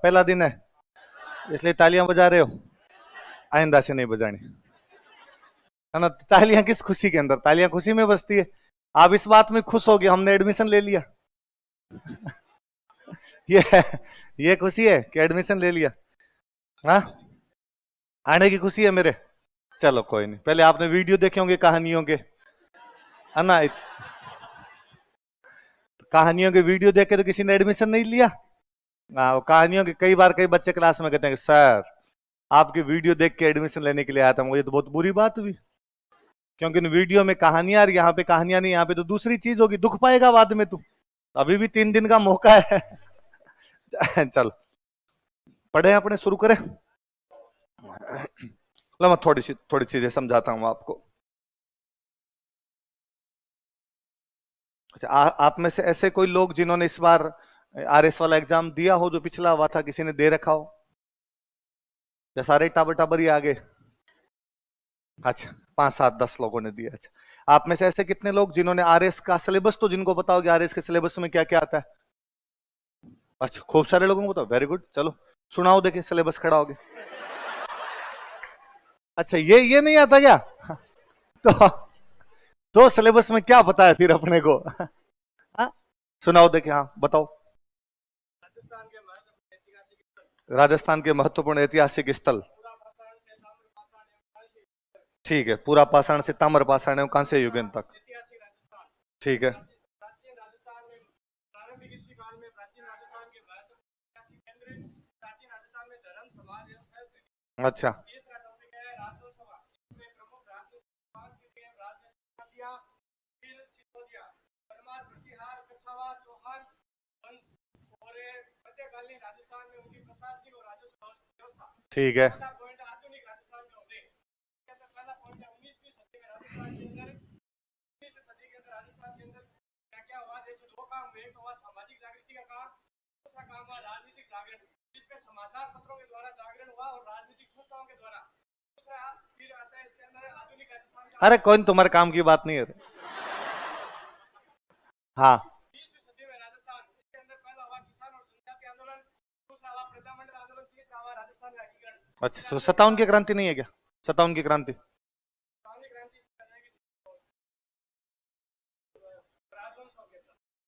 पहला दिन है इसलिए तालियां बजा रहे हो, आइंदा से नहीं बजानी है ना। तालियां किस खुशी के अंदर, तालियां खुशी में बजती है। आप इस बात में खुश हो गए हमने एडमिशन ले लिया ये ये खुशी है कि एडमिशन ले लिया। हाँ, आने की खुशी है मेरे। चलो कोई नहीं, पहले आपने वीडियो देखे होंगे कहानियों के, है ना। कहानियों के वीडियो देख के तो किसी ने एडमिशन नहीं लिया। हाँ, कहानियों के कई बार कई बच्चे क्लास में कहते हैं सर आपकी वीडियो देख के एडमिशन लेने के लिए आया था, मुझे तो बहुत बुरी बात हुई, क्योंकि इन वीडियो में कहानियां, यहाँ पे कहानियां नहीं, यहाँ पे तो दूसरी चीज होगी, दुख पाएगा बाद में तू, अभी भी 3 दिन का मौका है चल पढ़े अपने, शुरू करें। लो मैं थोड़ी चीजें समझाता हूं आपको। अच्छा, आप में से ऐसे कोई लोग जिन्होंने इस बार आरएस वाला एग्जाम दिया हो, जो पिछला हुआ था किसी ने दे रखा हो, या सारे टाबर टाबर ही आगे? अच्छा, 5 7 10 लोगों ने दिया। अच्छा, आप में से ऐसे कितने लोग जिन्होंने आरएस का सिलेबस, तो जिनको बताओ कि आरएस के सिलेबस में क्या क्या आता है? अच्छा, खूब सारे लोगों को बताओ, वेरी गुड। चलो सुनाओ, देखिए सिलेबस खड़ा हो गया। अच्छा, ये नहीं आता क्या तो सिलेबस में क्या पता है फिर अपने को हाँ? सुनाओ देखिए, हाँ बताओ। राजस्थान के महत्वपूर्ण ऐतिहासिक स्थल, ठीक है। पूरा पाषाण से ताम्र पाषाण है, कांस्य युगन तक, ठीक है। अच्छा, ठीक है। अरे कौन तुम्हारे काम की बात नहीं है। हाँ, अच्छा, तो 57 की क्रांति नहीं है क्या? 57 की क्रांति,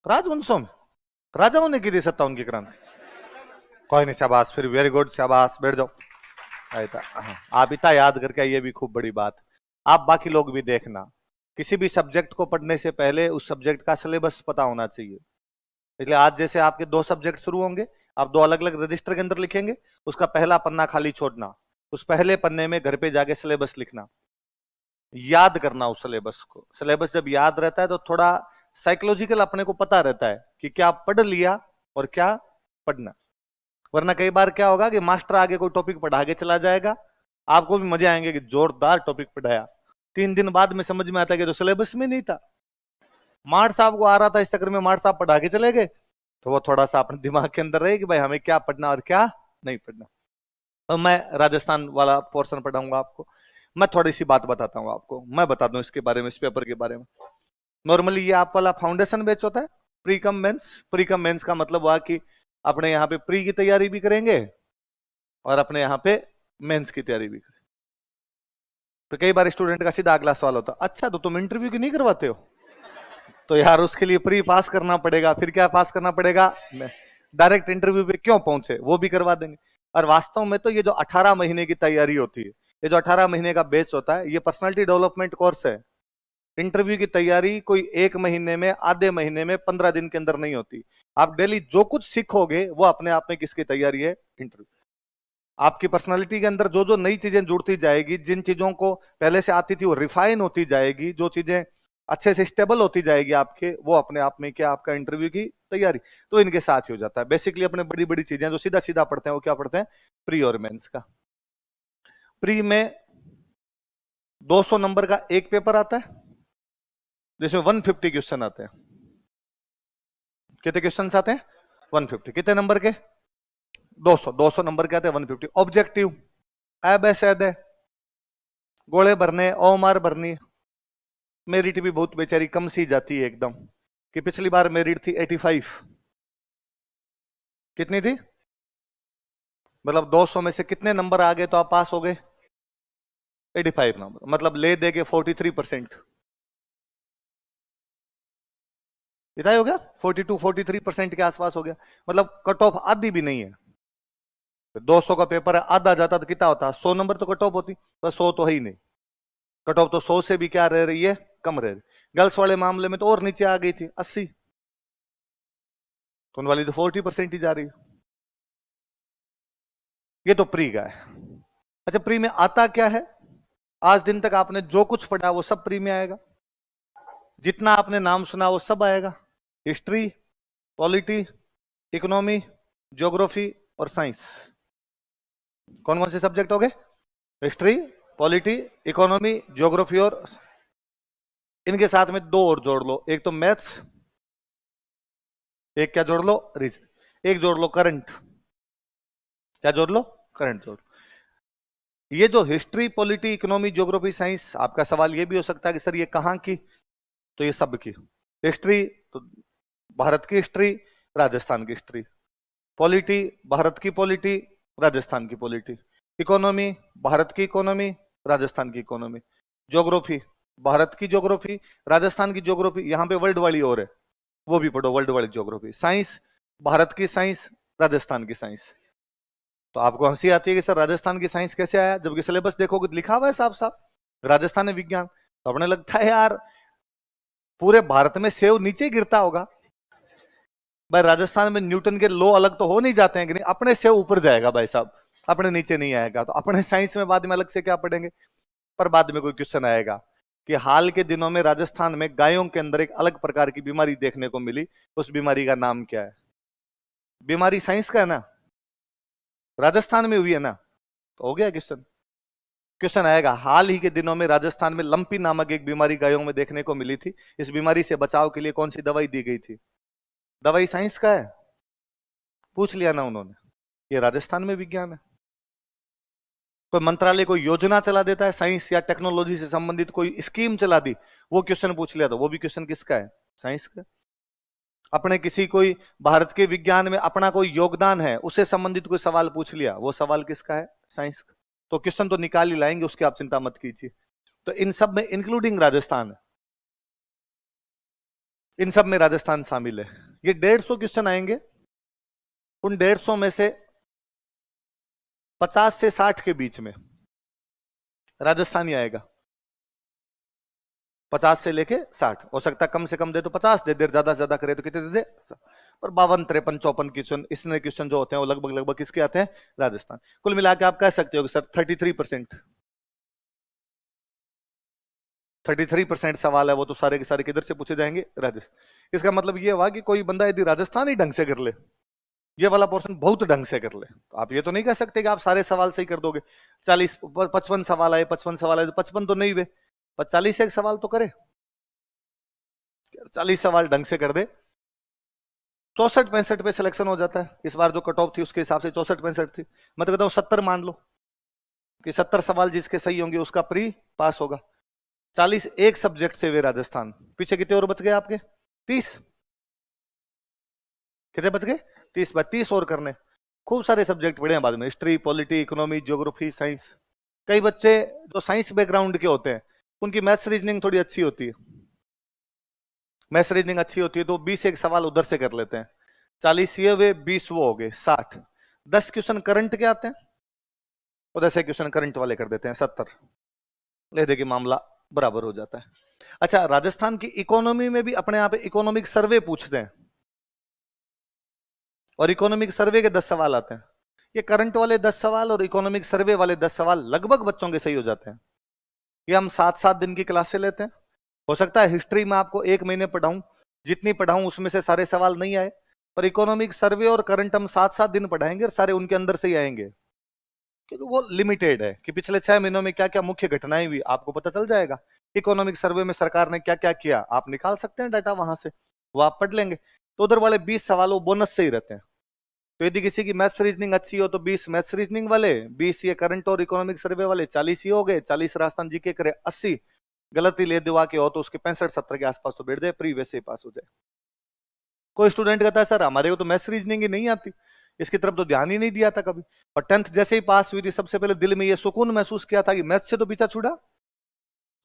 राजवंशों में राजाओं ने की थी 57 की क्रांति। कोई नहीं, शाबाश, फिर वेरी गुड, शाबाश, बैठ जाओ। आप इतना याद करके, ये भी खूब बड़ी बात। आप बाकी लोग भी देखना, किसी भी सब्जेक्ट को पढ़ने से पहले उस सब्जेक्ट का सिलेबस पता होना चाहिए। इसलिए आज जैसे आपके 2 सब्जेक्ट शुरू होंगे, आप 2 अलग अलग रजिस्टर के अंदर लिखेंगे, उसका पहला पन्ना खाली छोड़ना, उस पहले पन्ने में घर पे जाके सिलेबस लिखना, याद करना उस सिलेबस को। सिलेबस जब याद रहता है तो थोड़ा साइकोलॉजिकल अपने को पता रहता है कि क्या पढ़ लिया और क्या पढ़ना। वरना कई बार क्या होगा कि मास्टर आगे कोई टॉपिक पढ़ा के चला जाएगा, आपको भी मजे आएंगे कि जोरदार टॉपिक पढ़ाया, 3 दिन बाद में समझ में आता है कि तो सिलेबस में नहीं था, मार साहब को आ रहा था, इस चक्कर में मार साहब पढ़ा के चले गए। तो वो थोड़ा सा अपने दिमाग के अंदर रहे कि भाई हमें क्या पढ़ना और क्या नहीं पढ़ना। तो मैं राजस्थान वाला पोर्शन पढ़ाऊंगा आपको। मैं थोड़ी सी बात बताता हूँ आपको, मैं बता दूं इसके बारे में, इस पेपर के बारे में। नॉर्मली ये आप वाला फाउंडेशन बैच होता है, pre cum mains. Pre cum mains का मतलब हुआ कि अपने यहाँ पे प्री की तैयारी भी करेंगे और अपने यहाँ पे मेंस की तैयारी भी करेंगे। तो कई बार स्टूडेंट का सीधा अगला सवाल होता है, अच्छा तो तुम इंटरव्यू की नहीं करवाते हो? तो यार उसके लिए प्री पास करना पड़ेगा, फिर क्या पास करना पड़ेगा, डायरेक्ट इंटरव्यू पे क्यों पहुंचे, वो भी करवा देंगे। और वास्तव में तो ये जो 18 महीने की तैयारी होती है, ये जो 18 महीने का बैच होता है, ये पर्सनालिटी डेवलपमेंट कोर्स है। इंटरव्यू की तैयारी कोई 1 महीने में, आधे महीने में, 15 दिन के अंदर नहीं होती। आप डेली जो कुछ सीखोगे वो अपने आप में किसकी तैयारी है? इंटरव्यू। आपकी पर्सनालिटी के अंदर जो जो नई चीजें जुड़ती जाएगी, जिन चीजों को पहले से आती थी वो रिफाइन होती जाएगी, जो चीजें अच्छे से स्टेबल होती जाएगी आपके, वो अपने आप में क्या आपका इंटरव्यू की तैयारी। तो इनके साथ ही हो जाता है। बेसिकली अपने बड़ी बड़ी चीजें जो सीधा सीधा पढ़ते हैं वो क्या पढ़ते हैं? प्री और मेंस का। प्री में 200 नंबर का एक पेपर आता है, जिसमें 150 क्वेश्चन आते हैं। कितने क्वेश्चन आते हैं? 150। कितने नंबर के? 200। 200 नंबर के आते हैं 150। ऑब्जेक्टिव अब ऐसे है, गोले भरने, ओमार भरनी। मेरिट भी बहुत बेचारी कम सी जाती है एकदम, कि पिछली बार मेरिट थी 85। कितनी थी? मतलब 200 में से कितने नंबर आ गए तो आप पास हो गए? 85 नंबर, मतलब ले देके 43%। इतना ही हो गया, 42-43% के आसपास हो गया। मतलब कट ऑफ आधी भी नहीं है। 200 का पेपर है, आधा जाता तो कितना होता? 100 नंबर तो कट ऑफ होती, पर 100 तो है ही नहीं। कट ऑफ तो 100 से भी क्या रह रही है, कम रह रही। गर्ल्स वाले मामले में तो और नीचे आ गई थी, 80। तो उन वाली तो 40% ही जा रही है। ये तो प्री का है। अच्छा, प्री में आता क्या है? आज दिन तक आपने जो कुछ पढ़ा वो सब प्री में आएगा। जितना आपने नाम सुना वो सब आएगा। हिस्ट्री, पॉलिटी, इकोनॉमी, ज्योग्राफी और साइंस। कौन कौन से सब्जेक्ट हो गए? हिस्ट्री, पॉलिटी, इकोनॉमी, ज्योग्राफी और इनके साथ में दो और जोड़ लो, एक तो मैथ्स, एक क्या जोड़ लो, रीजन, एक जोड़ लो करंट। क्या जोड़ लो? करंट जोड़। ये जो history, polity, economy, geography, science, आपका सवाल ये भी हो सकता है कि सर ये कहां की? तो ये सब की। हिस्ट्री तो भारत की हिस्ट्री, राजस्थान की हिस्ट्री। पॉलिटी, भारत की पॉलिटी, राजस्थान की पॉलिटी। इकोनॉमी, भारत की इकोनॉमी, राजस्थान की इकोनॉमी। ज्योग्राफी, भारत की ज्योग्राफी, राजस्थान की ज्योग्राफी। यहां पे वर्ल्ड वाली और है, वो भी पढ़ो, वर्ल्ड वाली ज्योग्राफी। साइंस, भारत की साइंस, राजस्थान की साइंस। तो आपको हंसी आती है कि सर राजस्थान की साइंस कैसे आया, जबकि सिलेबस देखोगे लिखा हुआ है साफ साफ राजस्थान में विज्ञान। तो अपने लगता है यार पूरे भारत में सेव नीचे गिरता होगा। भाई राजस्थान में न्यूटन के लॉ अलग तो हो नहीं जाते हैं कि नहीं, अपने सेव ऊपर जाएगा भाई साहब, अपने नीचे नहीं आएगा। तो अपने साइंस में बाद में अलग से क्या पढ़ेंगे? पर बाद में कोई क्वेश्चन आएगा कि हाल के दिनों में राजस्थान में गायों के अंदर एक अलग प्रकार की बीमारी देखने को मिली, उस बीमारी का नाम क्या है? बीमारी साइंस का है ना, राजस्थान में हुई है ना, तो हो गया क्वेश्चन। क्वेश्चन आएगा हाल ही के दिनों में राजस्थान में लंपी नामक एक बीमारी गायों में देखने को मिली थी, इस बीमारी से बचाव के लिए कौन सी दवाई दी गई थी? दवाई साइंस का है, पूछ लिया ना उन्होंने, ये राजस्थान में विज्ञान है। कोई मंत्रालय कोई योजना चला देता है साइंस या टेक्नोलॉजी से संबंधित, कोई स्कीम चला दी, वो क्वेश्चन पूछ लिया, तो वो भी क्वेश्चन किसका है? साइंस का। अपने किसी कोई भारत के विज्ञान में अपना कोई योगदान है, उससे संबंधित कोई सवाल पूछ लिया, वो सवाल किसका है? साइंस का। तो क्वेश्चन तो निकाल ही लाएंगे, उसकी आप चिंता मत कीजिए। तो इन सब में इंक्लूडिंग राजस्थान, इन सब में राजस्थान शामिल है। ये 150 क्वेश्चन आएंगे, उन 150 में से 50 से 60 के बीच में राजस्थान ही आएगा। 50 से लेके 60, हो सकता है कम से कम दे तो 50 दे दे, ज्यादा से ज्यादा करे तो कितने दे दे। पर 52, 53, 54 क्वेश्चन, इसने क्वेश्चन जो होते हैं वो लगभग लगभग किसके आते हैं? राजस्थान। कुल मिला के आप कह सकते हो कि सर 33%, 33% सवाल है वो तो सारे के सारे किधर से पूछे जाएंगे? राजस्थान। इसका मतलब ये हुआ कि कोई बंदा यदि राजस्थान ही ढंग से कर ले, ये वाला पोर्शन बहुत ढंग से कर ले, तो आप ये तो नहीं कह सकते कि आप सारे सवाल सही कर दोगे। 40 55 सवाल आए, 55 सवाल आए तो 55 तो नहीं हुए, पर 40 एक सवाल तो करे, 40 सवाल ढंग से कर दे, 64-65 पे सिलेक्शन हो जाता है। इस बार जो कट ऑफ थी उसके हिसाब से 64-65 थी। मैं तो कहता हूँ 70 मान लो कि 70 सवाल जिसके सही होंगे उसका प्री पास होगा। 40 एक सब्जेक्ट से वे राजस्थान, पीछे कितने और बच गए आपके? 30। कितने बच गए? 30। 30 और करने, खूब सारे सब्जेक्ट पढ़े हैं बाद में, history, polity, economy, geography, science. कई बच्चे जो साइंस बैकग्राउंड के होते हैं उनकी मैथ्स रीजनिंग थोड़ी अच्छी होती है, मैथ्स रीजनिंग अच्छी होती है तो 20 एक सवाल उधर से कर लेते हैं। 40 ये वे, 20 वो हो गए, 60। 10 क्वेश्चन करंट के आते हैं, उधर से क्वेश्चन करंट वाले कर देते हैं, 70। ले दे के मामला बराबर हो जाता है। अच्छा, राजस्थान की इकोनॉमी में भी अपने यहाँ पे इकोनॉमिक सर्वे पूछते हैं, और इकोनॉमिक सर्वे के 10 सवाल आते हैं। ये करंट वाले 10 सवाल और इकोनॉमिक सर्वे वाले 10 सवाल लगभग बच्चों के सही हो जाते हैं। ये हम 7-7 दिन की क्लास से लेते हैं। हो सकता है हिस्ट्री में आपको 1 महीने पढ़ाऊं, जितनी पढ़ाऊं उसमें से सारे सवाल नहीं आए, पर इकोनॉमिक सर्वे और करंट हम 7-7 दिन पढ़ाएंगे और सारे उनके अंदर से ही आएंगे, क्योंकि वो लिमिटेड है कि पिछले 6 महीनों में क्या क्या मुख्य घटनाएं हुई आपको पता चल जाएगा। इकोनॉमिक सर्वे में सरकार ने क्या क्या किया आप निकाल सकते हैं डाटा वहां से, वो आप पढ़ लेंगे। तो उधर वाले 20 सवाल वो बोनस से ही रहते हैं। तो यदि किसी की मैथ्स रीजनिंग अच्छी हो तो 20 मैथ्स रीजनिंग वाले, 20 ये करंट और इकोनॉमिक सर्वे वाले, 40 ही हो गए। 40 राजस्थान जीके करे, 80 गलती ले दिवा के हो तो उसके 65-70 के आसपास तो बैठ जाए, प्री वैसे ही पास हो जाए। कोई स्टूडेंट कहता है सर हमारे को तो मैथ्स रीजनिंग ही नहीं आती, इसकी तरफ तो ध्यान ही नहीं दिया था कभी। और 10th जैसे ही पास हुई थी, सबसे पहले दिल में ये सुकून महसूस किया था कि मैथ्स से तो पीछा छूटा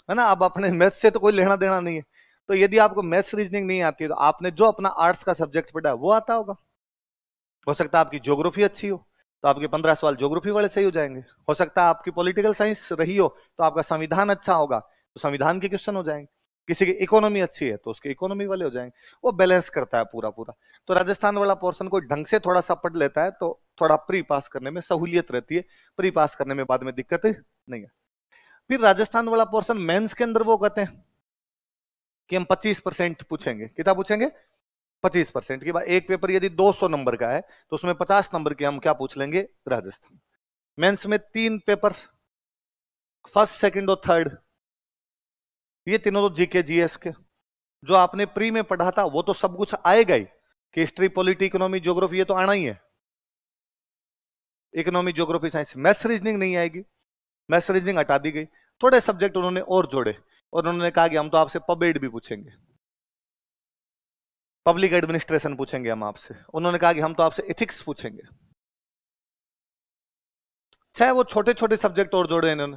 है ना। अब अपने मैथ्स से तो कोई लेना देना नहीं है। तो यदि आपको मैथ्स रीजनिंग नहीं आती है तो आपने जो अपना आर्ट्स का सब्जेक्ट पढ़ा है वो आता होगा। हो सकता है आपकी ज्योग्राफी अच्छी हो तो आपके 15 सवाल ज्योग्राफी वाले सही हो जाएंगे। हो सकता है आपकी पॉलिटिकल साइंस रही हो तो आपका संविधान अच्छा होगा तो संविधान के क्वेश्चन हो जाएंगे। किसी की इकोनॉमी अच्छी है तो उसके इकोनॉमी वाले हो जाएंगे। वो बैलेंस करता है पूरा पूरा। तो राजस्थान वाला पोर्शन कोई ढंग से थोड़ा सा पढ़ लेता है तो थोड़ा प्री पास करने में सहूलियत रहती है, प्री पास करने में बाद में दिक्कत नहीं है। फिर राजस्थान वाला पोर्शन मेंस के अंदर वो कहते हैं कि हम 25% पूछेंगे। कितना पूछेंगे? 25% की बात। एक पेपर यदि 200 नंबर का है तो उसमें 50 नंबर के हम क्या पूछ लेंगे? राजस्थान। मेंस में 3 पेपर, फर्स्ट सेकंड और थर्ड, ये तीनों तो जीके जीएस के। जो आपने प्री में पढ़ा था वो तो सब कुछ आएगा ही कि हिस्ट्री, पॉलिटी, इकोनॉमी, ज्योग्राफी ये तो आना ही है। Economy, geography, science. Maths reasoning नहीं आएगी, मैथ्स रीजनिंग हटा दी गई। थोड़े सब्जेक्ट उन्होंने और जोड़े और उन्होंने कहा कि हम तो आपसे पबेड भी पूछेंगे, पब्लिक एडमिनिस्ट्रेशन पूछेंगे हम आपसे। उन्होंने कहा कि हम तो आपसे एथिक्स पूछेंगे। 6 वो छोटे छोटे सब्जेक्ट और जोड़े इन्होंने।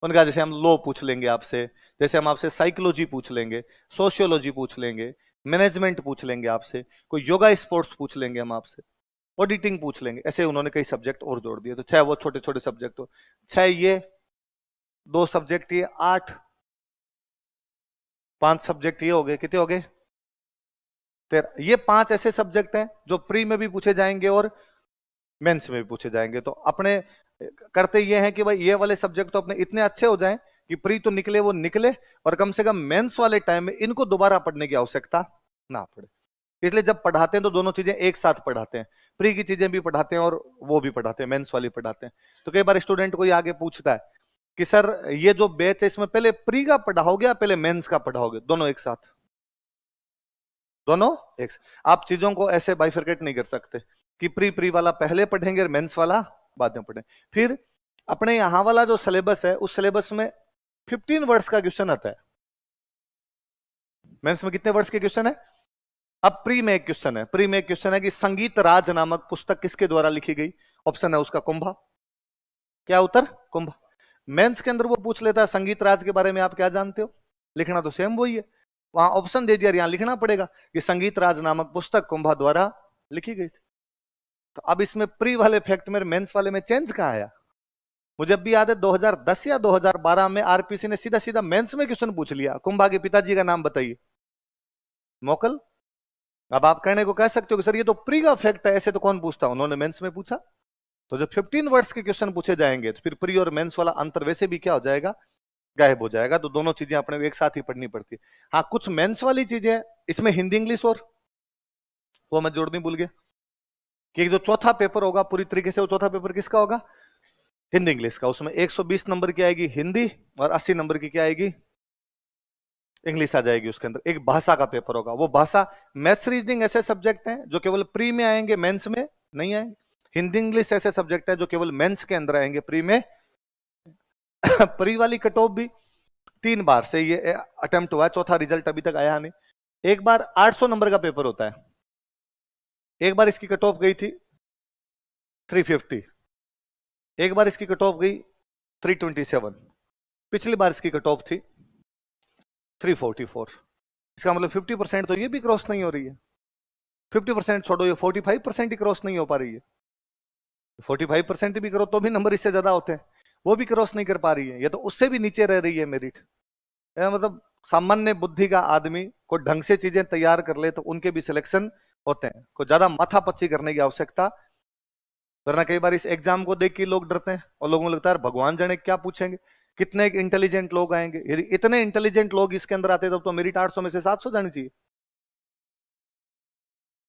उनका जैसे हम लॉ पूछ लेंगे आपसे, जैसे हम आपसे साइकोलॉजी पूछ लेंगे, सोशियोलॉजी पूछ लेंगे, मैनेजमेंट पूछ लेंगे आपसे, कोई योगा स्पोर्ट्स पूछ लेंगे हम आपसे, ऑडिटिंग पूछ लेंगे। ऐसे उन्होंने कई सब्जेक्ट और जोड़ दिए। तो 6 वो छोटे छोटे सब्जेक्ट हो, 6 ये, 2 सब्जेक्ट ये, 8, 5 सब्जेक्ट ये हो गए। कितने हो गए? 13। ये 5 ऐसे सब्जेक्ट हैं जो प्री में भी पूछे जाएंगे और मेंस में भी पूछे जाएंगे। तो अपने करते ये हैं कि भाई ये वाले सब्जेक्ट तो अपने इतने अच्छे हो जाएं कि प्री तो निकले वो निकले, और कम से कम मेंस वाले टाइम में इनको दोबारा पढ़ने की आवश्यकता ना पड़े। इसलिए जब पढ़ाते हैं तो दोनों चीजें एक साथ पढ़ाते हैं, प्री की चीजें भी पढ़ाते हैं और वो भी पढ़ाते हैं, मेंस वाली पढ़ाते हैं। तो कई बार स्टूडेंट को ये आगे पूछता है कि सर ये जो बैच है इसमें पहले प्री का पढ़ाओगे या पहले मेंस का पढ़ाओगे? दोनों एक साथ, दोनों एक साथ। आप चीजों को ऐसे बाइफरकेट नहीं कर सकते कि प्री प्री वाला पहले पढ़ेंगे और मेंस वाला बाद में पढ़ेंगे। फिर अपने यहां वाला जो सिलेबस है उस सिलेबस में 15 वर्ड्स का क्वेश्चन आता है। मेंस में कितने वर्ड्स के क्वेश्चन है? अब प्री में एक क्वेश्चन है, प्री में एक क्वेश्चन है कि संगीत राज नामक पुस्तक किसके द्वारा लिखी गई? ऑप्शन है उसका कुंभा। क्या उत्तर? कुंभा। मेंस के अंदर वो पूछ लेता है संगीत राज के बारे में आप क्या जानते हो? लिखना तो सेम वही है, वहां ऑप्शन दे दिया, यहां लिखना पड़ेगा कि संगीत राज नामक पुस्तक कुंभा द्वारा लिखी गई थी। तो अब इसमें प्री वाले फैक्ट में मेंस वाले में चेंज कहां आया? मुझे अब भी याद है 2010 या 2012 में आरपीसी ने सीधा सीधा मेंस में क्वेश्चन पूछ लिया, कुंभा के पिताजी का नाम बताइए। मोकल। अब आप कहने को कह सकते हो कि सर ये तो प्री का फैक्ट है, ऐसे तो कौन पूछता? उन्होंने मेंस में पूछा। तो जब 15 वर्ड्स के क्वेश्चन पूछे जाएंगे तो फिर प्री और मेंस वाला अंतर वैसे भी क्या हो जाएगा? गायब हो जाएगा। तो दोनों चीजें अपने को एक साथ ही पढ़नी पड़ती है। हाँ, कुछ मेंस वाली चीजें इसमें हिंदी इंग्लिश और वो मैं जोड़नी भूल गया कि जो चौथा पेपर होगा पूरी तरीके से, वो चौथा पेपर किसका होगा? हिंदी इंग्लिश का। उसमें 120 नंबर की आएगी हिंदी और 80 नंबर की क्या आएगी? इंग्लिश आ जाएगी। उसके अंदर एक भाषा का पेपर होगा। वो भाषा, मैथ्स रीजनिंग ऐसे सब्जेक्ट हैं जो केवल प्री में आएंगे, मेंस में नहीं आएंगे। हिंदी इंग्लिश ऐसे सब्जेक्ट है जो केवल मेंस के अंदर आएंगे, प्री में प्री वाली कट ऑफ भी 3 बार से ये अटेम्प्ट हुआ है, चौथा रिजल्ट अभी तक आया नहीं। एक बार 800 नंबर का पेपर होता है, एक बार इसकी कट ऑफ गई थी 350, एक बार इसकी कट ऑफ गई 327, पिछली बार इसकी कट ऑफ थी 344। इसका मतलब 50% तो ये भी क्रॉस नहीं हो रही है। 50% छोड़ो, ये 45% ही क्रॉस नहीं हो पा रही है। 45% भी करो तो भी नंबर इससे ज्यादा होते हैं, वो भी क्रॉस नहीं कर पा रही है। ये तो उससे भी नीचे रह रही है मेरिट। मतलब सामान्य बुद्धि का आदमी को ढंग से चीजें तैयार कर ले तो उनके भी सिलेक्शन होते हैं। कोई ज्यादा माथापच्ची करने की आवश्यकता, वरना कई बार इस एग्जाम को देख के लोग डरते हैं और लोगों को लगता है भगवान जाने क्या पूछेंगे, कितने इंटेलिजेंट लोग आएंगे। यदि इतने इंटेलिजेंट लोग इसके अंदर आते तब तो मेरिट 800 में से 700 जानी चाहिए।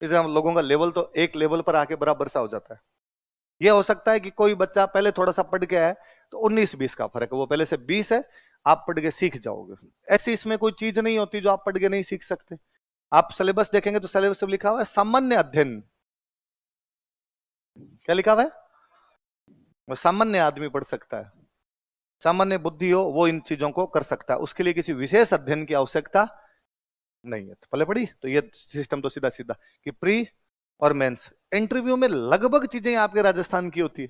इसलिए हम लोगों का लेवल तो एक लेवल पर आके बराबर सा हो जाता है। यह हो सकता है कि कोई बच्चा पहले थोड़ा सा पढ़ के आया तो 19-20 का फर्क है, वो पहले से 20 है, आप पढ़ के सीख जाओगे। ऐसी इसमें कोई चीज नहीं होती जो आप पढ़ के नहीं सीख सकते। आप सिलेबस देखेंगे तो सिलेबस में लिखा हुआ है सामान्य अध्ययन। क्या लिखा हुआ है? वो सामान्य आदमी पढ़ सकता है, सामान्य बुद्धि हो वो इन चीजों को कर सकता है, उसके लिए किसी विशेष अध्ययन की आवश्यकता नहीं है। तो पहले पढ़ी तो ये सिस्टम तो सीधा सीधा कि प्री और मेंस। इंटरव्यू में लगभग चीजें आपके राजस्थान की होती है।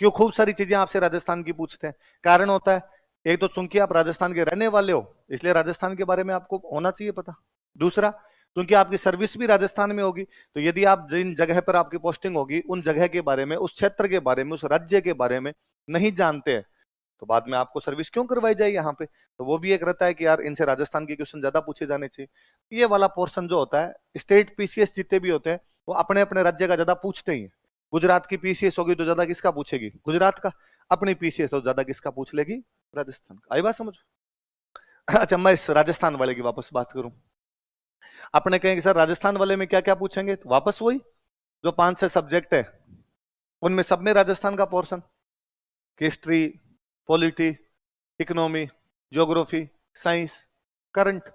क्यों? खूब सारी चीजें आपसे राजस्थान की पूछते हैं। कारण होता है, एक तो चूंकि आप राजस्थान के रहने वाले हो, इसलिए राजस्थान के बारे में आपको होना चाहिए पता। दूसरा, क्योंकि आपकी सर्विस भी राजस्थान में होगी, तो यदि आप जिन जगह पर आपकी पोस्टिंग होगी उन जगह के बारे में, उस क्षेत्र के बारे में, उस राज्य के बारे में नहीं जानते हैं, तो बाद में आपको सर्विस क्यों करवाई जाए यहाँ पे। तो वो भी एक रहता है कि यार इनसे राजस्थान के क्वेश्चन ज्यादा पूछे जाने चाहिए। ये वाला पोर्शन जो होता है, स्टेट पीसीएस जितने भी होते हैं वो अपने अपने राज्य का ज्यादा पूछते ही हैं। गुजरात की पीसीएस होगी तो ज्यादा किसका पूछेगी? गुजरात का। अपनी पीसीएस तो ज्यादा किसका पूछ लेगी? राजस्थान का। आई बात समझ? अच्छा, मैं इस राजस्थान वाले की वापस बात करूं। अपने कहेंगे सर राजस्थान वाले में क्या क्या पूछेंगे, तो वापस वही जो 5-6 सब्जेक्ट है उनमें सब में राजस्थान का portion, history, polity, economy, geography, science, current.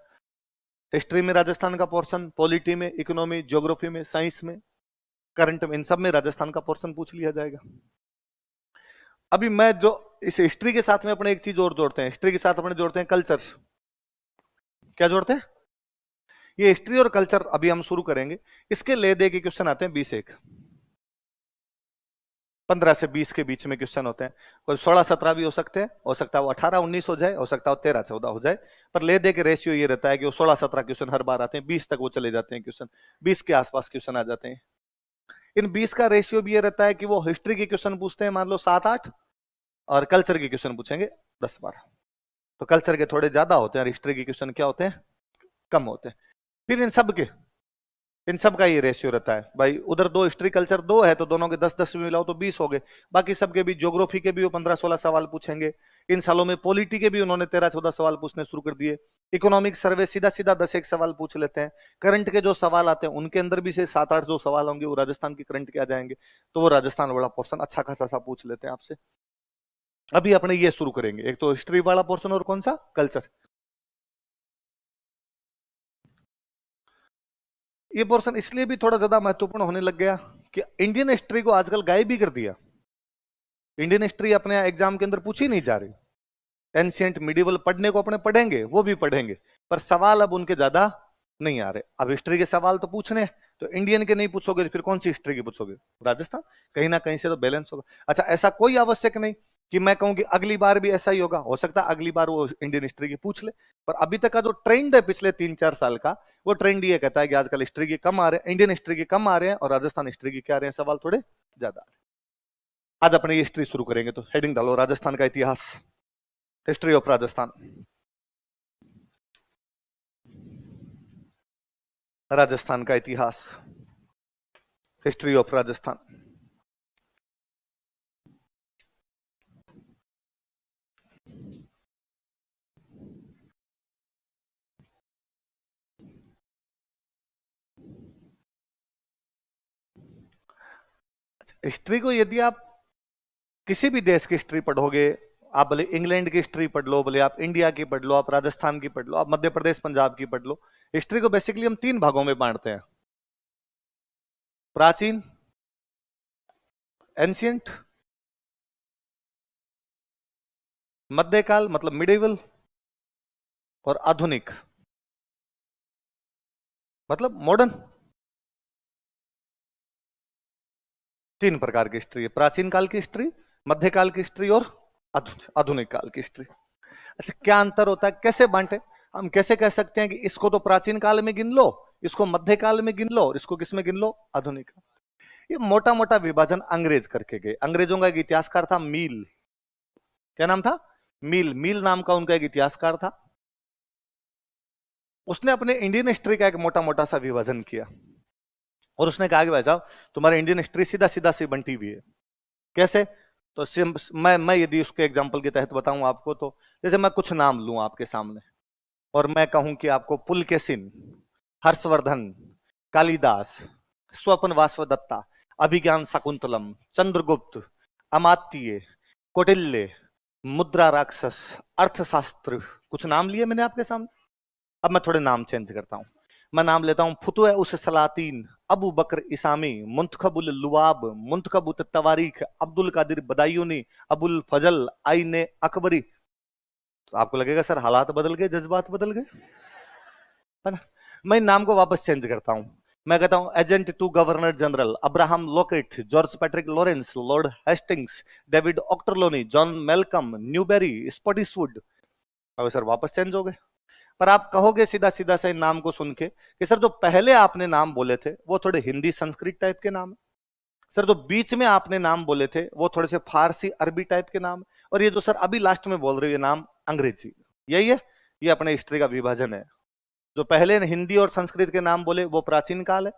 History में राजस्थान का पोर्शन, पॉलिटी में, इकोनॉमी, ज्योग्राफी में, साइंस में, करंट में, इन सब में राजस्थान का पोर्शन पूछ लिया जाएगा। अभी मैं जो इस हिस्ट्री के साथ में अपने एक चीज और जोड़ते हैं, हिस्ट्री के साथ अपने जोड़ते हैं कल्चर। क्या जोड़ते हैं? ये हिस्ट्री और कल्चर अभी हम शुरू करेंगे। इसके ले दे के क्वेश्चन आते हैं 20 15 से 20 के बीच में क्वेश्चन होते हैं। कोई 16-17 भी हो सकते हैं, हो सकता है वो 18-19 हो जाए, हो सकता है वो 13-14 हो जाए। पर ले दे के रेशियो ये रहता है कि वो 16-17 क्वेश्चन हर बार आते हैं, 20 तक वो चले जाते हैं क्वेश्चन, 20 के आसपास क्वेश्चन आ जाते हैं। इन 20 का रेशियो भी ये रहता है कि वो हिस्ट्री के क्वेश्चन पूछते हैं मान लो 7-8, और कल्चर के क्वेश्चन पूछेंगे 10-12। तो कल्चर के थोड़े ज्यादा होते हैं और हिस्ट्री के क्वेश्चन क्या होते हैं? कम होते हैं। फिर इन सब का ये रेशियो रहता है भाई, उधर 2 हिस्ट्री कल्चर 2 है तो दोनों के 10-10 मिलाओ तो 20 हो गए। बाकी सबके भी, ज्योग्राफी के भी वो 15-16 सवाल पूछेंगे। इन सालों में पॉलिटी के भी उन्होंने 13-14 सवाल पूछने शुरू कर दिए। इकोनॉमिक सर्वे सीधा सीधा 10-1 सवाल पूछ लेते हैं। करंट के जो सवाल आते हैं उनके अंदर भी से 7-8 जो सवाल होंगे वो राजस्थान की करंट के आ जाएंगे। तो वो राजस्थान वाला पोर्सन अच्छा खासा सा पूछ लेते हैं आपसे। अभी अपने ये शुरू करेंगे, एक तो हिस्ट्री वाला पोर्शन और कौन सा? कल्चर। ये पोर्शन इसलिए भी थोड़ा ज्यादा महत्वपूर्ण होने लग गया कि इंडियन हिस्ट्री को आजकल गायब ही कर दिया। इंडियन हिस्ट्री अपने एग्जाम के अंदर पूछी नहीं जा रही। एंशियंट मिडिवल पढ़ने को अपने पढ़ेंगे, वो भी पढ़ेंगे, पर सवाल अब उनके ज्यादा नहीं आ रहे। अब हिस्ट्री के सवाल तो पूछने हैं, तो इंडियन के नहीं पूछोगे फिर कौन सी हिस्ट्री की पूछोगे? राजस्थान। कहीं ना कहीं से तो बैलेंस होगा। अच्छा, ऐसा कोई आवश्यक नहीं कि मैं कहूँ कि अगली बार भी ऐसा ही होगा। हो सकता है अगली बार वो इंडियन हिस्ट्री की पूछ ले, पर अभी तक का जो ट्रेंड है पिछले 3-4 साल का, वो ट्रेंड ये कहता है कि आजकल हिस्ट्री के कम आ रहे हैं, इंडियन हिस्ट्री के कम आ रहे हैं और राजस्थान हिस्ट्री के क्या आ रहे हैं सवाल थोड़े ज्यादा आ रहे हैं। आज अपने हिस्ट्री शुरू करेंगे, तो हेडिंग डालो राजस्थान का इतिहास, हिस्ट्री ऑफ राजस्थान। राजस्थान का इतिहास, हिस्ट्री ऑफ राजस्थान। हिस्ट्री को यदि आप किसी भी देश की हिस्ट्री पढ़ोगे, आप भले इंग्लैंड की हिस्ट्री पढ़ लो, भले आप इंडिया की पढ़ लो, आप राजस्थान की पढ़ लो, आप मध्य प्रदेश पंजाब की पढ़ लो, हिस्ट्री को बेसिकली हम 3 भागों में बांटते हैं। प्राचीन, एंशियंट, मध्यकाल मतलब मिडिवल, और आधुनिक मतलब मॉडर्न। 3 प्रकार की हिस्ट्री है, प्राचीन काल की हिस्ट्री, मध्यकाल की हिस्ट्री और आधुनिक काल की हिस्ट्री। अच्छा, क्या अंतर होता है, कैसे बांटे? हम कैसे कह सकते हैं कि इसको तो प्राचीन काल में गिन लो, इसको मध्यकाल में गिन लो और इसको किस में गिन लो? आधुनिक। ये मोटा मोटा विभाजन अंग्रेज करके गए। अंग्रेजों का एक इतिहासकार था मील। क्या नाम था? मील नाम का उनका एक इतिहासकार था। उसने अपने इंडियन हिस्ट्री का एक मोटा मोटा सा विभाजन किया और उसने कहा कि भाई साहब तुम्हारी इंडियन हिस्ट्री सीधा सीधा सी बंटी हुई है। कैसे? तो मैं यदि उसके एग्जाम्पल के तहत बताऊं आपको, तो जैसे मैं कुछ नाम लूं आपके सामने और मैं कहूं कि आपको पुलकेशिन, हर्षवर्धन, कालिदास, स्वपन वासवदत्ता, अभिज्ञान शाकुंतलम, चंद्रगुप्त, अमात्य, कौटिल्य, मुद्रा राक्षस, अर्थशास्त्र, कुछ नाम लिए मैंने आपके सामने। अब मैं थोड़े नाम चेंज करता हूं। मैं नाम लेता हूं फुतुह उस सलातीन, अबू बकर इसामी, मुंतखबुल लुआब, मुंतखबुत तवारीख, अब्दुल कादिर बदायूनी, अबुल फजल आईने अकबरी। तो आपको लगेगा सर हालात बदल गए, जज्बात बदल गए, है ना? मैं नाम को वापस चेंज करता हूं। मैं कहता हूं agent to governor general, Abraham Lockett, George Patrick Lawrence, Lord Hastings, David Ochterlony, John Malcolm, Newbery, Spottiswoode. अब सर वापस चेंज हो गए। पर आप कहोगे सीधा सीधा से इन नाम को सुन के कि सर जो पहले आपने नाम बोले थे वो थोड़े हिंदी संस्कृत टाइप के नाम है, सर जो बीच में आपने नाम बोले थे वो थोड़े से फारसी अरबी टाइप के नाम, और ये जो सर अभी लास्ट में बोल रहे हो ये नाम अंग्रेजी। यही है, ये अपने हिस्ट्री का विभाजन है। जो पहले हिंदी और संस्कृत के नाम बोले वो प्राचीन काल है,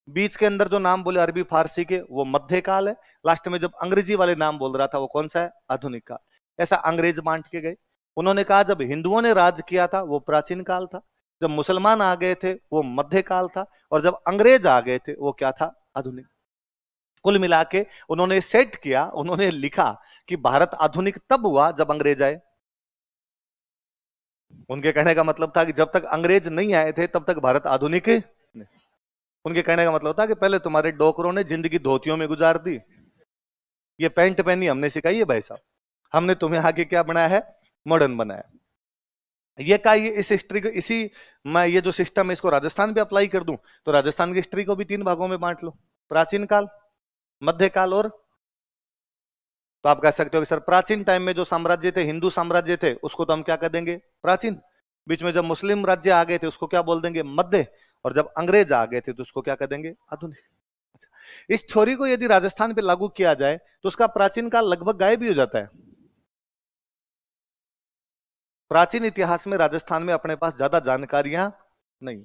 बीच के अंदर जो नाम बोले अरबी फारसी के वो मध्य काल है, लास्ट में जब अंग्रेजी वाले नाम बोल रहा था वो कौन सा है, आधुनिक काल। ऐसा अंग्रेज बांट के गए। उन्होंने कहा जब हिंदुओं ने राज किया था वो प्राचीन काल था, जब मुसलमान आ गए थे वो मध्य काल था, और जब अंग्रेज आ गए थे वो क्या था, आधुनिक। कुल मिला के उन्होंने सेट किया, उन्होंने लिखा कि भारत आधुनिक तब हुआ जब अंग्रेज आए। उनके कहने का मतलब था कि जब तक अंग्रेज नहीं आए थे तब तक भारत आधुनिक नहीं। उनके कहने का मतलब था कि पहले तुम्हारे डोकरों ने जिंदगी धोतियों में गुजार दी, ये पैंट पहनी हमने सिखाई है भाई साहब, हमने तुम्हें आगे क्या बनाया है, मॉडर्न बनाया। ये का ये इस हिस्ट्री को, इसी मैं ये जो सिस्टम है इसको राजस्थान पे अप्लाई कर दूं तो राजस्थान की हिस्ट्री को भी 3 भागों में बांट लो, प्राचीन काल, मध्यकाल और। तो आप कह सकते हो कि सर प्राचीन टाइम में जो साम्राज्य थे, हिंदू साम्राज्य थे, उसको तो हम क्या कह देंगे, प्राचीन। बीच में जब मुस्लिम राज्य आ गए थे उसको क्या बोल देंगे, मध्य। और जब अंग्रेज आ गए थे तो उसको क्या कह देंगे, आधुनिक। अच्छा, इस थ्योरी को यदि राजस्थान पे लागू किया जाए तो उसका प्राचीन काल लगभग गायब ही हो जाता है। प्राचीन इतिहास में राजस्थान में अपने पास ज्यादा जानकारियां नहीं।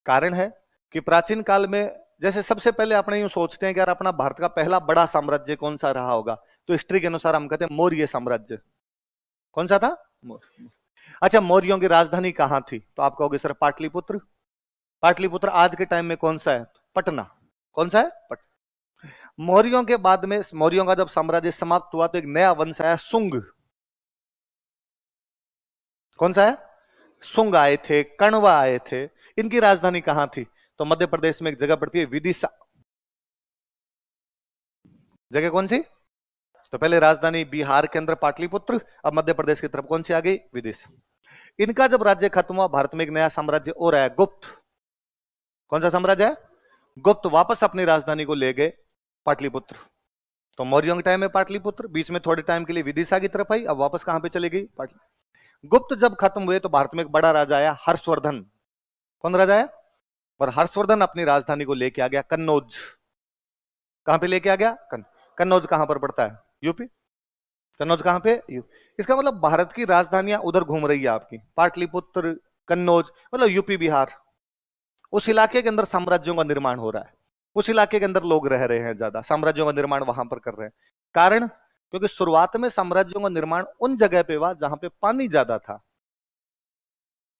कारण है कि प्राचीन काल में जैसे सबसे पहले अपने यूं सोचते हैं कि यार अपना भारत का पहला बड़ा साम्राज्य कौन सा रहा होगा, तो हिस्ट्री के अनुसार हम कहते हैं मौर्य साम्राज्य। कौन सा था, मौर्य। अच्छा, मौर्यों की राजधानी कहां थी, तो आप कहोगे सर पाटलिपुत्र। पाटलिपुत्र आज के टाइम में कौन सा है, पटना। कौन सा है, पटना। मौर्यों के बाद में, मौर्यों का जब साम्राज्य समाप्त हुआ तो एक नया वंश आया, सुंग। कौन सा है, सुंग आए थे, कण्वा आए थे। इनकी राजधानी कहां थी, तो मध्य प्रदेश में एक जगह पड़ती है विदिशा। जगह कौन सी, तो पहले राजधानी बिहार के अंदर पाटलिपुत्र, अब मध्य प्रदेश की तरफ कौन सी आ गई, विदिशा। इनका जब राज्य खत्म हुआ, भारत में एक नया साम्राज्य और आया, गुप्त। कौन सा साम्राज्य है, गुप्त। वापस अपनी राजधानी को ले गए पाटलिपुत्र। तो मौर्यों के टाइम में पाटलिपुत्र, बीच में थोड़े टाइम के लिए विदिशा की तरफ आई, अब वापस कहां पे चली गई, पाटलिपुत्र। गुप्त जब खत्म हुए तो भारत में एक बड़ा राजा आया, हर्षवर्धन। कौन राजा है, और हर्षवर्धन अपनी राजधानी को लेके आ गया कन्नौज। कहां पे लेके आ गया, कन्नौज कहां पर पड़ता है, यूपी। कन्नौज कहां पे, इसका मतलब भारत की राजधानियां उधर घूम रही है आपकी, पाटलिपुत्र, कन्नौज, मतलब यूपी बिहार। उस इलाके के अंदर साम्राज्यों का निर्माण हो रहा है, उस इलाके के अंदर लोग रह रहे हैं, ज्यादा साम्राज्यों का निर्माण वहां पर कर रहे हैं। कारण, क्योंकि शुरुआत में साम्राज्यों का निर्माण उन जगह पे हुआ जहां पे पानी ज्यादा था।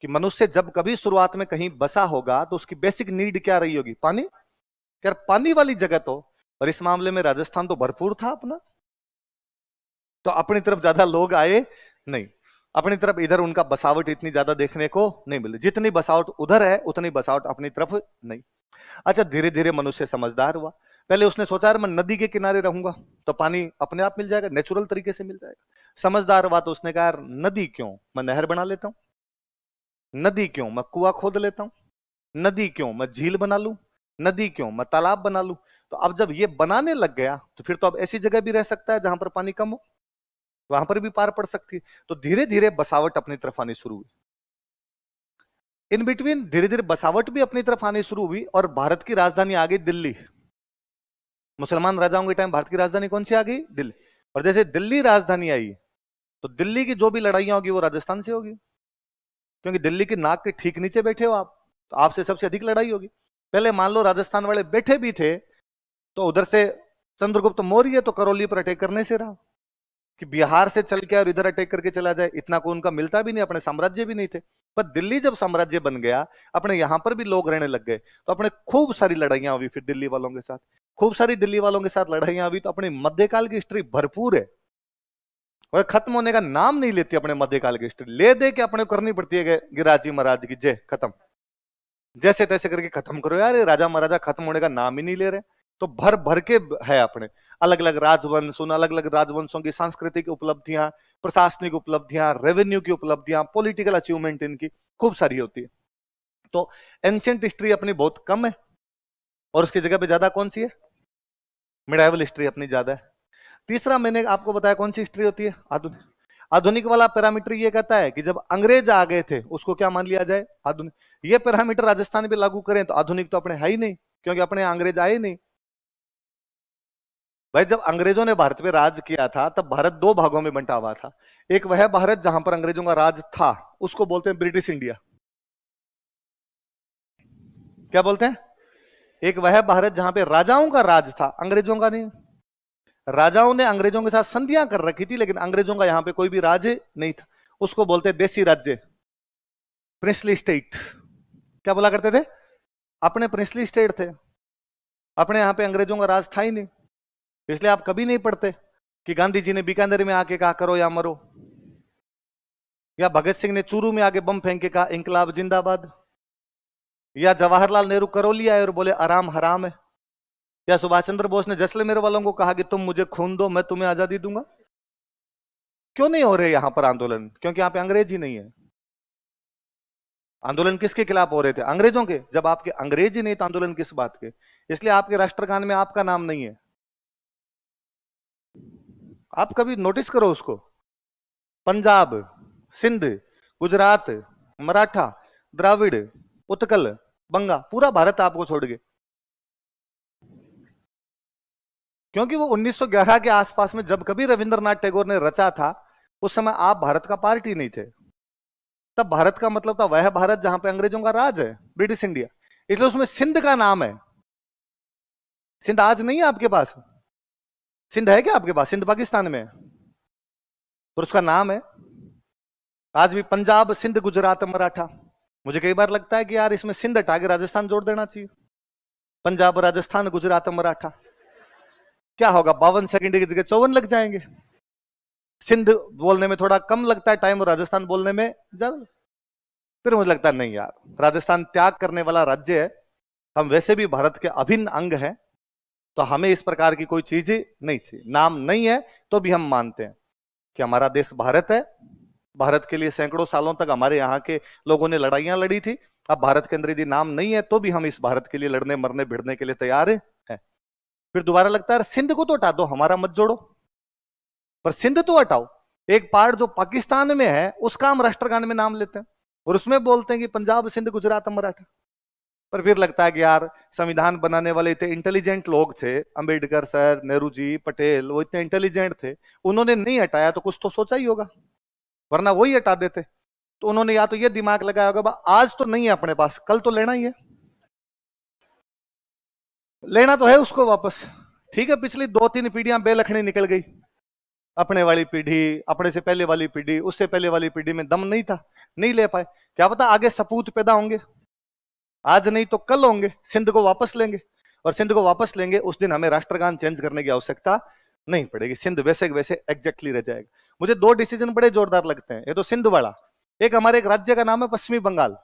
कि मनुष्य जब कभी शुरुआत में कहीं बसा होगा तो उसकी बेसिक नीड क्या रही होगी, पानी। यार पानी वाली जगह तो, और इस मामले में राजस्थान तो भरपूर था अपना, तो अपनी तरफ ज्यादा लोग आए नहीं, अपनी तरफ इधर उनका बसावट इतनी ज्यादा देखने को नहीं मिली, जितनी बसावट उधर है उतनी बसावट अपनी तरफ नहीं। अच्छा, धीरे धीरे मनुष्य समझदार हुआ। पहले उसने सोचा यार मैं नदी के किनारे रहूंगा तो पानी अपने आप मिल जाएगा, नेचुरल तरीके से मिल जाएगा। समझदार हुआ तो उसने कहा यार नदी क्यों, मैं नहर बना लेता हूं, नदी क्यों मैं कुआं खोद लेता हूं, नदी क्यों मैं झील बना लूं, नदी क्यों मैं तालाब बना लूं। तो अब जब ये बनाने लग गया तो फिर तो अब ऐसी जगह भी रह सकता है जहां पर पानी कम हो, वहां पर भी पार पड़ सकती है। तो धीरे धीरे बसावट अपनी तरफ आनी शुरू हुई। इन बिटवीन धीरे धीरे बसावट भी अपनी तरफ आनी शुरू हुई और भारत की राजधानी आ गई दिल्ली। मुसलमान राजाओं के टाइम भारत की राजधानी कौन सी आ गई, दिल्ली। और जैसे दिल्ली राजधानी आई तो दिल्ली की जो भी लड़ाइयां होगी वो राजस्थान से होगी, क्योंकि दिल्ली की नाक के ठीक नीचे बैठे हो आप, तो आपसे सबसे अधिक लड़ाई होगी। पहले मान लो राजस्थान वाले बैठे भी थे तो उधर से चंद्रगुप्त मौर्य तो करौली पर अटैक करने से रहा, कि बिहार से चल के और इधर अटैक करके चला जाए, इतना को उनका मिलता भी नहीं, अपने साम्राज्य भी नहीं थे। पर दिल्ली जब साम्राज्य बन गया, अपने यहां पर भी लोग रहने लग गए, तो अपने खूब सारी लड़ाइयां हुई फिर दिल्ली वालों के साथ, खूब सारी दिल्ली वालों के साथ लड़ाइयां हुई। तो अपनी मध्यकाल की हिस्ट्री भरपूर है, वह खत्म होने का नाम नहीं लेती। अपने मध्यकाल की हिस्ट्री ले दे के अपने को करनी पड़ती है गिरिराज महाराज की जय, खत्म, जैसे तैसे करके खत्म करो यार, ये राजा महाराजा खत्म होने का नाम ही नहीं ले रहे। तो भर भर के है अपने अलग अलग राजवंश, उन अलग अलग राजवंशों की सांस्कृतिक उपलब्धियां, प्रशासनिक उपलब्धियां, रेवेन्यू की उपलब्धियां, पॉलिटिकल अचीवमेंट इनकी खूब सारी होती है। तो एंशियंट हिस्ट्री अपनी बहुत कम है, और उसकी जगह पे ज्यादा कौन सी है? मिडाइवल हिस्ट्री अपनी ज्यादा है। तीसरा मैंने आपको बताया कौन सी हिस्ट्री होती है? आधुनिक। आधुनिक वाला पैरामीटर ये कहता है कि जब अंग्रेज आ गए थे उसको क्या मान लिया जाए? आधुनिक। ये पैरामीटर राजस्थान पे लागू करें तो आधुनिक तो अपने है ही नहीं, क्योंकि अपने अंग्रेज आए नहीं। भाई जब अंग्रेजों ने भारत पे राज किया था तब भारत दो भागों में बंटा हुआ था। एक वह भारत जहां पर अंग्रेजों का राज था, उसको बोलते हैं ब्रिटिश इंडिया। क्या बोलते हैं? एक वह भारत जहां पे राजाओं का राज था, अंग्रेजों का नहीं। राजाओं ने अंग्रेजों के साथ संधियां कर रखी थी, लेकिन अंग्रेजों का यहां पे कोई भी राज्य नहीं था। उसको बोलते देसी राज्य, प्रिंसली स्टेट। क्या बोला करते थे? अपने प्रिंसली स्टेट थे, अपने यहां पे अंग्रेजों का राज था ही नहीं। इसलिए आप कभी नहीं पढ़ते कि गांधी जी ने बीकानेर में आके कहा करो या मरो, या भगत सिंह ने चूरू में आके बम फेंक के कहा इंकलाब जिंदाबाद, या जवाहरलाल नेहरू करौली आए और बोले आराम हराम है, या सुभाष चंद्र बोस ने जैसलमेर वालों को कहा कि तुम मुझे खून दो मैं तुम्हें आजादी दूंगा। क्यों नहीं हो रहे यहां पर आंदोलन? क्योंकि यहां पे अंग्रेज ही नहीं है। आंदोलन किसके खिलाफ हो रहे थे? अंग्रेजों के। जब आपके अंग्रेज ही नहीं तो आंदोलन किस बात के? इसलिए आपके राष्ट्रगान में आपका नाम नहीं है। आप कभी नोटिस करो उसको। पंजाब, सिंध, गुजरात, मराठा, द्राविड़, उत्कल, बंगा, पूरा भारत आपको छोड़ के। क्योंकि वो 1911 के आसपास में जब कभी रविंद्रनाथ टैगोर ने रचा था, उस समय आप भारत का पार्ट ही नहीं थे। तब भारत का मतलब था वह भारत जहां पे अंग्रेजों का राज है, ब्रिटिश इंडिया। इसलिए उसमें सिंध का नाम है। सिंध आज नहीं है आपके पास। सिंध है क्या आपके पास? सिंध पाकिस्तान में है, पर उसका नाम है। आज भी पंजाब, सिंध, गुजरात, मराठा। मुझे कई बार लगता है कि यार इसमें सिंध हटा के राजस्थान जोड़ देना चाहिए। पंजाब, राजस्थान, गुजरात, मराठा। क्या होगा? 52 सेकंड की जगह 54 लग जाएंगे। सिंध बोलने में थोड़ा कम लगता है टाइम, और राजस्थान बोलने में ज्यादा। फिर मुझे लगता है नहीं यार, राजस्थान त्याग करने वाला राज्य है। हम वैसे भी भारत के अभिन्न अंग हैं, तो हमें इस प्रकार की कोई चीज नहीं चाहिए। नाम नहीं है तो भी हम मानते हैं कि हमारा देश भारत है। भारत के लिए सैकड़ों सालों तक हमारे यहाँ के लोगों ने लड़ाइयां लड़ी थी। अब भारत के अंदर यदि नाम नहीं है तो भी हम इस भारत के लिए लड़ने मरने भिड़ने के लिए तैयार है। फिर दोबारा लगता है सिंध को तो हटा दो, हमारा मत जोड़ो, पर सिंध तो हटाओ। एक पार्ट जो पाकिस्तान में है उसका हम राष्ट्रगान में नाम लेते हैं, और उसमें बोलते हैं कि पंजाब, सिंध, गुजरात, मराठा। पर फिर लगता है कि यार संविधान बनाने वाले इतने इंटेलिजेंट लोग थे, अंबेडकर सर, नेहरू जी, पटेल, वो इतने इंटेलिजेंट थे, उन्होंने नहीं हटाया तो कुछ तो सोचा ही होगा, वरना वही हटा देते। तो उन्होंने या तो ये दिमाग लगाया होगा आज तो नहीं है अपने पास, कल तो लेना ही है, लेना तो है उसको वापस। ठीक है, पिछली 2-3 पीढ़ियां बेलखनी निकल गई। अपने वाली पीढ़ी, अपने से पहले वाली पीढ़ी, उससे पहले वाली पीढ़ी में दम नहीं था, नहीं ले पाए। क्या पता आगे सपूत पैदा होंगे, आज नहीं तो कल होंगे, सिंध को वापस लेंगे। और सिंध को वापस लेंगे उस दिन हमें राष्ट्रगान चेंज करने की आवश्यकता नहीं पड़ेगी, सिंध वैसे वैसे एग्जैक्टली रह जाएगा। मुझे 2 डिसीजन बड़े जोरदार लगते हैं। ये तो सिंध वाला, एक हमारे एक राज्य का नाम है पश्चिमी बंगाल।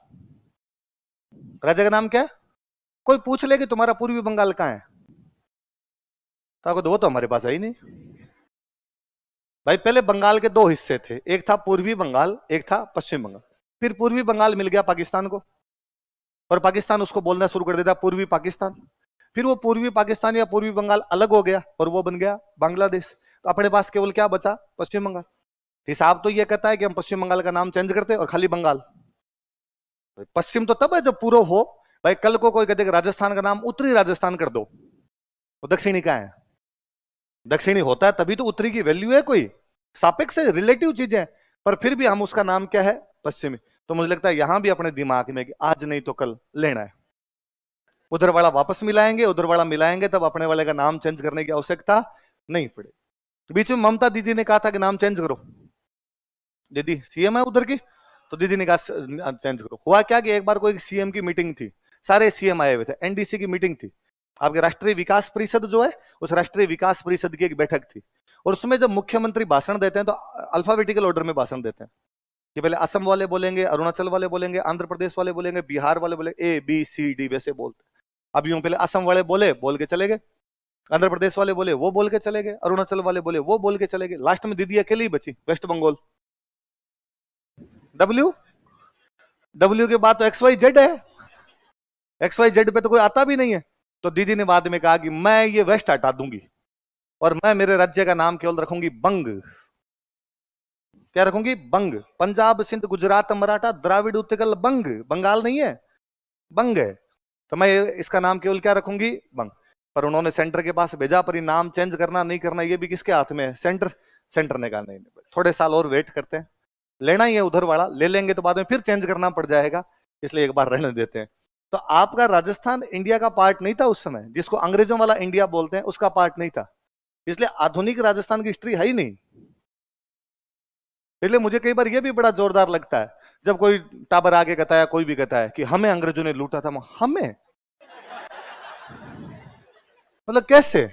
राज्य का नाम क्या है? कोई पूछ ले कि तुम्हारा पूर्वी बंगाल कहां है, तो वो तो हमारे पास है ही नहीं। भाई पहले बंगाल के 2 हिस्से थे, एक था पूर्वी बंगाल, एक था पश्चिम बंगाल। फिर पूर्वी बंगाल मिल गया पाकिस्तान को, और पाकिस्तान उसको बोलना शुरू कर देता पूर्वी पाकिस्तान। फिर वो पूर्वी पाकिस्तान या पूर्वी बंगाल अलग हो गया और वो बन गया बांग्लादेश। तो अपने पास केवल क्या बचा? पश्चिम बंगाल। हिसाब तो ये कहता है कि हम पश्चिम बंगाल का नाम चेंज करते और खाली बंगाल। पश्चिम तो तब है जब पूर्व हो। भाई कल को कोई कहते राजस्थान का नाम उत्तरी राजस्थान कर दो, तो दक्षिणी का है? दक्षिणी होता है तभी तो उत्तरी की वैल्यू है, कोई सापेक्ष है, रिलेटिव चीजें। पर फिर भी हम उसका नाम क्या है? पश्चिमी। तो मुझे लगता है यहां भी अपने दिमाग में कि आज नहीं तो कल लेना है। उधर वाला वापस मिलाएंगे, उधर वाला मिलाएंगे, तब अपने वाले का नाम चेंज करने की आवश्यकता नहीं पड़ेगी। बीच में ममता दीदी ने कहा था कि नाम चेंज करो, दीदी सीएम है उधर की, तो दीदी ने कहा चेंज करो। हुआ क्या कि एक बार कोई सीएम की मीटिंग थी, सारे सीएम आए हुए थे, एनडीसी की मीटिंग थी, आपके राष्ट्रीय विकास परिषद जो है, उस राष्ट्रीय विकास परिषद की एक बैठक थी। और उसमें जब मुख्यमंत्री भाषण देते हैं तो अल्फाबेटिकल ऑर्डर में भाषण देते हैं कि पहले असम वाले बोलेंगे, अरुणाचल वाले बोलेंगे, आंध्र प्रदेश वाले बोलेंगे, बिहार वाले बोलेंगे, ABCD वैसे बोलते। अब यूं पहले असम वाले बोले, बोल के चले गए, आंध्र प्रदेश वाले बोले, वो बोल के चले गए, अरुणाचल वाले बोले, वो बोल के चले गए। लास्ट में दीदी अकेली बची, वेस्ट बंगाल। W के बाद तो XYZ है, XYZ पे तो कोई आता भी नहीं है। तो दीदी ने बाद में कहा कि मैं ये वेस्ट हटा दूंगी और मैं मेरे राज्य का नाम केवल रखूंगी बंग। क्या रखूंगी? बंग। पंजाब, सिंध, गुजरात, मराठा, द्राविड़, उत्कल, बंग। बंगाल नहीं है, बंग है। तो मैं इसका नाम केवल क्या रखूंगी? बंग। पर उन्होंने सेंटर के पास भेजा, पर ये नाम चेंज करना नहीं करना ये भी किसके हाथ में है? सेंटर। सेंटर ने कहा नहीं, थोड़े साल और वेट करते हैं, लेना ही है उधर वाला, ले लेंगे तो बाद में फिर चेंज करना पड़ जाएगा, इसलिए एक बार रहने देते हैं। तो आपका राजस्थान इंडिया का पार्ट नहीं था उस समय, जिसको अंग्रेजों वाला इंडिया बोलते हैं उसका पार्ट नहीं था, इसलिए आधुनिक राजस्थान की हिस्ट्री है ही नहीं। इसलिए मुझे कई बार यह भी बड़ा जोरदार लगता है जब कोई टाबर आगे कहता है, कोई भी कहता है कि हमें अंग्रेजों ने लूटा था। हमें मतलब कैसे?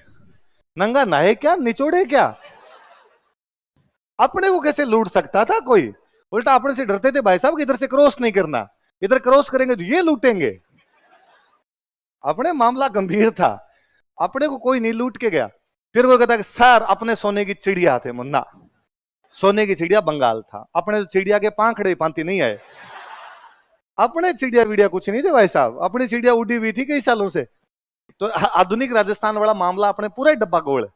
नंगा नहाए क्या, निचोड़े क्या? अपने को कैसे लूट सकता था कोई? उल्टा अपने से डरते थे भाई साहब कि इधर से क्रॉस नहीं करना, इधर क्रॉस करेंगे तो ये लूटेंगे। अपने मामला गंभीर था, अपने को कोई नहीं लूट के गया। फिर वो कहता है सर अपने सोने की चिड़िया थे मुन्ना, सोने की चिड़िया बंगाल था, अपने तो चिड़िया के पांखड़े पांति नहीं आए। अपने चिड़िया विड़िया कुछ नहीं थे भाई साहब, अपनी चिड़िया उड़ी हुई थी कई सालों से। तो आधुनिक राजस्थान वाला मामला अपने पूरा ही डब्बा गोल है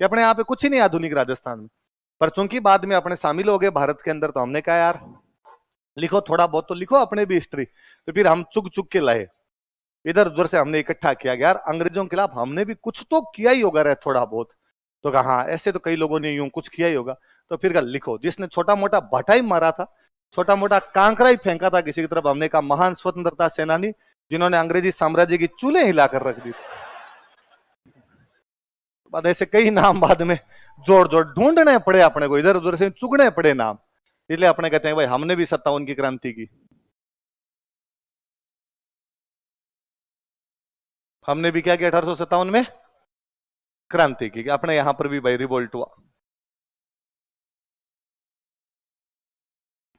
कि अपने यहाँ पे कुछ ही नहीं आधुनिक राजस्थान में। पर चूंकि बाद में अपने शामिल हो गए भारत के अंदर, तो हमने कहा यार लिखो थोड़ा बहुत तो लिखो अपने भी हिस्ट्री। तो फिर हम चुग चुग के लाए, इधर उधर से हमने इकट्ठा किया, यार अंग्रेजों के खिलाफ हमने भी कुछ तो किया ही होगा रहे थोड़ा बहुत। तो कहा हाँ ऐसे तो कई लोगों ने यूं कुछ किया ही होगा। तो फिर कहा लिखो, जिसने छोटा मोटा भटा ही मारा था, छोटा मोटा कांकरा ही फेंका था किसी की तरफ, हमने कहा महान स्वतंत्रता सेनानी जिन्होंने अंग्रेजी साम्राज्य की चूल्हे हिलाकर रख दी थी। बाद ऐसे कई नाम बाद में जोड़ जोड़ ढूंढने पड़े अपने को, इधर उधर से चुगने पड़े नाम। इसलिए अपने कहते हैं भाई हमने भी 57 की क्रांति की, हमने भी क्या किया 1857 में क्रांति की, अपने यहां पर भी भाई रिवोल्ट हुआ।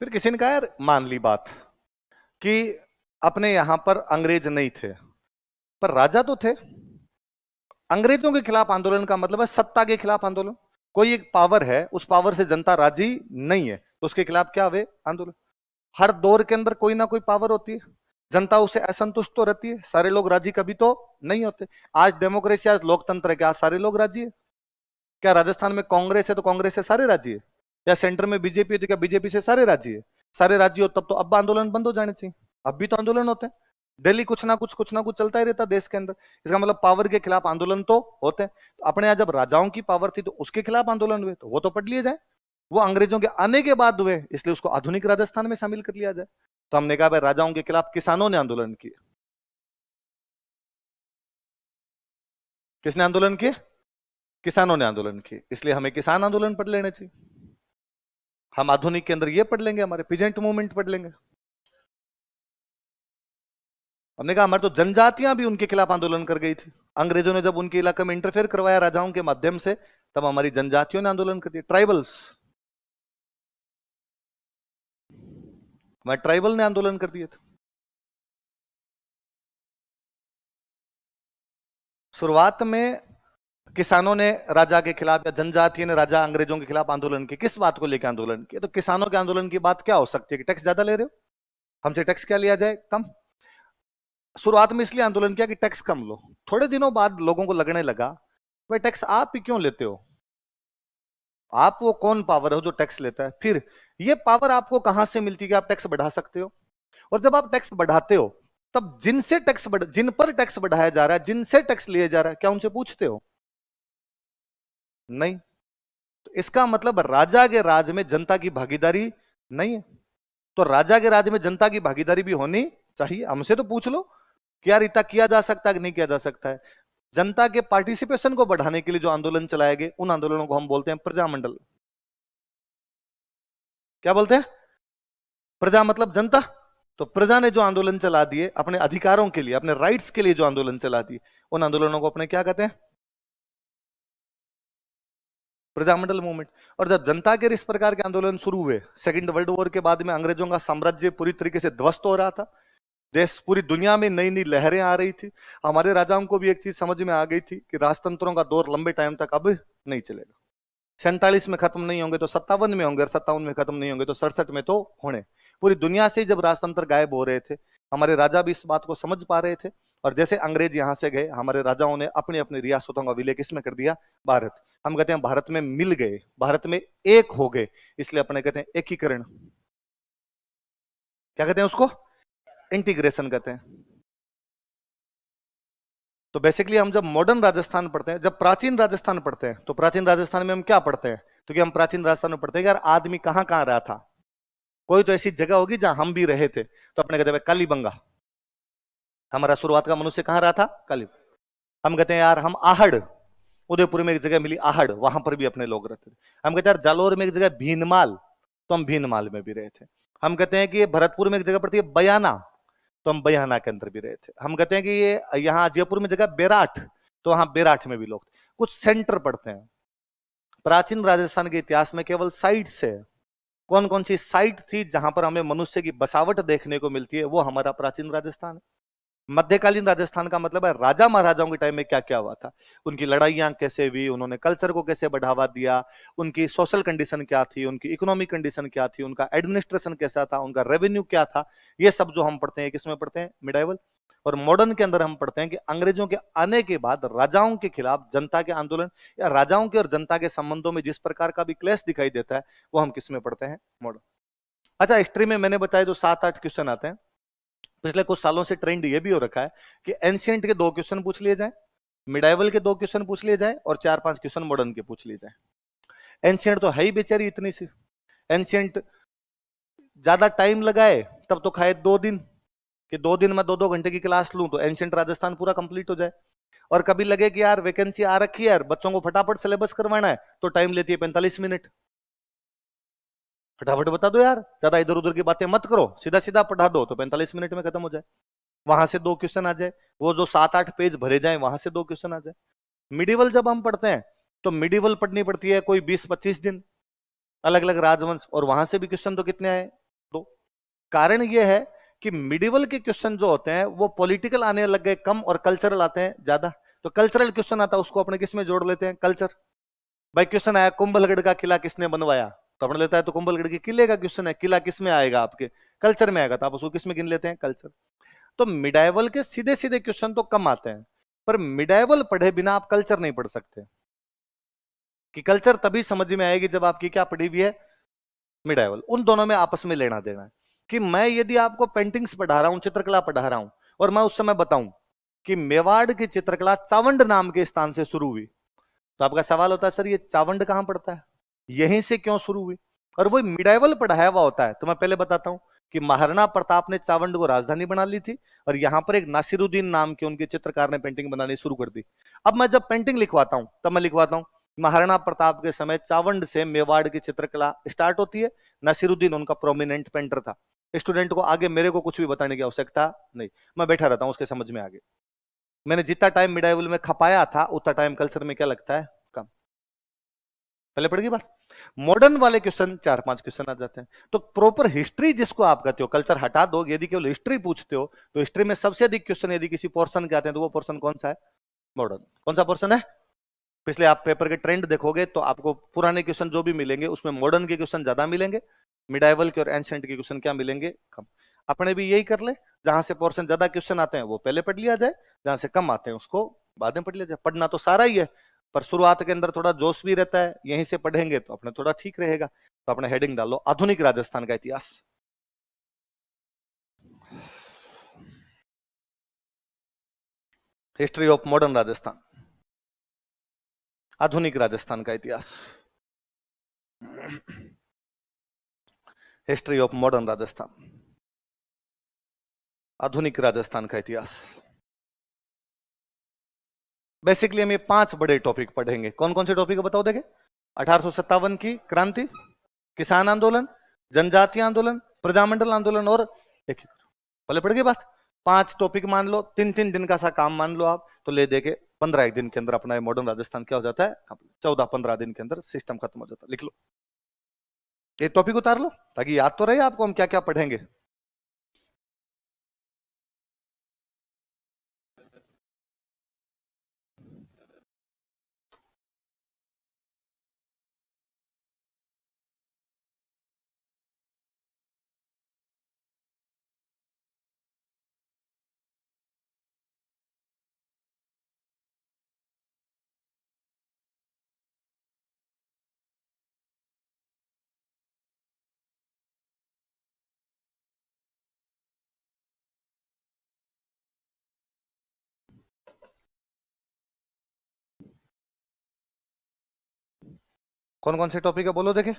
फिर किसी ने कहा यार मान ली बात कि अपने यहां पर अंग्रेज नहीं थे, पर राजा तो थे। अंग्रेजों के खिलाफ आंदोलन का मतलब है सत्ता के खिलाफ आंदोलन। कोई एक पावर है, उस पावर से जनता राजी नहीं है, तो उसके खिलाफ क्या हुए? आंदोलन। हर दौर के अंदर कोई ना कोई पावर होती है, जनता उससे असंतुष्ट तो रहती है, सारे लोग राजी कभी तो नहीं होते। आज डेमोक्रेसी, आज लोकतंत्र है, क्या आज सारे लोग राजी है? क्या राजस्थान में कांग्रेस है तो कांग्रेस से सारे राजी है? या सेंटर में बीजेपी है तो क्या बीजेपी से सारे राजी है? सारे राजी हो तब तो अब आंदोलन बंद हो जाने चाहिए। अब भी तो आंदोलन होते हैं, डेली कुछ ना कुछ चलता ही रहता देश के अंदर। इसका मतलब पावर के खिलाफ आंदोलन तो होते हैं। तो अपने यहाँ जब राजाओं की पावर थी तो उसके खिलाफ आंदोलन हुए, तो वो तो पढ़ लिए जाए। वो अंग्रेजों के आने के बाद हुए, इसलिए उसको आधुनिक राजस्थान में शामिल कर लिया जाए। तो हमने कहा भाई राजाओं के खिलाफ किसानों ने आंदोलन किए। किसने आंदोलन किए? किसानों ने आंदोलन किए, इसलिए हमें किसान आंदोलन पढ़ लेने चाहिए। हम आधुनिक के अंदर ये पढ़ लेंगे, हमारे पीजेंट मूवमेंट पढ़ लेंगे। हमने कहा हमारे तो जनजातियां भी उनके खिलाफ आंदोलन कर गई थी, अंग्रेजों ने जब उनके इलाके में इंटरफेयर करवाया राजाओं के माध्यम से, तब हमारी जनजातियों ने आंदोलन कर दिया। ट्राइबल्स, हमारे ट्राइबल ने आंदोलन कर दिए थे। शुरुआत में किसानों ने राजा के खिलाफ या जनजाति ने राजा अंग्रेजों के खिलाफ आंदोलन किया। किस बात को लेकर आंदोलन किया? तो किसानों के आंदोलन की बात क्या हो सकती है कि टैक्स ज्यादा ले रहे हो, हमसे टैक्स क्या लिया जाए? कम। शुरुआत में इसलिए आंदोलन किया कि टैक्स कम लो। थोड़े दिनों बाद लोगों को लगने लगा भाई टैक्स आप ही क्यों लेते हो, आप वो कौन पावर हो जो टैक्स लेता है? फिर ये पावर आपको कहां से मिलती है कि आप टैक्स बढ़ा सकते हो? और जब आप टैक्स बढ़ाते हो तब जिन पर टैक्स बढ़ाया जा रहा है, जिनसे टैक्स लिया जा रहा है, क्या उनसे पूछते हो? नहीं। तो इसका मतलब राजा के राज में जनता की भागीदारी नहीं है। तो राजा के राज में जनता की भागीदारी भी होनी चाहिए। हमसे तो पूछ लो कि यार इतना किया जा सकता है कि नहीं किया जा सकता है। जनता के पार्टिसिपेशन को बढ़ाने के लिए जो आंदोलन चलाए गए, उन आंदोलनों को हम बोलते हैं प्रजामंडल। क्या बोलते हैं? प्रजा मतलब जनता। तो प्रजा ने जो आंदोलन चला दिए अपने अधिकारों के लिए, अपने राइट्स के लिए जो आंदोलन चला दिए, उन आंदोलनों को अपने क्या कहते हैं? प्रजामंडल मूवमेंट। और जब जनता के इस प्रकार के आंदोलन शुरू हुए, सेकंड वर्ल्ड वॉर के बाद में अंग्रेजों का साम्राज्य पूरी तरीके से ध्वस्त हो रहा था, देश पूरी दुनिया में नई नई लहरें आ रही थी। हमारे राजाओं को भी एक चीज समझ में आ गई थी कि राजतंत्रों का दौर लंबे टाइम तक अब नहीं चलेगा। 47 में खत्म नहीं होंगे तो 57 में होंगे, और 57 में खत्म नहीं होंगे तो 67 में तो होने। पूरी दुनिया से जब राजतंत्र गायब हो रहे थे, हमारे राजा भी इस बात को समझ पा रहे थे। और जैसे अंग्रेज यहां से गए, हमारे राजाओं ने अपनी अपनी रियासतों का विलय किसमें कर दिया? भारत। हम कहते हैं भारत में मिल गए, भारत में एक हो गए, इसलिए अपने कहते हैं एकीकरण। क्या कहते हैं उसको? इंटीग्रेशन कहते हैं। तो बेसिकली हम जब मॉडर्न राजस्थान पढ़ते हैं, जब प्राचीन राजस्थान पढ़ते हैं, तो प्राचीन राजस्थान में हम क्या पढ़ते हैं? तो कि हम प्राचीन राजस्थान में पढ़ते हैं यार आदमी कहां कहां रहा था। कोई तो ऐसी जगह होगी जहां हम भी रहे थे, तो अपने कहते हैं कालीबंगा। हमारा शुरुआत का मनुष्य कहां रहा था? काली। हम कहते हैं यार हम आहड़, उदयपुर में एक जगह मिली आहड़, वहां पर भी अपने लोग रहते थे। हम कहते हैं यार जालोर में एक जगह भीनमाल, तो हम भीनमाल में भी रहे थे। हम कहते हैं कि ये भरतपुर में एक जगह पड़ती है बयाना, तो हम बयाना के अंदर भी रहे थे। हम कहते हैं कि ये यहाँ जयपुर में जगह बेराठ, तो वहां बेराठ में भी लोग थे। कुछ सेंटर पड़ते हैं। प्राचीन राजस्थान के इतिहास में केवल साइट्स है। कौन कौन सी साइट थी जहां पर हमें मनुष्य की बसावट देखने को मिलती है? वो हमारा प्राचीन राजस्थान है। मध्यकालीन राजस्थान का मतलब है राजा महाराजाओं के टाइम में क्या क्या हुआ था, उनकी लड़ाइयां कैसे हुई, उन्होंने कल्चर को कैसे बढ़ावा दिया, उनकी सोशल कंडीशन क्या थी, उनकी इकोनॉमिक कंडीशन क्या थी, उनका एडमिनिस्ट्रेशन कैसा था, उनका रेवेन्यू क्या था। ये सब जो हम पढ़ते हैं किसमें पढ़ते हैं? मिडाइवल। और मॉडर्न के अंदर हम पढ़ते हैं कि अंग्रेजों के आने के बाद राजाओं के खिलाफ जनता के आंदोलन, या राजाओं के और जनता के संबंधों में जिस प्रकार का भी क्लेश दिखाई देता है, वो हम किसमें पढ़ते हैं? मॉडर्न। अच्छा, हिस्ट्री में मैंने बताया जो 7-8 क्वेश्चन आते हैं, पिछले कुछ सालों से ट्रेंड ये भी हो रखा है कि एंशियंट के 2 क्वेश्चन पूछ लिए जाए, मिडाइवल के 2 क्वेश्चन पूछ लिए जाए, और 4-5 क्वेश्चन मॉडर्न के पूछ लिए जाए। एंशियंट तो है ही बेचारी इतनी सी। एंशियंट ज्यादा टाइम लगाए तब तो खाए 2 दिन, कि 2 दिन में 2-2 घंटे की क्लास लूं तो एंशियंट राजस्थान पूरा कंप्लीट हो जाए। और कभी लगे कि यार वैकेंसी आ रखी है यार, बच्चों को फटाफट सिलेबस करवाना है, तो टाइम लेती है 45 मिनट। फटाफट बता दो यार, ज्यादा इधर उधर की बातें मत करो, सीधा सीधा पढ़ा दो, तो 45 मिनट में खत्म हो जाए। वहां से 2 क्वेश्चन आ जाए, वो जो 7-8 पेज भरे जाए वहां से 2 क्वेश्चन आ जाए। मिडिवल जब हम पढ़ते हैं तो मिडिवल पढ़नी पड़ती है कोई 20-25 दिन, अलग अलग राजवंश, और वहां से भी क्वेश्चन तो कितने आए? 2। कारण ये है कि मिडिवल के क्वेश्चन जो होते हैं वो पॉलिटिकल आने लग गए कम, और कल्चरल आते हैं ज्यादा। तो कल्चरल क्वेश्चन आता है, उसको अपने किस में जोड़ लेते हैं? कल्चर। भाई क्वेश्चन आया कुंभलगढ़ का किला किसने बनवाया, तो अपने लेता है तो कुंभलगढ़ के किले का क्वेश्चन है, किला किस में आएगा? आपके कल्चर में आएगा, तो आप उसको किस में गिन लेते हैं? कल्चर। तो मिडाइवल के सीधे सीधे क्वेश्चन तो कम आते हैं, पर मिडाइवल पढ़े बिना आप कल्चर नहीं पढ़ सकते। कि कल्चर तभी समझ में आएगी जब आपकी क्या पढ़ी हुई है? मिडाइवल। उन दोनों में आपस में लेना देना है। कि मैं यदि आपको पेंटिंग्स पढ़ा रहा हूं, चित्रकला पढ़ा रहा हूं, और मैं उस समय बताऊं कि मेवाड़ की चित्रकला चावंड नाम के स्थान से शुरू हुई, तो आपका सवाल होता है सर ये चावंड कहां पड़ता है, यहीं से क्यों शुरू हुई? और वो मिडाइवल पढ़ाया हुआ होता है। तो मैं पहले बताता हूं कि महाराणा प्रताप ने चावंड को राजधानी बना ली थी, और यहां पर एक नासिरुद्दीन नाम के उनके चित्रकार ने पेंटिंग बनानी शुरू कर दी। अब मैं जब पेंटिंग लिखवाता हूं तब मैं लिखवाता हूं महाराणा प्रताप के समय चावंड से मेवाड़ की चित्रकला स्टार्ट होती है, नासिरुद्दीन उनका प्रोमिनेंट पेंटर था। स्टूडेंट को आगे मेरे को कुछ भी बताने की आवश्यकता नहीं, मैं बैठा रहता हूं उसके समझ में आगे। मैंने जितना टाइम मिडाइवल में खपाया था उतना टाइम कल्चर में क्या लगता है? कम। पहले पड़ गई बात। मॉडर्न वाले क्वेश्चन 4-5 क्वेश्चन आ जाते हैं। तो प्रॉपर हिस्ट्री जिसको आप कहते हो, कल्चर हटा दो, यदि केवल हिस्ट्री पूछते हो तो हिस्ट्री में सबसे अधिक क्वेश्चन यदि किसी पोर्शन के आते हैं तो वो पोर्शन कौन सा है? मॉडर्न। कौन सा पोर्शन है? पिछले आप पेपर के ट्रेंड देखोगे तो आपको पुराने क्वेश्चन जो भी मिलेंगे उसमें मॉडर्न के क्वेश्चन ज्यादा मिलेंगे, मिडाइवल के और एंशिएंट के क्वेश्चन क्या मिलेंगे? कम। अपने भी यही कर ले, जहां से पोर्शन ज्यादा क्वेश्चन आते हैं वो पहले पढ़ लिया जाए, जहां से कम आते हैं उसको बाद में पढ़ लिया जाए। पढ़ना तो सारा ही है, पर शुरुआत के अंदर थोड़ा जोश भी रहता है, यहीं से पढ़ेंगे तो अपने थोड़ा ठीक रहेगा। तो अपने हेडिंग डालो आधुनिक राजस्थान का इतिहास। हिस्ट्री ऑफ मॉडर्न राजस्थान, आधुनिक राजस्थान का इतिहास। हिस्ट्री ऑफ मॉडर्न राजस्थान, आधुनिक राजस्थान का इतिहास। बेसिकली हम ये 5 बड़े टॉपिक पढ़ेंगे। कौन कौन से टॉपिक बताओ देखे? 1857 की क्रांति, किसान आंदोलन, जनजातीय आंदोलन, प्रजामंडल आंदोलन, और एक पहले पढ़ गई बात। 5 टॉपिक मान लो, 3-3 दिन का सा काम मान लो आप, तो ले देके 15 एक दिन के अंदर अपना मॉडर्न राजस्थान क्या हो जाता है? 14-15 दिन के अंदर सिस्टम खत्म हो जाता है। लिख लो, ये टॉपिक उतार लो ताकि याद तो रहे आपको हम क्या क्या पढ़ेंगे। कौन कौन से टॉपिक है बोलो देखे?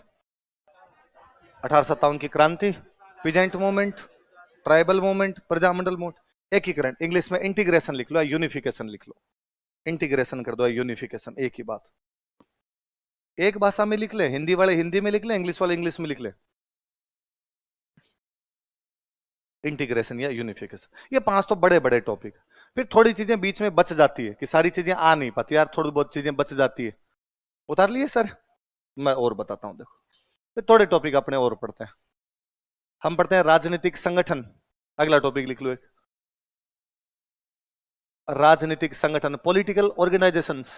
1857 की क्रांति, peasant movement, tribal movement, Prajamandal movement, एकीकरण। इंग्लिश में इंटीग्रेशन लिख लो या यूनिफिकेशन लिख लो, इंटीग्रेशन कर दो या यूनिफिकेशन, एक ही बात। एक भाषा में लिख ले, हिंदी वाले हिंदी में लिख ले, इंग्लिश वाले इंग्लिश में लिख ले, इंटीग्रेशन या यूनिफिकेशन। ये 5 तो बड़े बड़े टॉपिक। फिर थोड़ी चीजें बीच में बच जाती है कि सारी चीजें आ नहीं पाती यार, थोड़ी बहुत चीजें बच जाती है। उतार लिए सर? मैं और बताता हूं, देखो फिर थोड़े टॉपिक अपने और पढ़ते हैं। हम पढ़ते हैं राजनीतिक संगठन, अगला टॉपिक लिख लो एक, राजनीतिक संगठन, पॉलिटिकल ऑर्गेनाइजेशंस,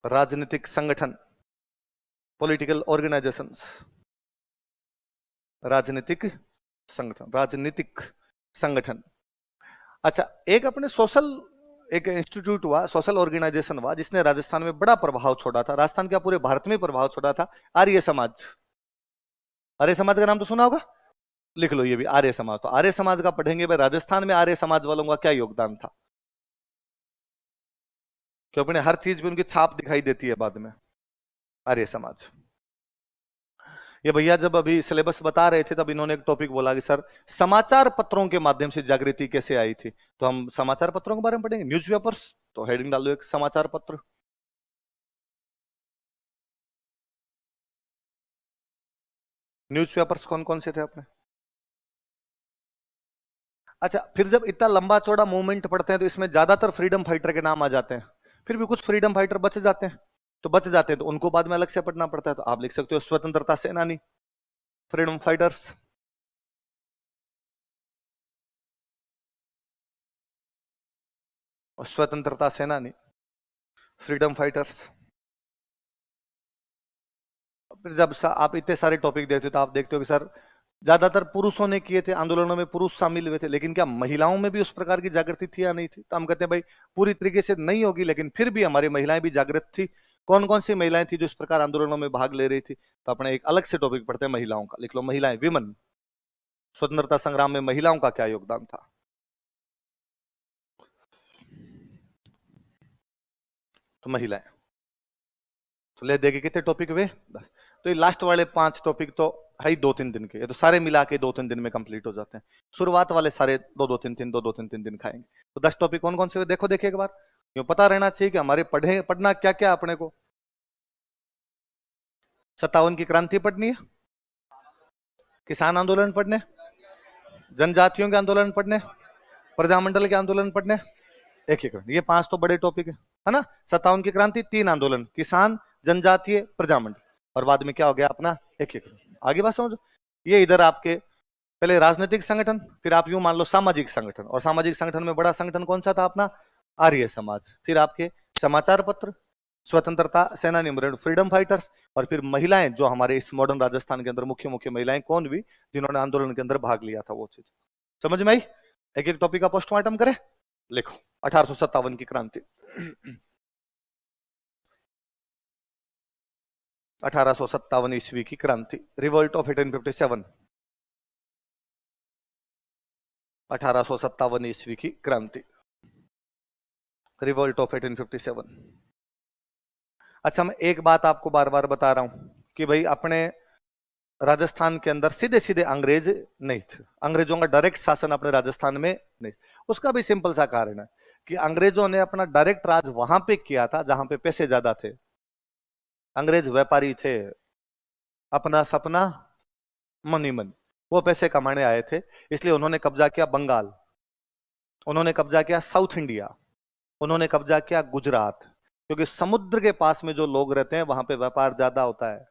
राजनीतिक संगठन, पॉलिटिकल ऑर्गेनाइजेशंस, राजनीतिक संगठन, राजनीतिक संगठन। अच्छा, एक अपने सोशल, एक इंस्टीट्यूट हुआ, सोशल ऑर्गेनाइजेशन हुआ, जिसने राजस्थान में बड़ा प्रभाव छोड़ा था, राजस्थान क्या पूरे भारत में प्रभाव छोड़ा था, आर्य समाज। आर्य समाज का नाम तो सुना होगा, लिख लो ये भी, आर्य समाज। तो आर्य समाज का पढ़ेंगे भाई, राजस्थान में आर्य समाज वालों का क्या योगदान था, क्यों अपने हर चीज पे उनकी छाप दिखाई देती है बाद में। आर्य समाज, ये भैया जब अभी सिलेबस बता रहे थे तब इन्होंने एक टॉपिक बोला कि सर समाचार पत्रों के माध्यम से जागृति कैसे आई थी, तो हम समाचार पत्रों के बारे में पढ़ेंगे, न्यूज़पेपर्स। तो हेडिंग डाल दो एक, समाचार पत्र। न्यूज़पेपर्स कौन कौन से थे अपने? अच्छा, फिर जब इतना लंबा चौड़ा मूवमेंट पढ़ते हैं तो इसमें ज्यादातर फ्रीडम फाइटर के नाम आ जाते हैं, फिर भी कुछ फ्रीडम फाइटर बच जाते हैं, तो बच जाते हैं तो उनको बाद में अलग से पढ़ना पड़ता है। तो आप लिख सकते हो स्वतंत्रता सेनानी, फ्रीडम फाइटर्स, और स्वतंत्रता सेनानी, फ्रीडम फाइटर्स। फिर जब आप इतने सारे टॉपिक देखते हो तो आप देखते हो कि सर ज्यादातर पुरुषों ने किए थे, आंदोलनों में पुरुष शामिल हुए थे, लेकिन क्या महिलाओं में भी उस प्रकार की जागृति थी या नहीं थी? तो हम कहते हैं भाई पूरी तरीके से नहीं होगी, लेकिन फिर भी हमारी महिलाएं भी जागृत थी। कौन कौन सी महिलाएं थी जो इस प्रकार आंदोलनों में भाग ले रही थी? तो अपने एक अलग से टॉपिक पढ़ते हैं महिलाओं का, लिख लो महिलाएं, विमन, स्वतंत्रता संग्राम में महिलाओं का क्या योगदान था। तो महिलाएं, तो ले देगी कितने टॉपिक वे? 10। तो ये लास्ट वाले 5 टॉपिक तो है ही 2-3 दिन के, ये तो सारे मिला के 2-3 दिन में कंप्लीट हो जाते हैं। शुरुआत वाले सारे 2-2-3-3 दिन खाएंगे। तो 10 टॉपिक कौन कौन से देखो, देखिए एक बार, यूं पता रहना चाहिए कि हमारे पढ़ना क्या क्या अपने को। 57 की क्रांति पढ़नी है, किसान आंदोलन पढ़ने, जनजातियों के आंदोलन पढ़ने, प्रजामंडल के आंदोलन पढ़ने, एकीकरण। ये 5 तो बड़े टॉपिक है ना। 57 की क्रांति, 3 आंदोलन, किसान, जनजातीय, प्रजामंडल, और बाद में क्या हो गया अपना एकीकरण। आगे बात समझो। ये इधर आपके पहले राजनीतिक संगठन, फिर आप यूं मान लो सामाजिक संगठन, और सामाजिक संगठन में बड़ा संगठन कौन सा था अपना? आर्य समाज। फिर आपके समाचार पत्र, स्वतंत्रता सेनानी, फ्रीडम फाइटर्स, और फिर महिलाएं जो हमारे इस मॉडर्न राजस्थान के अंदर मुख्य मुख्य महिलाएं कौन भी जिन्होंने आंदोलन के अंदर भाग लिया था, वो चीज समझ में आई। एक एक टॉपिक का पोस्टमार्टम करें, लिखो 1857 की क्रांति। 1857 ईस्वी की क्रांति, रिवोल्ट ऑफ 1857। 1857 ईस्वी की क्रांति, रिवोल्ट ऑफ 1857। अच्छा, मैं एक बात आपको बार बार बता रहा हूं कि भाई अपने राजस्थान के अंदर सीधे सीधे अंग्रेज नहीं थे, अंग्रेजों का डायरेक्ट शासन अपने राजस्थान में नहीं। उसका भी सिंपल सा कारण है कि अंग्रेजों ने अपना डायरेक्ट राज वहां पे किया था जहां पे पैसे ज्यादा थे। अंग्रेज व्यापारी थे, अपना सपना मनी मनी, वो पैसे कमाने आए थे, इसलिए उन्होंने कब्जा किया बंगाल, उन्होंने कब्जा किया साउथ इंडिया, उन्होंने कब्जा किया गुजरात, क्योंकि समुद्र के पास में जो लोग रहते हैं वहां पे व्यापार ज्यादा होता है।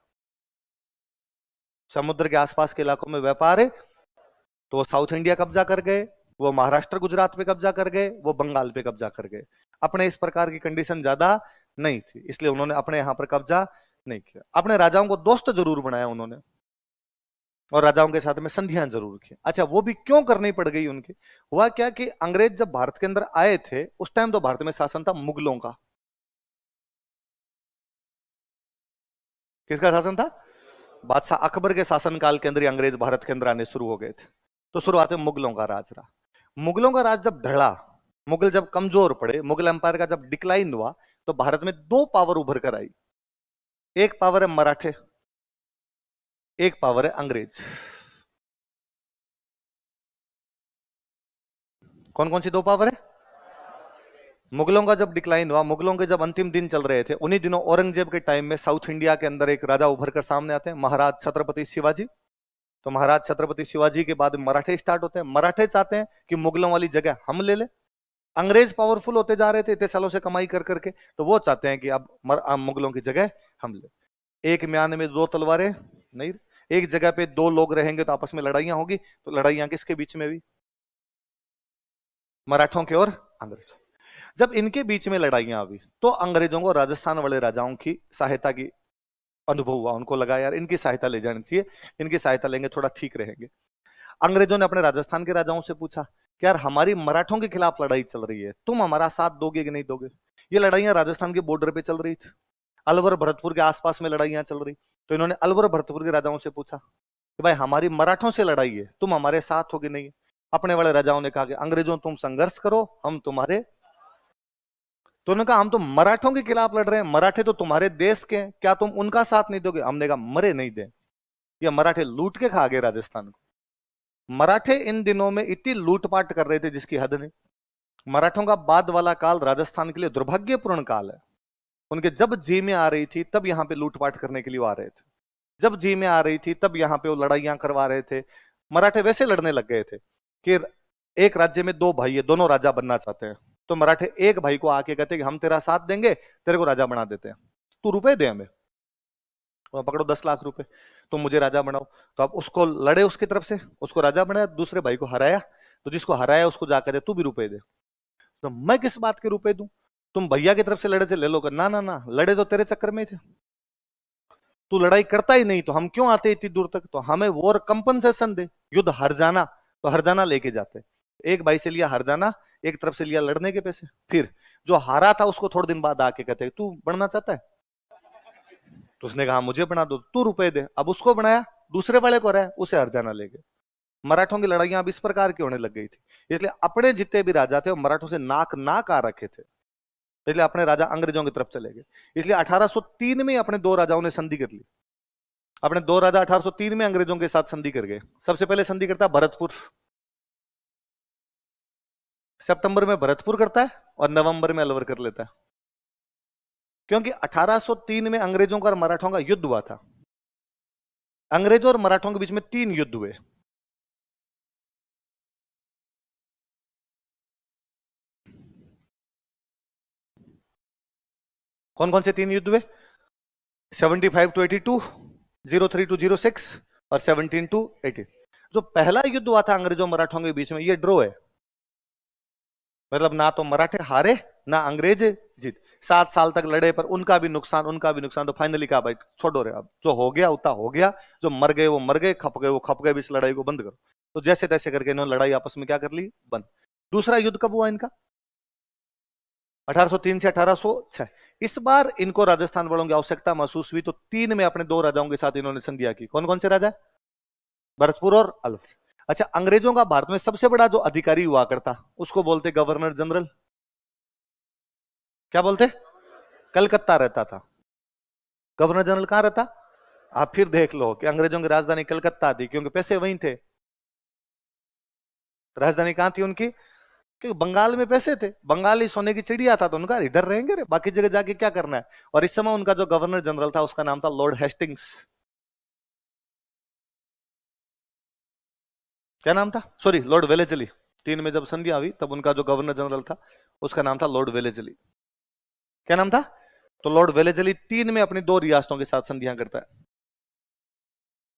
समुद्र के आसपास के इलाकों में व्यापार है, तो वो साउथ इंडिया कब्जा कर गए, वो महाराष्ट्र गुजरात पे कब्जा कर गए, वो बंगाल पे कब्जा कर गए। अपने इस प्रकार की कंडीशन ज्यादा नहीं थी, इसलिए उन्होंने अपने यहां पर कब्जा नहीं किया। अपने राजाओं को दोस्त जरूर बनाया उन्होंने, और राजाओं के साथ में संधियां जरूर की। अच्छा, वो भी क्यों करनी पड़ गई उनकी? हुआ क्या कि अंग्रेज जब भारत के अंदर आए थे उस टाइम तो भारत में शासन था मुगलों का। किसका शासन था? बादशाह अकबर के शासनकाल के अंदर अंग्रेज भारत के अंदर आने शुरू हो गए थे। तो शुरुआत में मुगलों का राज रहा। मुगलों का राज जब ढला, मुगल जब कमजोर पड़े, मुगल एम्पायर का जब डिक्लाइन हुआ, तो भारत में 2 पावर उभर कर आई। एक पावर है मराठे, एक पावर है अंग्रेज। कौन कौन सी दो पावर है? मुगलों का जब डिक्लाइन हुआ, मुगलों के जब अंतिम दिन चल रहे थे, उन्हीं दिनों औरंगजेब के टाइम में साउथ इंडिया के अंदर एक राजा उभर कर सामने आते हैं, महाराज छत्रपति शिवाजी। तो महाराज छत्रपति शिवाजी के बाद मराठे स्टार्ट होते हैं। मराठे चाहते हैं कि मुगलों वाली जगह हम ले लें। अंग्रेज पावरफुल होते जा रहे थे इतने सालों से कमाई कर करके, तो वो चाहते हैं कि अब मुगलों की जगह हम ले। एक म्यान में दो तलवारें नहीं, एक जगह पे दो लोग रहेंगे तो आपस में लड़ाइयां होगी, तो लड़ाइयां किसके बीच में हुई? मराठों के और अंग्रेजों। जब इनके बीच में लड़ाइयां हुई तो अंग्रेजों को राजस्थान वाले राजाओं की सहायता की अनुभव हुआ। उनको लगा यार इनकी सहायता ले जानी चाहिए, इनकी सहायता लेंगे थोड़ा ठीक रहेंगे। अंग्रेजों ने अपने राजस्थान के राजाओं से पूछा कि यार हमारी मराठों के खिलाफ लड़ाई चल रही है, तुम हमारा साथ दोगे कि नहीं दोगे? ये लड़ाइयां राजस्थान के बॉर्डर पे चल रही थी, अलवर भरतपुर के आसपास में लड़ाइयां चल रही। तो इन्होंने अलवर भरतपुर के राजाओं से पूछा कि भाई हमारी मराठों से लड़ाई है, तुम हमारे साथ होगे नहीं? अपने वाले राजाओं ने कहा कि अंग्रेजों तुम संघर्ष करो, हम तुम्हारे। तो उन्होंने कहा हम तो मराठों के खिलाफ लड़ रहे हैं, मराठे तो तुम्हारे देश के हैं, क्या तुम उनका साथ नहीं दोगे? हमने कहा मरे नहीं दे। ये मराठे लूट के खा गए राजस्थान को। मराठे इन दिनों में इतनी लूटपाट कर रहे थे जिसकी हद नहीं। मराठों का बाद वाला काल राजस्थान के लिए दुर्भाग्यपूर्ण काल है। उनके जब जी में आ रही थी तब यहां पे लूटपाट करने के लिए वो आ रहे थे, जब जी में आ रही थी तब यहां पे वो लड़ाइयां करवा रहे थे। मराठे वैसे लड़ने लग गए थे कि एक राज्य में दो भाई है, दोनों राजा बनना चाहते हैं, तो मराठे एक भाई को आके कहते कि हम तेरा साथ देंगे, तेरे को राजा बना देते हैं, तू रुपए दे हमें, तो पकड़ो 10 लाख रुपए, तो मुझे राजा बनाओ। तो अब उसको लड़े, उसकी तरफ से उसको राजा बनाया, दूसरे भाई को हराया, तो जिसको हराया उसको जाकर दे तू भी रुपए दे। तो मैं किस बात के रुपए दूं? तुम भैया की तरफ से लड़े थे, ले लो। ना ना ना, लड़े तो तेरे चक्कर में ही थे, तू लड़ाई करता ही नहीं तो हम क्यों आते इतनी दूर तक? तो हमें वॉर कंपनसेशन दे, युद्ध हर जाना, तो हर जाना लेके जाते। एक भाई से लिया हर जाना, एक तरफ से लिया लड़ने के पैसे। फिर जो हारा था उसको थोड़े दिन बाद आके कहते तू बनना चाहता है? तो उसने कहा मुझे बना दो, तू रुपए दे। अब उसको बनाया, दूसरे वाले को रहा, उसे हर जाना ले गए। मराठों की लड़ाइयां अब इस प्रकार की होने लग गई थी, इसलिए अपने जितने भी राजा थे वो मराठों से नाक नाक आ रखे थे, इसलिए अपने राजा अंग्रेजों की तरफ चले गए। इसलिए 1803 में अपने दो राजाओं ने संधि कर ली। अपने दो राजा 1803 में अंग्रेजों के साथ संधि कर गए। सबसे पहले संधि करता है भरतपुर, सितंबर में भरतपुर करता है और नवंबर में अलवर कर लेता है, क्योंकि 1803 में अंग्रेजों का और मराठों का युद्ध हुआ था। अंग्रेजों और मराठों के बीच में 3 युद्ध हुए। कौन कौन से 3 युद्ध हुए? 75 टू 82, 03 टू 06 और 17 टू 18। जो पहला युद्ध हुआ था अंग्रेजों मराठों के बीच में, ये ड्रॉ है, मतलब ना तो मराठे हारे ना अंग्रेज जीत। 7 साल तक लड़े पर उनका भी नुकसान, उनका भी नुकसान। तो फाइनली कहा भाई छोड़ो रे, अब जो हो गया उतना हो गया, जो मर गए वो मर गए, खप गए वो खप गए, इस लड़ाई को बंद करो। तो जैसे तैसे करके इन्होंने लड़ाई आपस में क्या कर ली, बंद। दूसरा युद्ध कब हुआ इनका? 1803 से 1806। इस बार इनको राजस्थान वालों की आवश्यकता महसूस हुई, तो 3 में अपने 2 राजाओं के साथ इन्होंने संधिया की। कौन कौन से राजा? भरतपुर और अलवर। अच्छा, अंग्रेजों का भारत में सबसे बड़ा जो अधिकारी हुआ करता उसको बोलते गवर्नर जनरल। क्या बोलते? कलकत्ता रहता था। गवर्नर जनरल कहां रहता? आप फिर देख लो कि अंग्रेजों की राजधानी कलकत्ता थी, क्योंकि पैसे वहीं थे। राजधानी कहां थी उनकी? क्योंकि बंगाल में पैसे थे, बंगाल ही सोने की चिड़िया था, तो उनका इधर रहेंगे रे, बाकी जगह जाके क्या करना है। और इस समय उनका जो गवर्नर जनरल था उसका नाम था लॉर्ड हेस्टिंग्स। क्या नाम था? Sorry, Lord Wellesley. 3 में जब संधिया हुई तब उनका जो गवर्नर जनरल था उसका नाम था लॉर्ड वेलेजली। क्या नाम था? तो लॉर्ड वेलेजली 3 में अपनी 2 रियासतों के साथ संधियां करता है।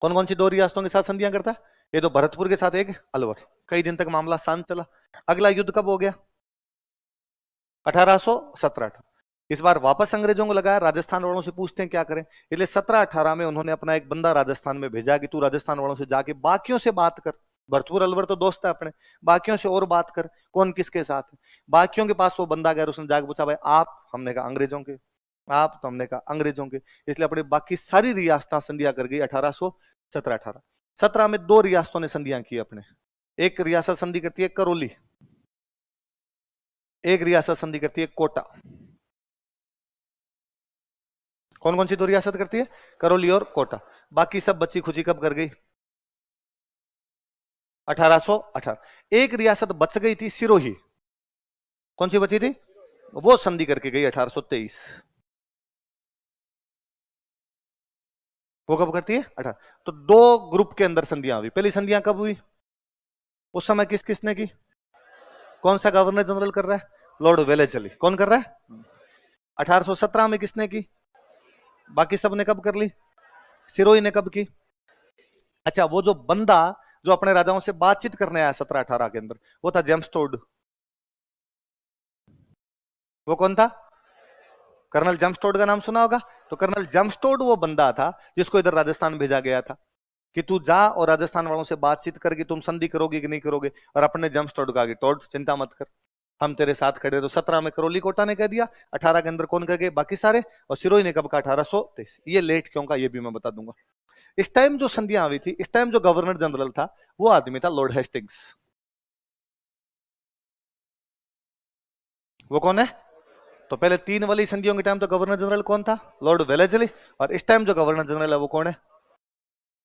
कौन कौन सी 2 रियासतों के साथ संधियां करता है? ये तो भरतपुर के साथ, एक अलवर। कई दिन तक मामला शांत चला। अगला युद्ध कब हो गया? 1817। इस बार वापस अंग्रेजों को लगाया, राजस्थान वालों से पूछते हैं क्या करें। इसलिए 1718 में उन्होंने अपना एक बंदा राजस्थान में भेजा कि तू राजस्थान वालों से जाके बाकियों से बात कर। भरतपुर अलवर तो दोस्त है अपने, बाकियों से और बात कर, कौन किसके साथ है। बाकियों के पास वो बंदा गया, उसने जाके पूछा भाई आप? हमने कहा अंग्रेजों के। आप? तो हमने कहा अंग्रेजों के। इसलिए अपनी बाकी सारी रियासतें संधियां कर गई 1817 18। 17 में 2 रियासतों ने संधियां की अपने। एक रियासत संधि करती है करौली, एक रियासत संधि करती है कोटा। कौन कौन सी दो रियासत करती है? करौली और कोटा। बाकी सब बच्ची खुची कब कर गई? 1818। एक रियासत बच गई थी, सिरोही। कौन सी बची थी? वो संधि करके गई 1823। वो कब करती है? 18। तो दो ग्रुप के अंदर संधियां हुई। पहली संधियां कब हुई? उस समय किस किसने की? कौन सा गवर्नर जनरल कर रहा है? Lord Wellesley. कौन कर रहा है? 1817 में किसने की? बाकी सब ने कब कर ली? सिरोही ने कब की? अच्छा, वो जो बंदा जो अपने राजाओं से बातचीत करने आया 1718 के अंदर, वो था जेम्स टोड। वो कौन था? कर्नल जेम्स टोड का नाम सुना होगा। तो कर्नल जेम्स टोड वो बंदा था जिसको इधर राजस्थान भेजा गया था कि तू जा और राजस्थान वालों से बातचीत करके तुम संधि करोगे कि नहीं करोगे। और अपने जेम्स टोड का, टोड चिंता मत कर, हम तेरे साथ खड़े। तो 17 में करौली कोटा ने कह दिया, 18 के अंदर कौन कह गए? बाकी सारे। और सिरोही ने कब का? 1823। ये लेट क्यों का ये भी मैं बता दूंगा। इस टाइम जो संधियां हुई थी, इस टाइम जो गवर्नर जनरल था वो आदमी था लॉर्ड हेस्टिंग्स। वो कौन है? तो पहले तीन वाली संधियों के टाइम तो गवर्नर जनरल कौन था? Lord Wellesley. और इस टाइम जो गवर्नर जनरल है वो कौन है?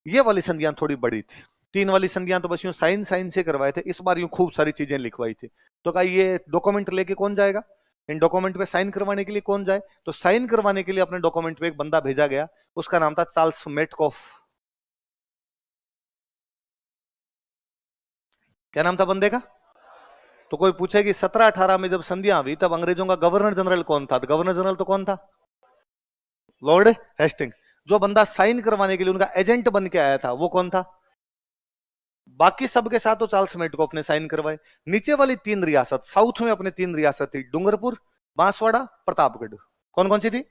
ये वाली संधियां थोड़ी बड़ी थी। तीन वाली संधियां तो बस यूं साइन साइन से करवाए थे, इस बार यूं खूब सारी चीजें लिखवाई थी। तो कहा ये डॉक्यूमेंट लेके कौन जाएगा? इन डॉक्यूमेंट पे साइन करवाने के लिए कौन जाए? तो साइन करवाने के लिए अपने डॉक्यूमेंट पे एक बंदा भेजा गया, उसका नाम था चार्ल्स मेटकॉफ। क्या नाम था बंदे का? तो कोई पूछे कि 1718 में जब संधियां हुई तब अंग्रेजों का गवर्नर जनरल कौन था? तो गवर्नर जनरल तो कौन था? Lord Hastings. जो बंदा साइन करवाने के लिए उनका एजेंट बन के आया था वो कौन था? बाकी सबके साथ तो चार्ल्स मेटकॉफ ने साइन करवाए। नीचे वाली तीन रियासत, साउथ में अपने तीन रियासत थी, डूंगरपुर, बांसवाड़ा, प्रतापगढ़। कौन कौन सी थी?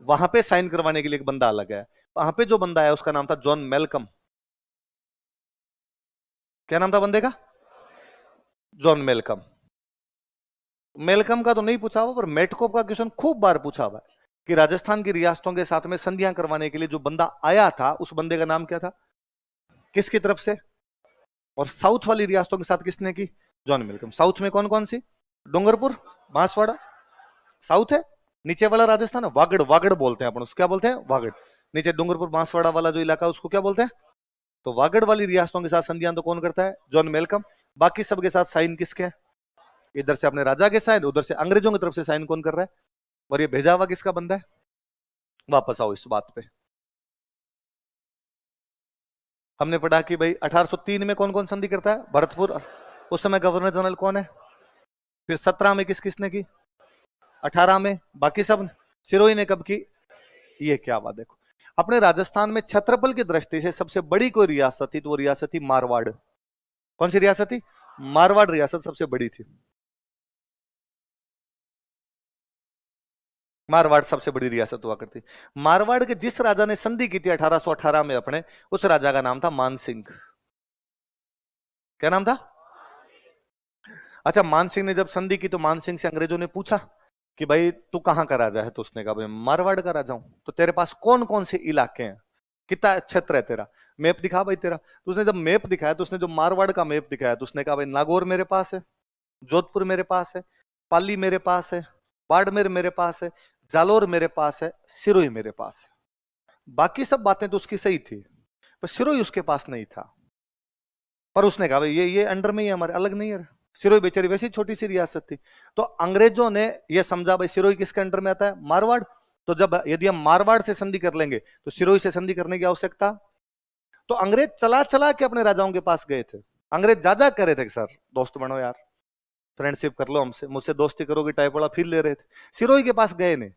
वहां पे साइन करवाने के लिए एक बंदा अलग है। वहां पे जो बंदा है उसका नाम था जॉन मेलकम। क्या नाम था बंदे का? John Malcolm. मेलकम का तो नहीं पूछा हुआ, पर मेटकॉफ का क्वेश्चन खूब बार पूछा हुआ है कि राजस्थान की रियासतों के साथ में संधियां करवाने के लिए जो बंदा आया था उस बंदे का नाम क्या था? किसकी तरफ से? और साउथ वाली रियासतों के साथ किसने की? John Malcolm. साउथ में कौन कौन सी? डूंगरपुर, बांसवाड़ा साउथ है। नीचे वाला राजस्थान है, वागड़। वागड़ बोलते हैं अपन उसको, क्या बोलते हैं? वागड़। नीचे डूंगरपुर बांसवाड़ा वाला जो इलाका है उसको क्या बोलते हैं? तो वागड़ वाली रियासतों के साथ संधियां तो कौन करता है? John Malcolm. बाकी सबके साथ साइन किसके हैं? इधर से अपने राजा के साइन, उधर से अंग्रेजों की तरफ से साइन कौन कर रहा है? और ये भेजा हुआ किसका बंदा है? वापस आओ इस बात पे। हमने पढ़ा कि भाई 1803 में कौन कौन संधि करता है? भरतपुर। उस समय गवर्नर जनरल कौन है? फिर 17 में किस किसने की? 18 में बाकी सब। सिरोही ने कब की? ये क्या बात। देखो, अपने राजस्थान में क्षेत्रफल की दृष्टि से सबसे बड़ी कोई रियासत थी तो वो रियासत थी मारवाड़। कौन सी रियासत थी? मारवाड़ रियासत सबसे बड़ी थी। मारवाड़ सबसे बड़ी रियासत हुआ करती। मारवाड़ के जिस राजा ने संधि की थी 1818 में अपने, उस राजा का नाम था मानसिंह। क्या नाम था? अच्छा, मानसिंह ने जब संधि की तो मानसिंह से अंग्रेजों ने पूछा कि भाई तू कहां का राजा है? तो उसने कहा भाई मारवाड़ का राजा हूं। तो तेरे पास कौन कौन से इलाके हैं, कितना क्षेत्र है तेरा? मैप दिखा भाई तेरा। तो उसने जब मैप दिखाया तो उसने जो मारवाड़ का मैप दिखाया तो उसने कहा भाई नागौर मेरे पास है, जोधपुर मेरे पास है, पाली मेरे पास है, बाड़मेर मेरे पास है, जालोर मेरे पास है, सिरोही मेरे पास है। बाकी सब बातें तो उसकी सही थी, पर सिरोही उसके पास नहीं था। पर उसने कहा भाई ये अंडर में ही है हमारे, अलग नहीं है। सिरोही बेचारी वैसी छोटी सी रियासत थी। तो अंग्रेजों ने यह समझा भाई सिरोही किसके अंडर में आता है? मारवाड़। तो जब यदि हम मारवाड़ से संधि कर लेंगे तो सिरोही से संधि करने की आवश्यकता। तो अंग्रेज चला चला के अपने राजाओं के पास गए थे। अंग्रेज ज्यादा करे थे कि सर दोस्त बनो यार, फ्रेंडशिप कर लो हमसे, मुझसे दोस्ती करोगे टाइप वाला फील ले रहे थे। सिरोही के पास गए नहीं।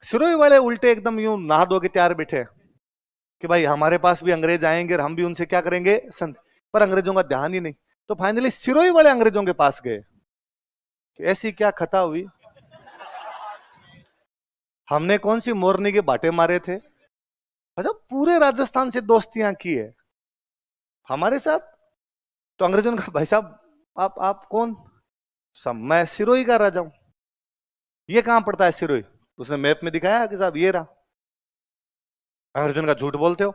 सिरोही वाले उल्टे एकदम यूं नहा धो के तैयार बैठे कि भाई हमारे पास भी अंग्रेज आएंगे और हम भी उनसे क्या करेंगे? संधि। पर अंग्रेजों का ध्यान ही नहीं। तो फाइनली सिरोही वाले अंग्रेजों के पास गए कि ऐसी क्या खता हुई, हमने कौन सी मोरनी के बाटे मारे थे? अच्छा, पूरे राजस्थान से दोस्तियां की है हमारे साथ। तो अंग्रेजों ने कहा भाई साहब आप कौन? सब मैं सिरोही का राजा हूं। ये कहां पड़ता है सिरोही? उसने मैप में दिखाया कि साहब ये रहा। अंग्रेजों का झूठ बोलते हो,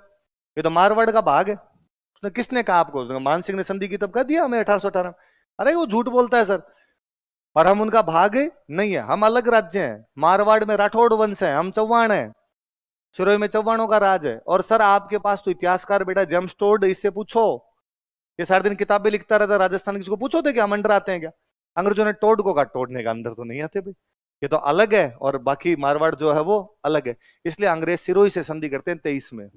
ये तो मारवाड़ का भाग है। उसने किसने कहा आपको? मान सिंह ने संधि की तब कह दिया हमें 1818। अरे वो झूठ बोलता है सर। पर हम उनका भाग नहीं है, हम अलग राज्य हैं। मारवाड़ में राठौड़ वंश है, हम चौहान है। सिरोही में चौहानों का राज है। और सर आपके पास तो इतिहासकार बेटा जेम्स टोड, इससे पूछो। ये सारे दिन किताबें लिखता रहता राजस्थान, किसी को पूछो थे कि हम अंडर आते हैं क्या? अंग्रेजों ने टोड को कहा टोडने का अंदर तो नहीं आते भाई, ये तो अलग है, और बाकी मारवाड़ जो है वो अलग है। इसलिए अंग्रेज सिरोही से संधि करते हैं 23 में।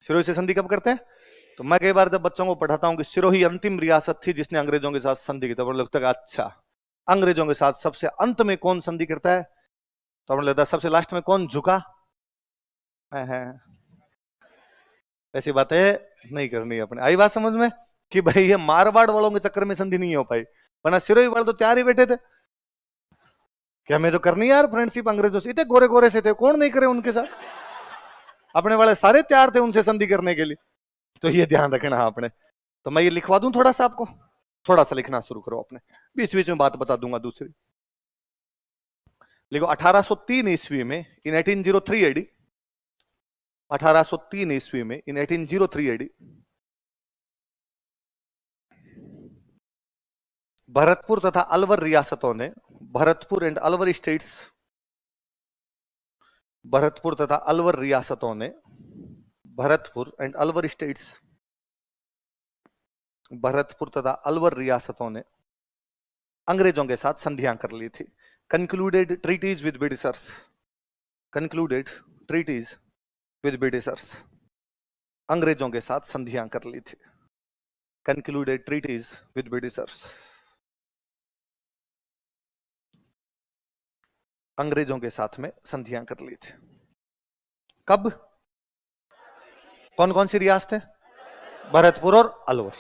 सिरोही से संधि कब करते हैं? तो मैं कई बार जब बच्चों को पढ़ाता हूं कि सिरोही अंतिम रियासत थी जिसने अंग्रेजों के साथ संधि की, तो लगता है अच्छा, अंग्रेजों के साथ सबसे अंत में कौन संधि करता है? तो हमें लगता है सबसे लास्ट में कौन झुका है। ऐसी बातें नहीं करनी है अपने। आई बात समझ में कि भाई ये मारवाड़ वालों के चक्कर में संधि नहीं हो पाई, वरना सिरोही वाले तो तैयार ही बैठे थे कि हमें तो करनी है यार फ्रेंडशिप अंग्रेजों से। इतने गोरे गोरे से थे, कौन नहीं करे उनके साथ, अपने वाले सारे तैयार थे उनसे संधि करने के लिए। तो ये ध्यान रखना आपने। तो मैं ये लिखवा दूं थोड़ा सा आपको, थोड़ा सा लिखना शुरू करो अपने, बीच बीच में बात बता दूंगा दूसरी। लिखो 1803 ईस्वी में, इन 1803 एडी, 1803 ईस्वी में, इन 1803 एडी, भरतपुर तथा अलवर रियासतों ने, भरतपुर एंड अलवर स्टेट्स, भरतपुर तथा अलवर रियासतों ने, भरतपुर एंड अलवर स्टेट्स, भरतपुर तथा अलवर रियासतों ने अंग्रेजों के साथ संधियां कर ली थी। Concluded treaties with Britishers, concluded treaties with Britishers, अंग्रेजों के साथ संधियां कर ली थी। कंक्लूडेड ट्रीटीज विद ब्रिटिशर्स, अंग्रेजों के साथ में संधियां कर ली थी। कब? कौन कौन सी रियासतें? भरतपुर और अलवर।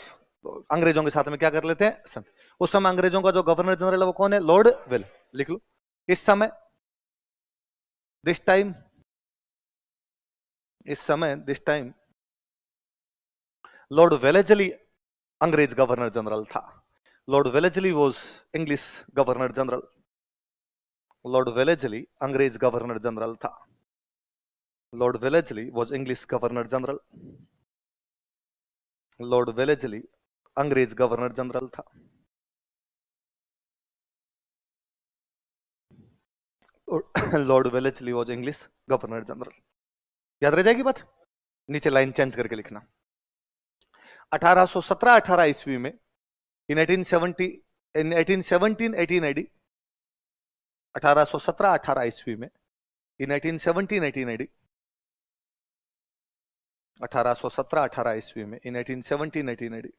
तो अंग्रेजों के साथ में क्या कर लेते हैं? उस समय अंग्रेजों का जो गवर्नर जनरल है वो कौन है? Lord well. लिख लो इस समय, दिस टाइम, इस समय, दिस टाइम लॉर्ड वेलेजली अंग्रेज गवर्नर जनरल था। Lord Wellesley was English governor general. Lord Wellesley अंग्रेज गवर्नर जनरल था। Lord Wellesley was English governor general. Lord Wellesley अंग्रेज गवर्नर जनरल था। Lord Wellesley was English governor general. याद रह जाएगी बात? नीचे लाइन चेंज करके लिखना। 1817-18 ईस्वी में, इन 1870, इन 1817 18 एडी, 1817-18 ईस्वी में, इन 1817 18 एडी, 1817-18 ईस्वी में, इन 1817 18 एडी,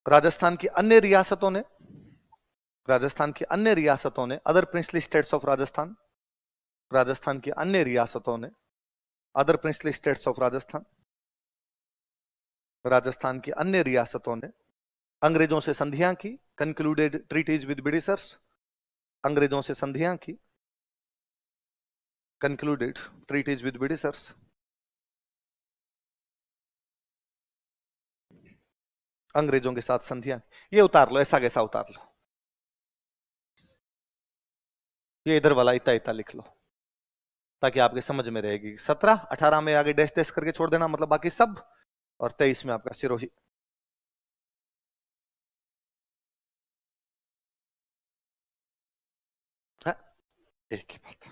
राजस्थान की अन्य रियासतों ने, राजस्थान की अन्य रियासतों ने, other princely states of Rajasthan, Rajasthan की अन्य रियासतों ने, other princely states of Rajasthan, Rajasthan की अन्य रियासतों ने अंग्रेजों से संधियां की। कंक्लूडेड ट्रीटीज विद ब्रिटिशर्स, अंग्रेजों से संधियां की। कंक्लूडेड ट्रीटीज विद ब्रिटिशर्स, अंग्रेजों के साथ संधियां। ये उतार लो, ऐसा कैसा उतार लो, ये इधर वाला इतना इतना लिख लो ताकि आपके समझ में रहेगी। 17-18 में आगे डैश डैश करके छोड़ देना, मतलब बाकी सब, और 23 में आपका सिरोही। हाँ, एक ही बात।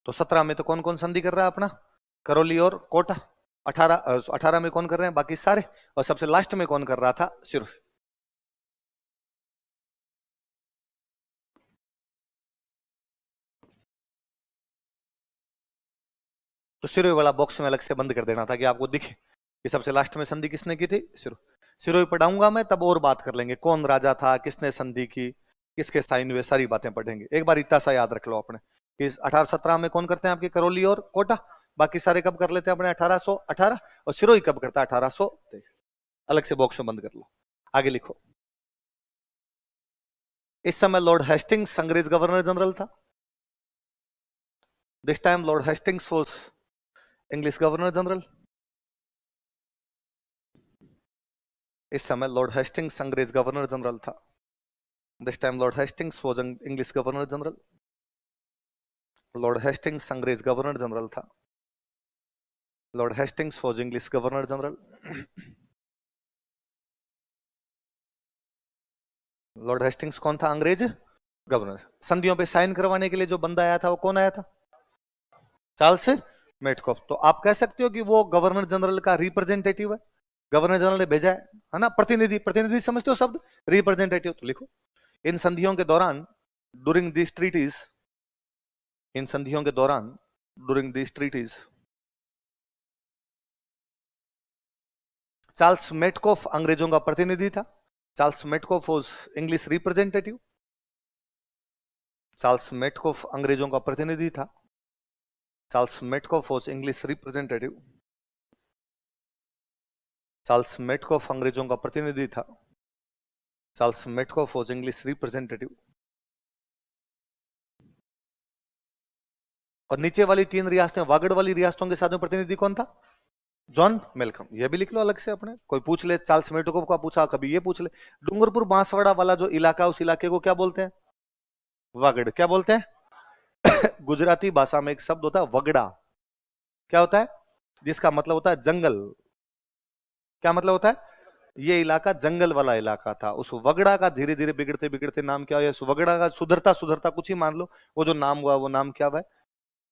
तो 17 में तो कौन कौन संधि कर रहा है अपना? करौली और कोटा। 18 में कौन कर रहे हैं? बाकी सारे। और सबसे लास्ट में कौन कर रहा था? सिरोही। तो सिरोही वाला बॉक्स में अलग से बंद कर देना था कि आपको दिखे कि सबसे लास्ट में संधि किसने की थी? सिरोही। सिरोही पढ़ाऊंगा मैं, तब और बात कर लेंगे कौन राजा था, किसने संधि की, किसके साइन हुए, सारी बातें पढ़ेंगे। एक बार इतना सा याद रख लो अपने कि 1817 में कौन करते हैं आपके? करौली और कोटा। बाकी सारे कब कर लेते हैं अपने? 1818। और सिरोही कब करता है? 1823। अलग से बॉक्स में बंद कर लो। आगे लिखो। इस समय लॉर्ड हेस्टिंग्स अंग्रेज गवर्नर जनरल था। This time Lord Hastings was English governor general. इस समय लॉर्ड हेस्टिंग्स अंग्रेज गवर्नर जनरल था। This time Lord Hastings was English governor general. Lord Hastings अंग्रेज गवर्नर जनरल था। Lord Hastings was English governor general. Lord Hastings कौन था? अंग्रेज governor. संधियों पे साइन करवाने के लिए जो बंदा आया था वो कौन आया था? Charles Metcalfe. तो आप कह सकते हो कि वो गवर्नर जनरल का रिप्रेजेंटेटिव है, गवर्नर जनरल ने भेजा है ना। प्रतिनिधि, प्रतिनिधि समझते हो शब्द? रिप्रेजेंटेटिव। तो लिखो, इन संधियों के दौरान, ड्यूरिंग दिस ट्रीटीज, इन संधियों के दौरान, during this treaties, Charles Metcalfe अंग्रेजों का प्रतिनिधि था। Charles Metcalfe was English representative. Charles Metcalfe अंग्रेजों का प्रतिनिधि था। Charles Metcalfe was English representative. Charles Metcalfe अंग्रेजों का प्रतिनिधि था। Charles Metcalfe was English representative. और नीचे वाली 3 रियासतें, वागड़ वाली रियासतों के साथ में प्रतिनिधि कौन था? John Malcolm. ये भी लिख लो अलग से अपने, कोई पूछ ले चार्ल्स मेटकॉफ का पूछा, कभी ये पूछ ले। डूंगरपुर बांसवाड़ा वाला जो इलाका, उस इलाके को क्या बोलते हैं? वागड़। क्या बोलते हैं? गुजराती भाषा में एक शब्द होता है वगड़ा। क्या होता है? जिसका मतलब होता है जंगल। क्या मतलब होता है? ये इलाका जंगल वाला इलाका था। उस वगड़ा का धीरे धीरे बिगड़ते बिगड़ते नाम क्या हुआ? उस वगड़ा का सुधरता सुधरता कुछ ही मान लो, वो जो नाम हुआ वो नाम क्या हुआ?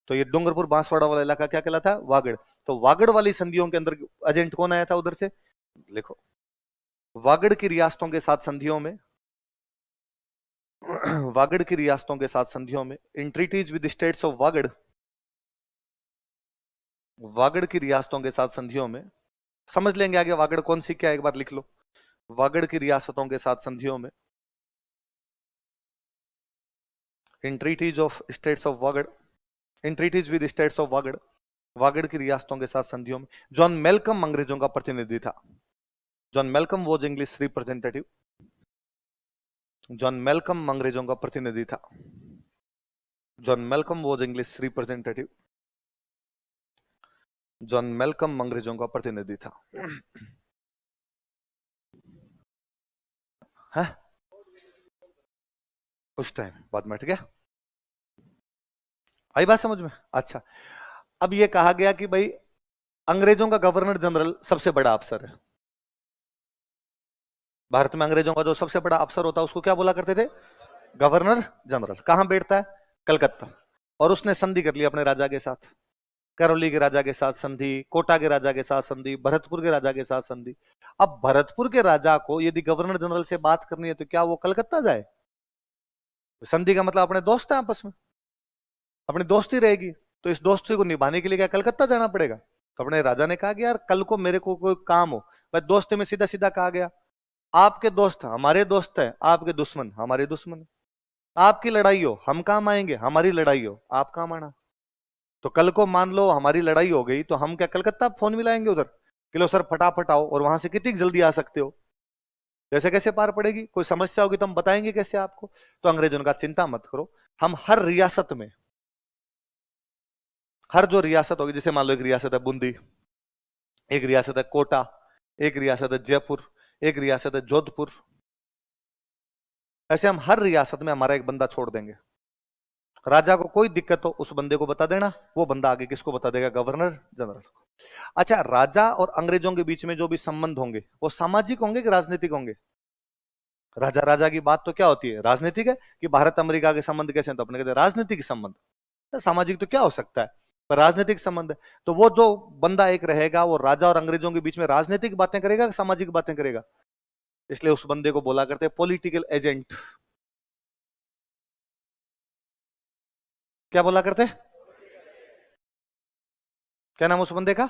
तो ये डूंगरपुर बांसवाड़ा वाला इलाका क्या कहलाता है? वागड़। तो वागड़ वाली संधियों के अंदर एजेंट कौन आया था उधर से? लिखो, वागड़ की रियासतों के साथ संधियों में, वागड़ की रियासतों के साथ संधियों में, in treaties with states of Vagad, Vagad की रियासतों के साथ संधियों में, समझ लेंगे आगे वागड़ कौन सी क्या, एक बार लिख लो। वागड़ की रियासतों के साथ संधियों में, in treaties of states of Vagad, in treaties with states of Vagad, Vagad की रियासतों के साथ संधियों में, जॉन मेलकम अंग्रेजों का प्रतिनिधि था। John Malcolm was English representative. John Malcolm अंग्रेजों का प्रतिनिधि था। John Malcolm was English representative. John Malcolm अंग्रेजों का प्रतिनिधि था। है? उस टाइम बाद में, ठीक है, आई बात समझ में? अच्छा, अब ये कहा गया कि भाई अंग्रेजों का गवर्नर जनरल सबसे बड़ा अफसर है। भारत में अंग्रेजों का जो सबसे बड़ा अफसर होता है उसको क्या बोला करते थे? Governor general. कहां बैठता है? कलकत्ता। और उसने संधि कर ली अपने राजा के साथ, करौली के राजा के साथ संधि, कोटा के राजा के साथ संधि, भरतपुर के राजा के साथ संधि। अब भरतपुर के राजा को यदि गवर्नर जनरल से बात करनी है तो क्या वो कलकत्ता जाए? संधि का मतलब अपने दोस्त है, आपस में अपनी दोस्ती रहेगी, तो इस दोस्ती को निभाने के लिए क्या कलकत्ता जाना पड़ेगा? तो अपने राजा ने कहा कि यार कल को मेरे को कोई काम हो, भाई दोस्ती में सीधा सीधा कहा गया, आपके दोस्त हमारे दोस्त है, आपके दुश्मन हमारे दुश्मन है, आपकी लड़ाई हो हम काम आएंगे, हमारी लड़ाई हो आप काम आना। तो कल को मान लो हमारी लड़ाई हो गई तो हम क्या कलकत्ता फोन मिलाएंगे उधर कि लो सर फटाफट आओ, और वहां से कितनी जल्दी आ सकते हो? जैसे कैसे पार पड़ेगी? कोई समस्या होगी तो हम बताएंगे कैसे आपको। तो अंग्रेजों ने कहा चिंता मत करो, हम हर रियासत में, हर जो रियासत होगी, जैसे मान लो एक रियासत है बूंदी, एक रियासत है कोटा, एक रियासत है जयपुर, एक रियासत है जोधपुर, ऐसे हम हर रियासत में हमारा एक बंदा छोड़ देंगे। राजा को कोई दिक्कत हो उस बंदे को बता देना, वो बंदा आगे किसको बता देगा? गवर्नर जनरल को। अच्छा, राजा और अंग्रेजों के बीच में जो भी संबंध होंगे वो सामाजिक होंगे कि राजनीतिक होंगे? राजा राजा की बात तो क्या होती है? राजनीतिक है। कि भारत अमेरिका के संबंध कैसे हैं? तो अपने कहते हैं राजनीतिक संबंध। तो सामाजिक तो क्या हो सकता है, पर राजनीतिक संबंध है। तो वो जो बंदा एक रहेगा वो राजा और अंग्रेजों के बीच में राजनीतिक बातें करेगा कि सामाजिक बातें करेगा? इसलिए उस बंदे को बोला करते हैं पॉलिटिकल एजेंट। क्या बोला करते? क्या नाम उस बंदे का?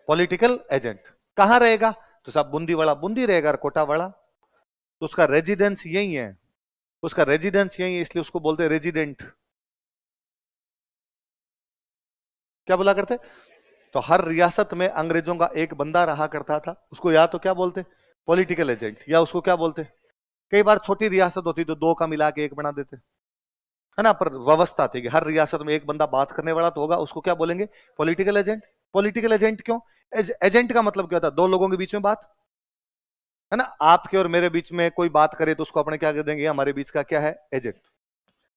Political agent. कहां रहेगा? तो साहब बूंदी वाला बूंदी रहेगा और कोटा वाला तो उसका रेजिडेंस यही है, उसका रेजिडेंस यही है, इसलिए उसको बोलते हैं रेजिडेंट। क्या बोला करते? तो हर रियासत में अंग्रेजों का एक बंदा रहा करता था, उसको या तो क्या बोलते? पॉलिटिकल एजेंट, या उसको क्या बोलते? कई बार छोटी रियासत होती तो दो का मिला के एक बना देते, है ना, पर व्यवस्था थी कि हर रियासत में एक बंदा बात करने वाला तो होगा, उसको क्या बोलेंगे? Political agent. पॉलिटिकल एजेंट क्यों? एजेंट का मतलब क्या होता है? दो लोगों के बीच में बात, है ना। आपके और मेरे बीच में कोई बात करे तो उसको अपने क्या कर देंगे? हमारे बीच का क्या है? एजेंट।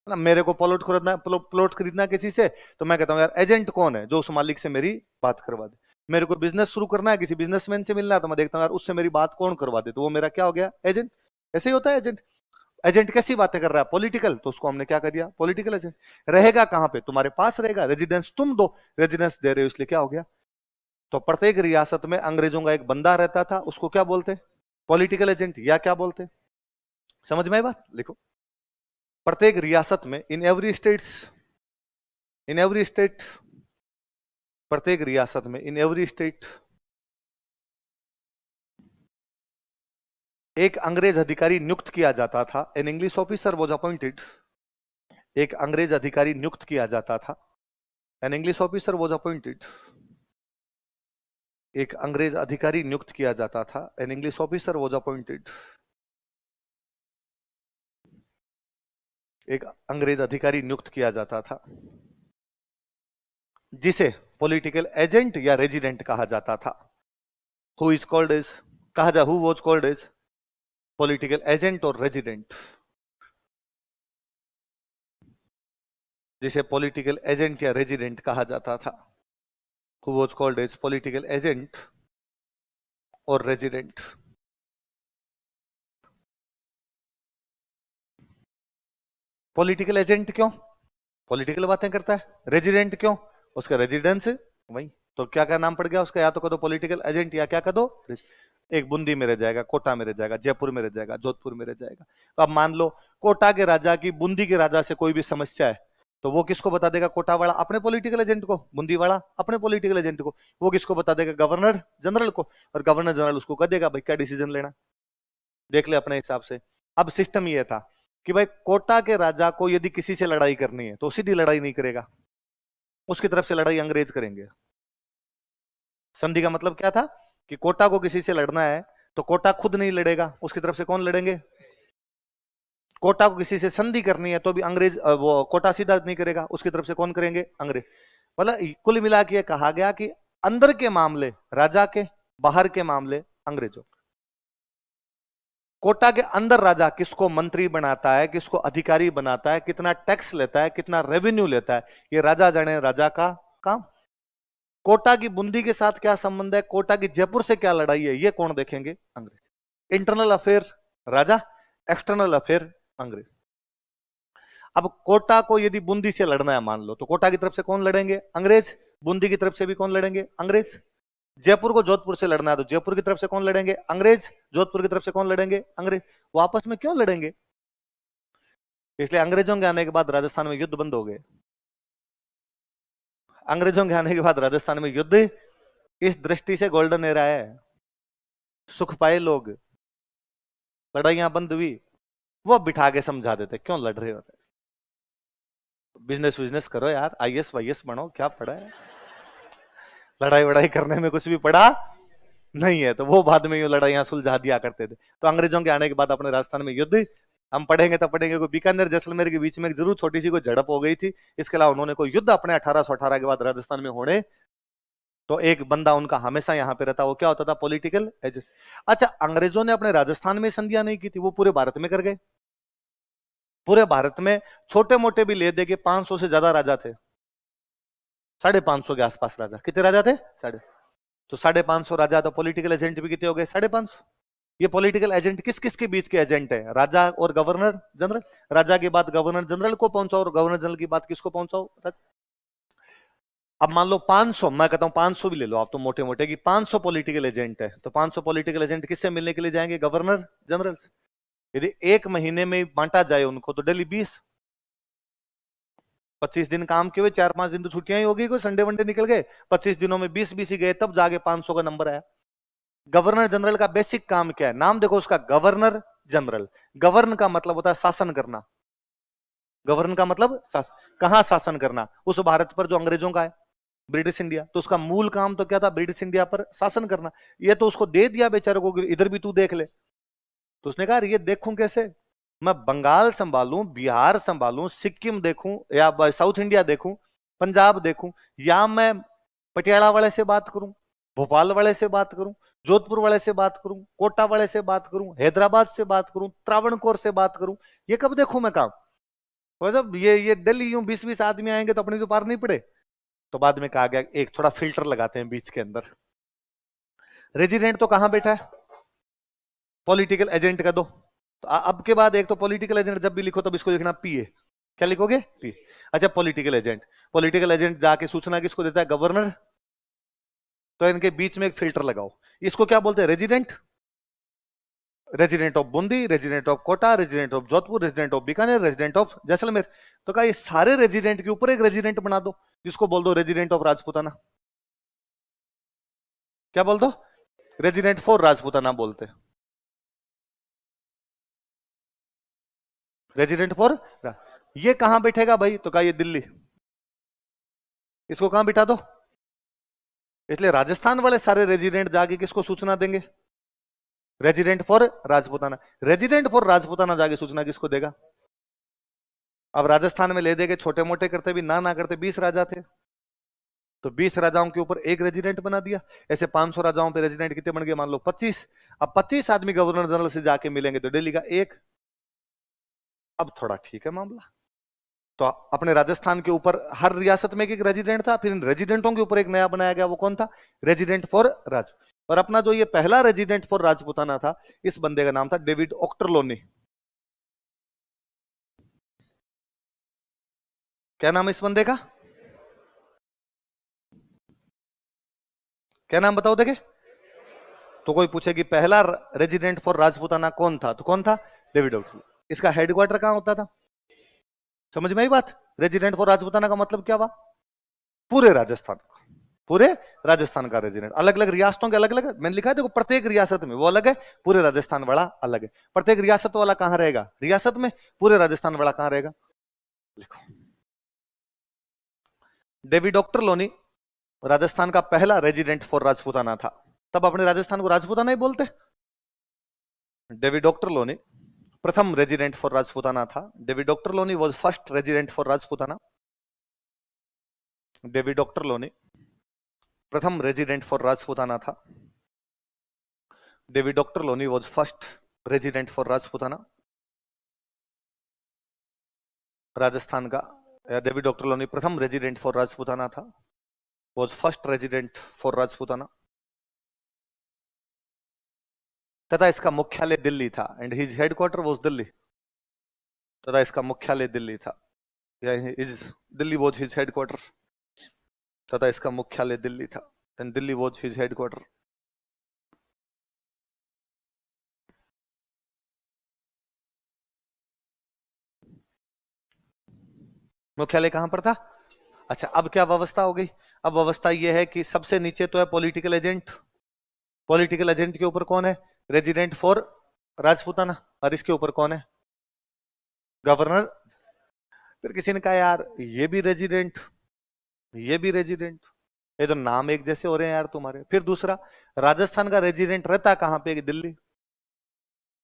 ना मेरे को प्लॉट खरीदना किसी से, तो मैं कहता हूँ यार एजेंट कौन है जो उस मालिक से मेरी बात करवा दे। मेरे को बिजनेस शुरू करना है, किसी बिजनेसमैन से मिलना है, तो मैं देखता हूँ यार उससे मेरी बात कौन करवा दे, तो वो मेरा क्या हो गया, एजेंट। ऐसे ही होता है एजेंट। एजेंट कैसी बातें कर रहा है, पॉलिटिकल, तो उसको हमने क्या कर दिया, पॉलिटिकल एजेंट। रहेगा कहां पे, तुम्हारे पास रहेगा, रेजिडेंस तुम दो, रेजिडेंस दे रहे हो इसलिए क्या हो गया। तो प्रत्येक रियासत में अंग्रेजों का एक बंदा रहता था, उसको क्या बोलते, पॉलिटिकल एजेंट, या क्या बोलते। समझ में आई बात, लिखो। प्रत्येक रियासत में, इन एवरी स्टेट, प्रत्येक रियासत में, इन एवरी स्टेट, एक अंग्रेज अधिकारी नियुक्त किया जाता था। An English officer was appointed. एक अंग्रेज अधिकारी नियुक्त किया जाता था। An English officer was appointed. एक अंग्रेज अधिकारी नियुक्त किया जाता था। An English officer was appointed. एक अंग्रेज अधिकारी नियुक्त किया जाता था, जिसे पॉलिटिकल एजेंट या रेजिडेंट कहा जाता था। हु इज कॉल्ड एज, कहा जा, who was called as political agent और रेजिडेंट, जिसे पॉलिटिकल एजेंट या रेजिडेंट कहा जाता था। Who was called as political agent और रेजिडेंट। पॉलिटिकल एजेंट क्यों, पॉलिटिकल बातें करता है। रेजिडेंट क्यों, उसका रेजिडेंस वही, तो क्या क्या नाम पड़ गया उसका, या तो कह दो पॉलिटिकल एजेंट, या क्या कह दो, एक बूंदी में रह जाएगा, कोटा में रह जाएगा, जयपुर में रह जाएगा, जोधपुर में रह जाएगा। तो अब मान लो कोटा के राजा की बूंदी के राजा से कोई भी समस्या है, तो वो किसको बता देगा, कोटा वाला अपने पॉलिटिकल एजेंट को, बूंदी वाला अपने पॉलिटिकल एजेंट को। वो किसको बता देगा, गवर्नर जनरल को, और गवर्नर जनरल उसको कह देगा भाई क्या डिसीजन लेना, देख ले अपने हिसाब से। अब सिस्टम ये था कि भाई कोटा के राजा को यदि किसी से लड़ाई करनी है तो सीधी लड़ाई नहीं करेगा, उसकी तरफ से लड़ाई अंग्रेज करेंगे। संधि का मतलब क्या था कि कोटा को किसी से लड़ना है तो कोटा खुद नहीं लड़ेगा, उसकी तरफ से कौन लड़ेंगे। कोटा को किसी से संधि करनी है तो भी अंग्रेज, वो कोटा सीधा नहीं करेगा, उसकी तरफ से कौन करेंगे, अंग्रेज। मतलब कुल मिला के कहा गया कि अंदर के मामले राजा के, बाहर के मामले अंग्रेजों। कोटा के अंदर राजा किसको मंत्री बनाता है, किसको अधिकारी बनाता है, कितना टैक्स लेता है, कितना रेवेन्यू लेता है, ये राजा जाने, राजा का काम। कोटा की बूंदी के साथ क्या संबंध है, कोटा की जयपुर से क्या लड़ाई है, ये कौन देखेंगे, अंग्रेज। इंटरनल अफेयर राजा, एक्सटर्नल अफेयर अंग्रेज। अब कोटा को यदि बूंदी से लड़ना है मान लो, तो कोटा की तरफ से कौन लड़ेंगे, अंग्रेज। बूंदी की तरफ से भी कौन लड़ेंगे, अंग्रेज। जयपुर को जोधपुर से लड़ना है तो जयपुर की तरफ से कौन लड़ेंगे, अंग्रेज। जोधपुर की तरफ से कौन लड़ेंगे, अंग्रेज। वो आपस में क्यों लड़ेंगे, इसलिए अंग्रेजों के आने के बाद राजस्थान में युद्ध बंद हो गए। अंग्रेजों के आने के बाद राजस्थान में युद्ध इस दृष्टि से गोल्डन एरा है, सुख पाए लोग, लड़ाइयां बंद हुई। वो बिठा के समझा देते क्यों लड़ रहे होते, बिजनेस बिजनेस करो यार, आईएएस वाईएएस बनो, क्या पड़ा है, लड़ाई वड़ाई करने में कुछ भी पड़ा नहीं है। तो वो बाद में यूं लड़ाइयां सुलझा दिया करते थे। तो अंग्रेजों के आने के बाद अपने राजस्थान में युद्ध, हम पढ़ेंगे तो पढ़ेंगे, कोई बीकानेर जैसलमेर के बीच में जरूर छोटी सी कोई झड़प हो गई थी, इसके अलावा उन्होंने कोई युद्ध अपने 1818 के बाद राजस्थान में होने। तो एक बंदा उनका हमेशा यहाँ पे रहता, वो क्या होता था, पॉलिटिकल एजेंट। अच्छा, अंग्रेजों ने अपने राजस्थान में संधियां नहीं की थी, वो पूरे भारत में कर गए। पूरे भारत में छोटे मोटे भी ले दे के 500 से ज्यादा राजा थे, 550 के आसपास राजा। कितने राजा थे, साढ़े। तो 550 राजा, तो पॉलिटिकल एजेंट भी कितने हो गए, 550। ये पॉलिटिकल एजेंट किस किस के बीच के एजेंट है, राजा और गवर्नर जनरल। राजा की बात गवर्नर जनरल को पहुंचाओ और गवर्नर जनरल की बात किसको पहुंचाओ। अब मान लो 500, मैं कहता हूं 500 भी ले लो आप तो मोटे मोटे की, 500 पॉलिटिकल एजेंट है, तो 500 पॉलिटिकल एजेंट किससे मिलने के लिए जाएंगे, गवर्नर जनरल से। यदि एक महीने में बांटा जाए उनको तो डेली 20-25 दिन काम किए हुए, 4-5 दिन तो छुट्टियां ही हो गई, कोई संडे वनडे निकल गए, 25 दिनों में 20-20 ही गए, तब जाके 500 का नंबर आया। गवर्नर जनरल का बेसिक काम क्या है, नाम देखो उसका, गवर्नर जनरल। गवर्न का मतलब होता है शासन करना, गवर्न का मतलब कहां शासन करना, उस भारत पर जो अंग्रेजों का है, ब्रिटिश इंडिया। तो उसका मूल काम तो क्या था, ब्रिटिश इंडिया पर शासन करना। ये तो उसको दे दिया बेचारे को, इधर भी तू देख ले। तो उसने कहा ये देखूं कैसे, मैं बंगाल संभालूं, बिहार संभालूं, सिक्किम देखूं, या साउथ इंडिया देखूं, पंजाब देखूं, या मैं पटियाला वाले से बात करूं, भोपाल वाले से बात करूं, जोधपुर वाले से बात करूं, कोटा वाले से बात करूं, हैदराबाद से बात करूं, त्रावणकोर से बात करूं, ये कब देखूं मैं काम। मतलब ये दिल्ली यूं 20-20 आदमी आएंगे तो अपनी तो पार नहीं पड़े। तो बाद में कहा गया एक थोड़ा फिल्टर लगाते हैं बीच के अंदर। रेजिडेंट तो कहां बैठा है, पॉलिटिकल एजेंट का दो। तो अब के बाद एक तो पॉलिटिकल एजेंट जब भी लिखो तब इसको लिखना पीए। क्या लिखोगे? पी। अच्छा, पॉलिटिकल एजेंट, पॉलिटिकल एजेंट जाके सूचना किसको देता है? गवर्नर। तो इनके बीच में एक फिल्टर लगाओ, इसको क्या बोलते हैं? Resident. Resident of Bundi, resident of Kota, resident of Jodhpur, resident of Bikaner, resident of Jaisalmer. तो कहा ये सारे रेजिडेंट के ऊपर एक रेजिडेंट बना दो, जिसको बोल दो रेजिडेंट ऑफ राजपूताना। क्या बोल दो? रेजिडेंट फॉर राजपूताना बोलते। Resident for. ये कहां बैठेगा भाई? तो कहा ये दिल्ली। इसको कहां बिठा दो? इसलिए राजस्थान वाले सारे रेजिडेंट जाके किसको सूचना देंगे? Resident for Rajputana. Resident for Rajputana जाके सूचना किसको देगा? अब राजस्थान में ले देंगे, छोटे मोटे करते भी ना करते 20 राजा थे, तो 20 राजाओं के ऊपर एक रेजिडेंट बना दिया। ऐसे 500 राजाओं पे रेजिडेंट कितने बन गए? मान लो 25। अब 25 आदमी गवर्नर जनरल से जाके मिलेंगे तो दिल्ली का एक। अब थोड़ा ठीक है मामला। तो अपने राजस्थान के ऊपर हर रियासत में एक रेजिडेंट था, फिर इन रेजिडेंटों के ऊपर एक नया बनाया गया, वो कौन था? रेजिडेंट फॉर राज। और अपना जो ये पहला रेजिडेंट फॉर राजपूताना था, इस बंदे का नाम था डेविड ऑक्टरलोनी। क्या नाम है इस बंदे का? क्या नाम बताओ देखे। तो कोई पूछे कि पहला रेजिडेंट फॉर राजपूताना कौन था, तो कौन था? David Ochterlony. इसका हेडक्वार्टर कहां होता था? समझ में आई बात? रेजिडेंट फॉर राजपूताना का मतलब क्या हुआ? पूरे राजस्थान, पूरे राजस्थान का रेजिडेंट। अलग अलग रियासतों के अलग अलग मैंने लिखा है, देखो प्रत्येक रियासत में वो अलग है, पूरे राजस्थान वाला अलग है। प्रत्येक रियासत वाला कहां रहेगा? रियासत में। पूरे राजस्थान वाला कहां रहेगा? लिखो। डेविड ऑक्टरलोनी राजस्थान का पहला रेजिडेंट फॉर राजपूताना था। तब अपने राजस्थान को राजपूताना ही बोलते। डेविड ऑक्टरलोनी प्रथम रेजिडेंट फॉर राजपूताना था। David Ochterlony was first resident for Rajputana. David Ochterlony प्रथम रेजिडेंट फॉर राजपूताना था। David Ochterlony was first resident for Rajputana. Rajasthan का डेविड ऑक्टरलोनी प्रथम रेजिडेंट फॉर राजपूताना था, was first resident for Rajputana, तथा इसका मुख्यालय दिल्ली था। And his headquarter was Delhi. तथा इसका मुख्यालय दिल्ली था। Delhi was his headquarter. तथा इसका मुख्यालय दिल्ली था। And Delhi was his headquarter. मुख्यालय कहां पर था? अच्छा, अब क्या व्यवस्था हो गई? अब व्यवस्था यह है कि सबसे नीचे तो है पॉलिटिकल एजेंट। पॉलिटिकल एजेंट के ऊपर कौन है? Resident for Rajputana. और इसके ऊपर कौन है? गवर्नर। फिर किसी ने कहा यार ये भी रेजिडेंट, ये भी रेजिडेंट, ये तो नाम एक जैसे हो रहे हैं यार तुम्हारे। फिर दूसरा, राजस्थान का रेजिडेंट रहता कहां पे? दिल्ली।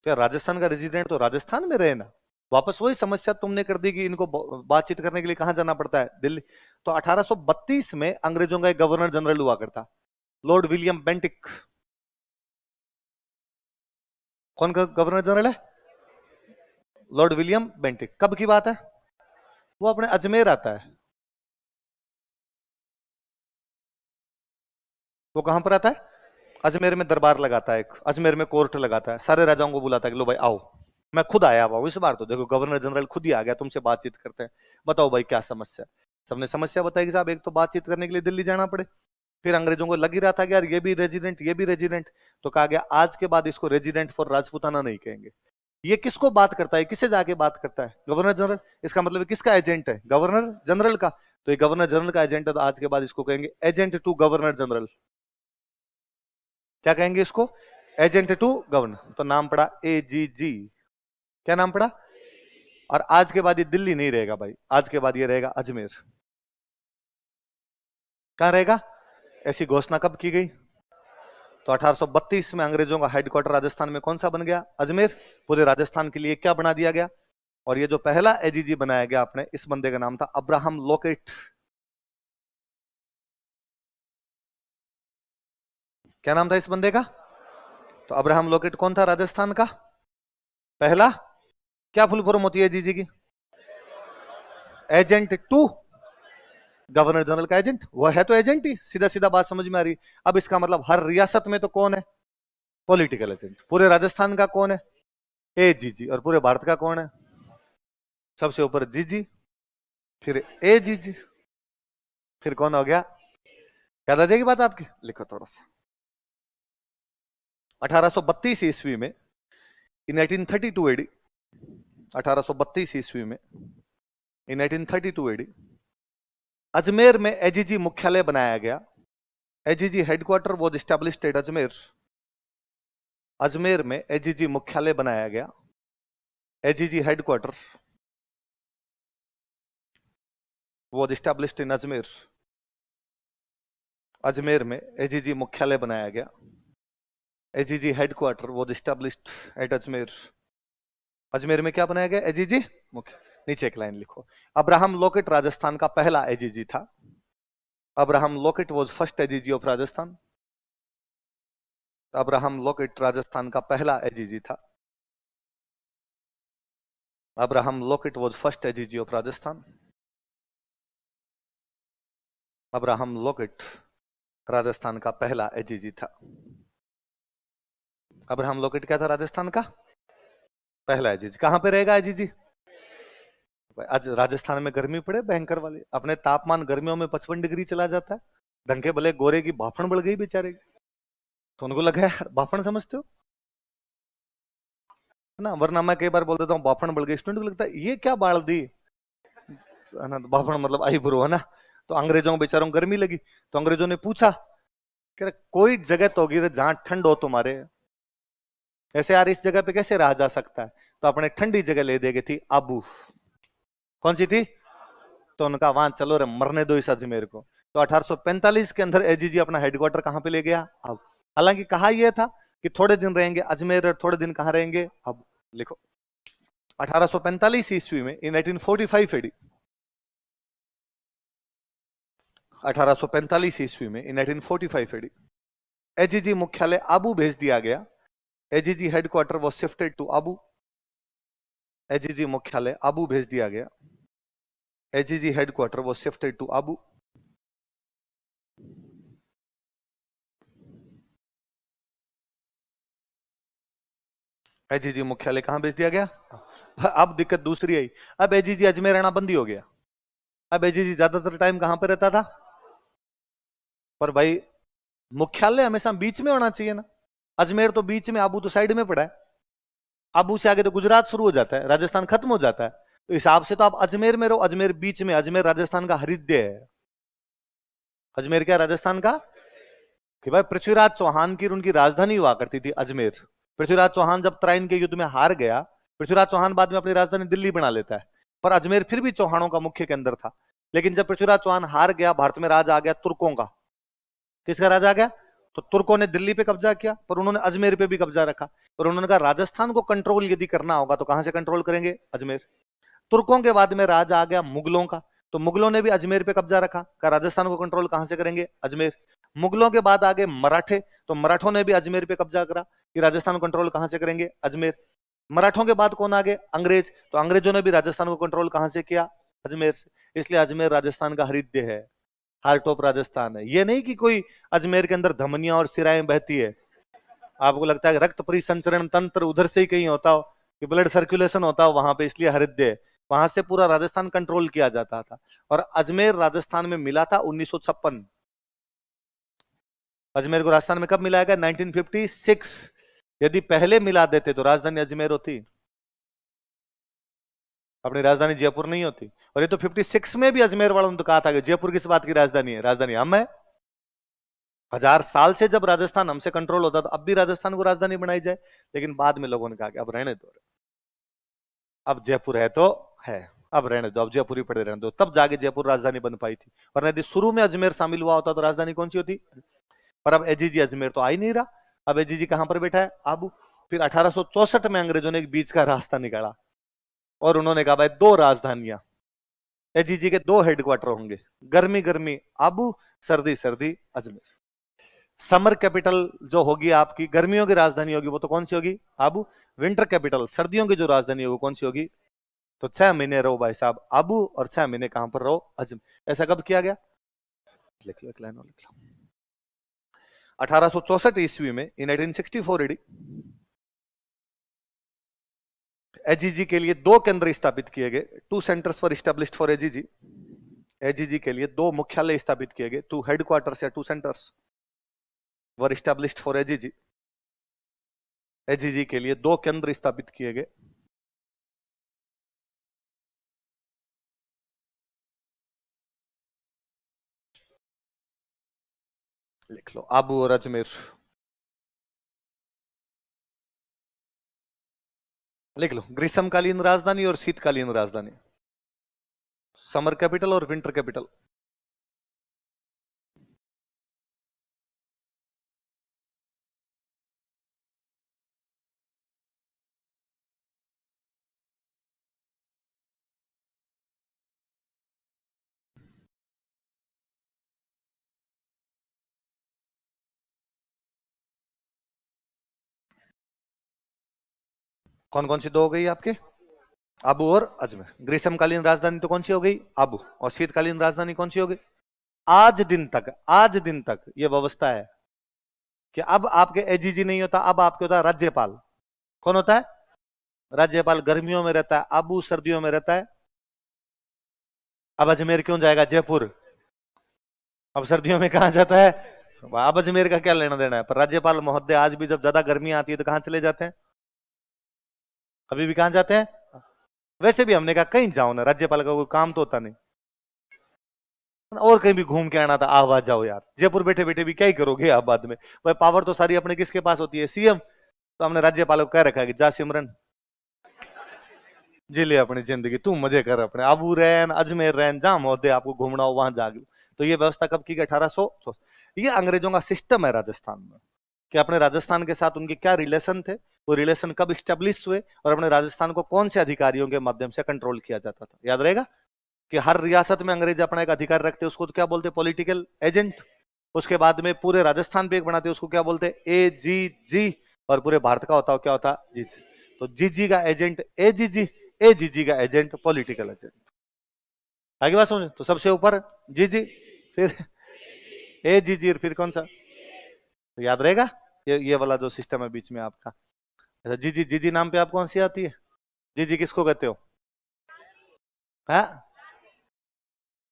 क्या राजस्थान का रेजिडेंट तो राजस्थान में रहे ना? वापस वही समस्या तुमने कर दी कि इनको बातचीत करने के लिए कहां जाना पड़ता है? दिल्ली। तो 1832 में अंग्रेजों का एक गवर्नर जनरल हुआ करता, लॉर्ड विलियम बेंटिक। कौन का गवर्नर जनरल है? Lord William Bentinck. कब की बात है? वो अपने अजमेर आता है। वो कहां पर आता है? अजमेर में दरबार लगाता है, एक अजमेर में कोर्ट लगाता है, सारे राजाओं को बुलाता है कि लो भाई आओ, मैं खुद आया हुआ हूं इस बार, तो देखो गवर्नर जनरल खुद ही आ गया, तुमसे बातचीत करते हैं, बताओ भाई क्या समस्या। सबने समस्या बताई कि साहब एक तो बातचीत करने के लिए दिल्ली जाना पड़े। फिर अंग्रेजों को लग ही रहा था कि यार ये भी रेजिडेंट, ये भी रेजिडेंट। तो कहा गया आज के बाद इसको रेजिडेंट फॉर राजपूताना नहीं कहेंगे। ये किसको बात करता है? किससे जाके बात करता है? Governor general. इसका मतलब किसका एजेंट है? गवर्नर जनरल का। तो ये गवर्नर जनरल का एजेंट है, तो आज के बाद इसको कहेंगे एजेंट टू गवर्नर जनरल। क्या कहेंगे इसको? Agent to governor. तो नाम पड़ा एजीजी। क्या नाम पड़ा? और आज के बाद ये दिल्ली नहीं रहेगा भाई, आज के बाद ये रहेगा अजमेर। कहां रहेगा? ऐसी घोषणा कब की गई? तो 1832 में अंग्रेजों का हेडक्वार्टर राजस्थान में कौन सा बन गया? अजमेर। पूरे राजस्थान के लिए क्या बना दिया गया? और ये जो पहला एजीजी बनाया गया आपने, इस बंदे का नाम था अब्राहम लॉकेट। क्या नाम था इस बंदे का? तो अब्राहम लॉकेट कौन था राजस्थान का? पहला। क्या फुल फॉर्म होती है एजीजी की? एजेंट टू गवर्नर जनरल का एजेंट, वो है तो एजेंट ही, सीधा सीधा बात समझ में आ रही। अब इसका मतलब हर रियासत में तो कौन है? Political agent. पूरे राजस्थान का कौन है? एजीजी। और पूरे भारत का कौन है? सबसे ऊपर जीजी, फिर एजीजी, फिर कौन हो गया? याद आ जाएगी बात आपकी? लिखो थोड़ा सा। 1832 ईस्वी में, इन 1832 एडी, 1832 ईस्वी में, इन 1832 एडी, अजमेर में एजीजी मुख्यालय बनाया गया। AGG headquarter was established eight Ajmer. Ajmer में एजीजी मुख्यालय बनाया गया। AGG headquarter was established in Ajmer. Ajmer में एजीजी मुख्यालय बनाया गया। AGG headquarter was established eight Ajmer. Ajmer में क्या बनाया गया? एजीजी मुख्य। नीचे एक लाइन लिखो। अब्राहम लॉकेट राजस्थान का पहला एजीजी था। Abraham locket was first AGG of Rajasthan. Abraham locket Rajasthan का पहला एजीजी था। Abraham locket was first AGG of Rajasthan. Abraham locket Rajasthan का पहला एजीजी था। अब्राहम लॉकेट क्या था? राजस्थान का पहला एजीजी। कहां पे रहेगा एजीजी? आज राजस्थान में गर्मी पड़े भयंकर वाली, अपने तापमान गर्मियों में 55 डिग्री चला जाता है। ढंके भले गोरे की भाफड़ बढ़ गई बेचारे की, तो उनको लगा यार भाफड़ समझते हो ना, वरना मैं कई बार बोल देता हूँ भाफड़ बढ़ गई, स्टूडेंट को लगता है ये क्या बाढ़ दी है ना, भाफड़ मतलब आई बुरो है ना। तो अंग्रेजों को बेचारों को गर्मी लगी, तो अंग्रेजों ने पूछा कि कोई जगह तो होगी जहां ठंड हो तुम्हारे, ऐसे यार इस जगह पे कैसे रहा जा सकता है, तो अपने ठंडी जगह ले दे गई थी आबू। कौन सी थी? तो उनका वहां चलो रे मरने दो इस अजमेर को। तो 1845 के अंदर एजीजी अपना हेडक्वार्टर कहां पे ले गया? अब। हालांकि कहा यह था कि थोड़े दिन रहेंगे अजमेर, और थोड़े दिन कहां रहेंगे? अब लिखो। 1845 ईस्वी में, इन 1845 एडी, 1845 ईस्वी में, इन 1845 एडी, एजीजी मुख्यालय आबू भेज दिया गया। AGG headquarter was shifted to Abu. AGG मुख्यालय आबू भेज दिया गया। AGG headquarter was shifted to Abu. AGG मुख्यालय कहां भेज दिया गया? अब दिक्कत दूसरी आई। अब एजीजी अजमेर आना बंद ही हो गया। अब एजीजी ज्यादातर टाइम कहां पर रहता था? पर भाई मुख्यालय हमेशा बीच में होना चाहिए ना। अजमेर तो बीच में, आबू तो साइड में पड़ा है। आबू से आगे तो गुजरात शुरू हो जाता है, राजस्थान खत्म हो जाता है। तो हिसाब से तो आप अजमेर में रहो, अजमेर बीच में। अजमेर राजस्थान का हृदय है। अजमेर क्या राजस्थान का? कि भाई पृथ्वीराज चौहान की उनकी राजधानी हुआ करती थी अजमेर। पृथ्वीराज चौहान जब तराइन के युद्ध में हार गया, पृथ्वीराज चौहान बाद में अपनी राजधानी दिल्ली बना लेता है, पर अजमेर फिर भी चौहानों का मुख्य केंद्र था। लेकिन जब पृथ्वीराज चौहान हार गया, भारत में राज आ गया तुर्कों का। किसका राज आ गया? तो तुर्कों ने दिल्ली पे कब्जा किया, पर उन्होंने अजमेर पे भी कब्जा रखा। पर उन्होंने कहा राजस्थान को कंट्रोल यदि करना होगा तो कहां से कंट्रोल करेंगे? अजमेर। तुर्कों के बाद में राज आ गया मुगलों का, तो मुगलों ने भी अजमेर पे कब्जा रखा। कहा राजस्थान को कंट्रोल कहां से करेंगे? अजमेर। मुगलों के बाद आगे मराठे, तो मराठों ने भी अजमेर पे कब्जा करा कि राजस्थान कंट्रोल कहां से करेंगे? अजमेर। मराठों के बाद कौन आगे? अंग्रेज। तो अंग्रेजों ने भी राजस्थान को कंट्रोल कहां से किया? अजमेर से। इसलिए अजमेर राजस्थान का हृदय है, हार्ट ऑफ राजस्थान है। ये नहीं कि कोई अजमेर के अंदर धमनियां और सिराएं बहती है। आपको लगता है कि रक्त परिसंचरण तंत्र उधर से ही कहीं होता हो, कि ब्लड सर्कुलेशन होता हो वहां पे, इसलिए हृदय है। वहां से पूरा राजस्थान कंट्रोल किया जाता था। और अजमेर राजस्थान में मिला था 1956। अजमेर को राजस्थान में कब मिलाया गया? 1956। यदि पहले मिला देते तो राजधानी अजमेर होती, अपनी राजधानी जयपुर नहीं होती। और ये तो 56 में भी अजमेर वालों ने तो कहा था कि जयपुर किस बात की राजधानी है? राजधानी हम है। 1000 साल से जब राजस्थान हमसे कंट्रोल होता तो अब भी राजस्थान को राजधानी बनाई जाए। लेकिन बाद में लोगों ने कहा कि अब रहने दो, अब जयपुर है तो है, अब रहने दो, अब जयपुर ही पड़े रहने दो। तब जाके जयपुर राजधानी बन पाई थी। वरना यदि शुरू में अजमेर शामिल हुआ होता तो राजधानी कौन सी होती? पर अब एजीजी अजमेर तो आ ही नहीं रहा। अब एजीजी कहां पर बैठा है? आबू। फिर 1864 में अंग्रेजों ने एक बीच का रास्ता निकाला और उन्होंने कहा भाई दो राजधानियां, एजीजी के दो हेडक्वार्टर होंगे, गर्मी गर्मी आबू, सर्दी सर्दी अजमेर। समर कैपिटल जो होगी आपकी, गर्मियों की राजधानी होगी, वो तो कौन सी होगी? आबू। विंटर कैपिटल, सर्दियों की जो राजधानी होगी, कौन सी होगी? तो 6 महीने रहो भाई साहब आबू और 6 महीने कहां पर रहो अजमेर। ऐसा कब किया गया? लिख लो, एक लाइन और लिख लो। 1864 ईस्वी में इन 1864 एडी एजीजी के लिए 2 केंद्र स्थापित किए गए। 2 centres for established for AGG. AGG के लिए 2 मुख्यालय स्थापित किए गए। 2 हेडक्वार्टर्स या 2 centres were established for AGG. AGG के लिए 2 केंद्र स्थापित किए गए। लिख लो, आबू और अजमेर। लिख लो, ग्रीष्मकालीन राजधानी और शीतकालीन राजधानी। समर कैपिटल और विंटर कैपिटल। कौन कौन सी 2 हो गई आपके? आबू और अजमेर। ग्रीष्मकालीन राजधानी तो कौन सी हो गई? आबू। और शीतकालीन राजधानी कौन सी हो गई? आज दिन तक यह व्यवस्था है कि अब आपके एजीजी नहीं होता, अब आपके होता है राज्यपाल। कौन होता है? राज्यपाल गर्मियों में रहता है, आबू सर्दियों में रहता है। अब अजमेर क्यों जाएगा? जयपुर। अब सर्दियों में कहां जाता है? अब अजमेर का क्या लेना देना है? पर राज्यपाल महोदय आज भी जब ज्यादा गर्मी आती है तो कहां चले जाते हैं? अभी भी कहां जाते हैं? वैसे भी हमने कहा कहीं जाओ ना, राज्यपाल का कोई काम तो होता नहीं, और कहीं भी घूम के आना था, आवाज जाओ यार, जयपुर बैठे बैठे भी क्या ही करोगे आप बाद में? भाई पावर तो सारी अपने किसके पास होती है? सीएम। तो हमने राज्यपाल को कह रखा है कि जा सिमरन जी ले अपनी जिंदगी, तू मजे कर अपने, आबू रहन अजमेर रहन, जहां महोदय आपको घूमना हो वहां जाग। तो ये व्यवस्था कब की गई? 1800। ये अंग्रेजों का सिस्टम है राजस्थान में कि अपने राजस्थान के साथ उनके क्या रिलेशन थे, वो रिलेशन कब स्टेब्लिश हुए, और अपने राजस्थान को कौन से अधिकारियों के माध्यम से कंट्रोल किया जाता था। याद रहेगा कि हर रियासत में अंग्रेज अपना एक अधिकार रखते, उसको तो क्या बोलते? Political agent. उसके बाद में पूरे राजस्थान पे एक बनाते, उसको क्या बोलते? ए जी जी। और पूरे भारत का होता क्या होता? जी जी। तो जी जी का एजेंट ए जी जी, ए जी जी का एजेंट पॉलिटिकल एजेंट। आगे बात समझे? तो सबसे ऊपर जी जी, फिर ए जी जी, फिर कौन सा? तो याद रहेगा ये वाला जो सिस्टम है बीच में आपका। अच्छा, जी जी, जी जी नाम पे आप कौन सी आती है? जी जी किसको कहते हो? हाँ,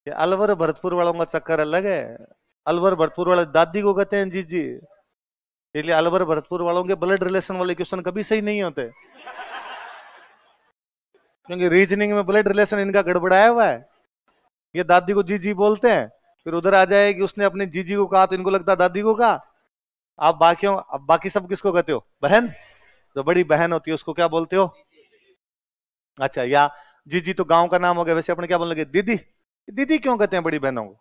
ये अलवर भरतपुर वालों का चक्कर अलग है। अलवर भरतपुर वाले दादी को कहते हैं जी जी। इसलिए अलवर भरतपुर वालों के ब्लड रिलेशन वाले क्वेश्चन कभी सही नहीं होते, क्योंकि रीजनिंग में ब्लड रिलेशन इनका गड़बड़ाया हुआ है। ये दादी को जी जी बोलते हैं, फिर उधर आ जाए कि उसने अपनी जीजी को कहा तो इनको लगता दादी को कहा। आप बाकियों, अब बाकी सब किसको कहते हो? बहन। जो बड़ी बहन होती है उसको क्या बोलते हो? अच्छा, या जीजी तो गांव का नाम हो गया, वैसे अपने क्या बोलने लगे? दीदी। दीदी क्यों कहते हैं बड़ी बहनों को?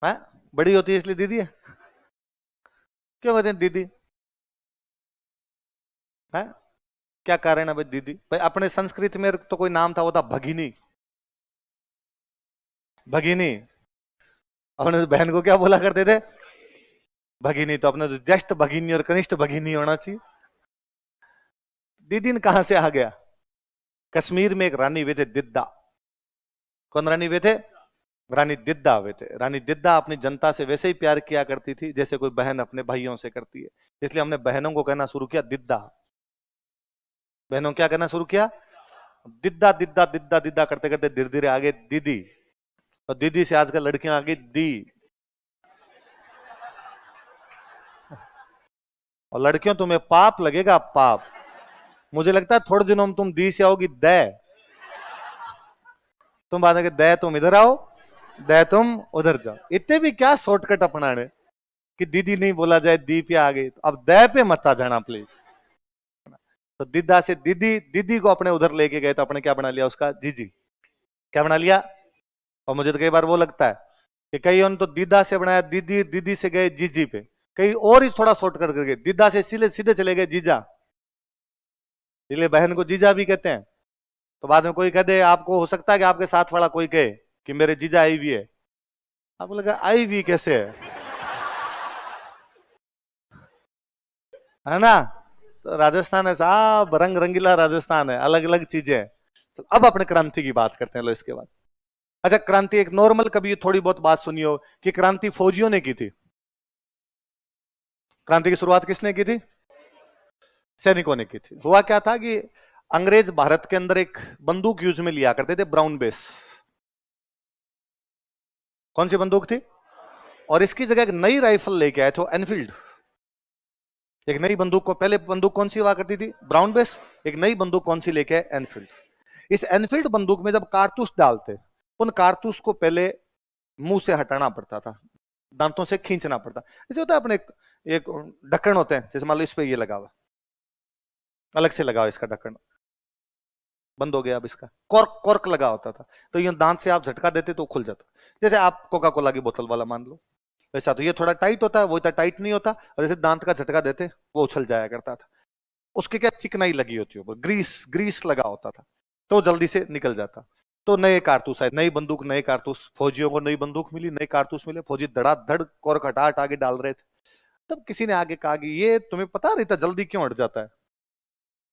है, बड़ी होती है इसलिए दीदी है। क्यों कहते हैं दीदी? है, क्या कारण है भाई दीदी? भाई अपने संस्कृत में तो कोई नाम था, वो था भगिनी। भगिनी। अपने बहन को क्या बोला करते थे? भगिनी। तो अपने तो ज्येष्ठ भगिनी और कनिष्ठ भगिनी होना चाहिए। दीदी कहां से आ गया? कश्मीर में एक रानी हुए थे दिद्दा। कौन रानी हुए थे? रानी दिद्दा हुए थे। रानी दिद्दा अपनी जनता से वैसे ही प्यार किया करती थी जैसे कोई बहन अपने भाइयों से करती है। इसलिए हमने बहनों को कहना शुरू किया दिद्दा। बहनों क्या कहना शुरू किया? दिद्दा दिद्दा दिद्दा दिद्दा करते करते धीरे धीरे आगे दीदी, और दीदी से आजकल लड़कियां आ गई दी। और लड़कियों तुम्हें पाप लगेगा, पाप। मुझे लगता है थोड़े दिनों में तुम दी से आओगी दै। तुम बात है कि दै तुम इधर आओ, दै तुम उधर जाओ। इतने भी क्या शॉर्टकट अपनाने कि दीदी नहीं बोला जाए, दी पे आ गई। तो अब दै पे मत आ जाना प्लीज। तो दिद्दा से दीदी, दीदी को अपने उधर लेके गए तो अपने क्या बना लिया उसका? जीजी। क्या बना लिया? और मुझे तो कई बार वो लगता है कि कई उन तो दीदा से बनाया दीदी, दीदी से गए जीजी पे, कई और ही थोड़ा शॉर्टकट करके दीदा से सीधे सीधे चले गए जीजा। इसलिए बहन को जीजा भी कहते हैं। तो बाद में कोई कह दे, आपको हो सकता है कि आपके साथ वाला कोई कहे कि मेरे जीजा आई हुई है, आपको लगा आई हुई कैसे है ना? तो राजस्थान है साहब, रंग रंगीला राजस्थान है, अलग अलग चीजें हैं। तो अब अपने क्रांति की बात करते हैं लो इसके बाद। अच्छा, क्रांति एक नॉर्मल, कभी थोड़ी बहुत बात सुनियो कि क्रांति फौजियों ने की थी। क्रांति की शुरुआत किसने की थी? सैनिकों ने की थी। हुआ क्या था कि अंग्रेज भारत के अंदर एक बंदूक यूज में लिया करते थे, ब्राउन बेस। कौन सी बंदूक थी? और इसकी जगह एक नई राइफल लेके आए थे, एनफील्ड। एक नई बंदूक को, पहले बंदूक कौन सी हुआ करती थी? Brown base. एक नई बंदूक कौन सी लेके आए? एनफील्ड। इस एनफील्ड बंदूक में जब कारतूस डालते, उन कारतूस को पहले मुंह से हटाना पड़ता था, दांतों से खींचना पड़ता। जैसे होता है अपने एक ढक्कन होते हैं, जैसे मान लो इस पे ये लगा हुआ, अलग से लगा हुआ इसका ढक्कन, बंद हो गया। अब इसका कॉर्क, कॉर्क लगा होता था, तो ये दांत से आप झटका देते तो खुल जाता। जैसे आप कोका कोला की बोतल वाला मान लो, वैसा। तो ये थोड़ा टाइट होता है, वो इतना टाइट नहीं होता, और जैसे दांत का झटका देते वो उछल जाया करता था। उसकी क्या चिकनाई लगी होती है, ग्रीस ग्रीस लगा होता था, तो जल्दी से निकल जाता। तो नए कारतूस आए, नई बंदूक, नए कारतूस। फौजियों को नई बंदूक मिली, नए कारतूस मिले, फौजी धड़ाधड़ कॉर्क हटा हटा के डाल रहे थे। तब किसी ने आगे कहा कि ये तुम्हें पता रहता जल्दी क्यों हट जाता है?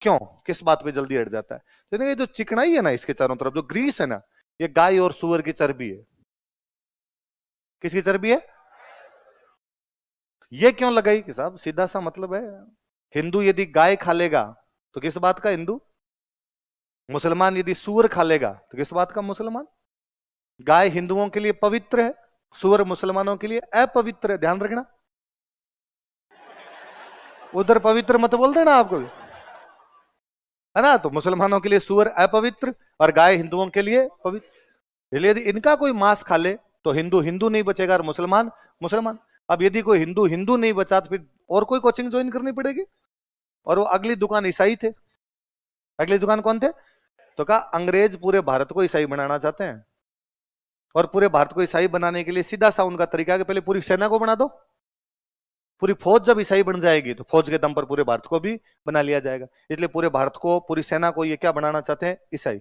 क्यों, किस बात पे जल्दी हट जाता है? तो ये जो चिकनाई है ना इसके चारों तरफ, जो ग्रीस है ना, ये गाय और सुअर की चर्बी है। किसकी चर्बी है? ये क्यों लगाई कि साहब सीधा सा मतलब है, हिंदू यदि गाय खा लेगा तो किस बात का हिंदू? मुसलमान यदि सूअर खा लेगा तो किस बात का मुसलमान? गाय हिंदुओं के लिए पवित्र है, सूअर मुसलमानों के लिए अपवित्र है, ध्यान रखना। उधर पवित्र मत बोल देना आपको भी, है ना। तो मुसलमानों के लिए सूअर अपवित्र और गाय हिंदुओं के लिए पवित्र। यदि इनका कोई मांस खा ले तो हिंदू हिंदू नहीं बचेगा और मुसलमान मुसलमान। अब यदि कोई हिंदू हिंदू नहीं बचा तो फिर और कोई कोचिंग ज्वाइन करनी पड़ेगी। और वो अगली दुकान ईसाई थे। अगली दुकान कौन थे? तो कहा अंग्रेज पूरे भारत को ईसाई बनाना चाहते हैं, और पूरे भारत को ईसाई बनाने के लिए सीधा सा उनका तरीका है कि पहले पूरी सेना को बना दो। पूरी फौज जब ईसाई बन जाएगी तो फौज के दम पर पूरे भारत को भी बना लिया जाएगा। इसलिए पूरे भारत को, पूरी सेना को ये क्या बनाना चाहते हैं? ईसाई।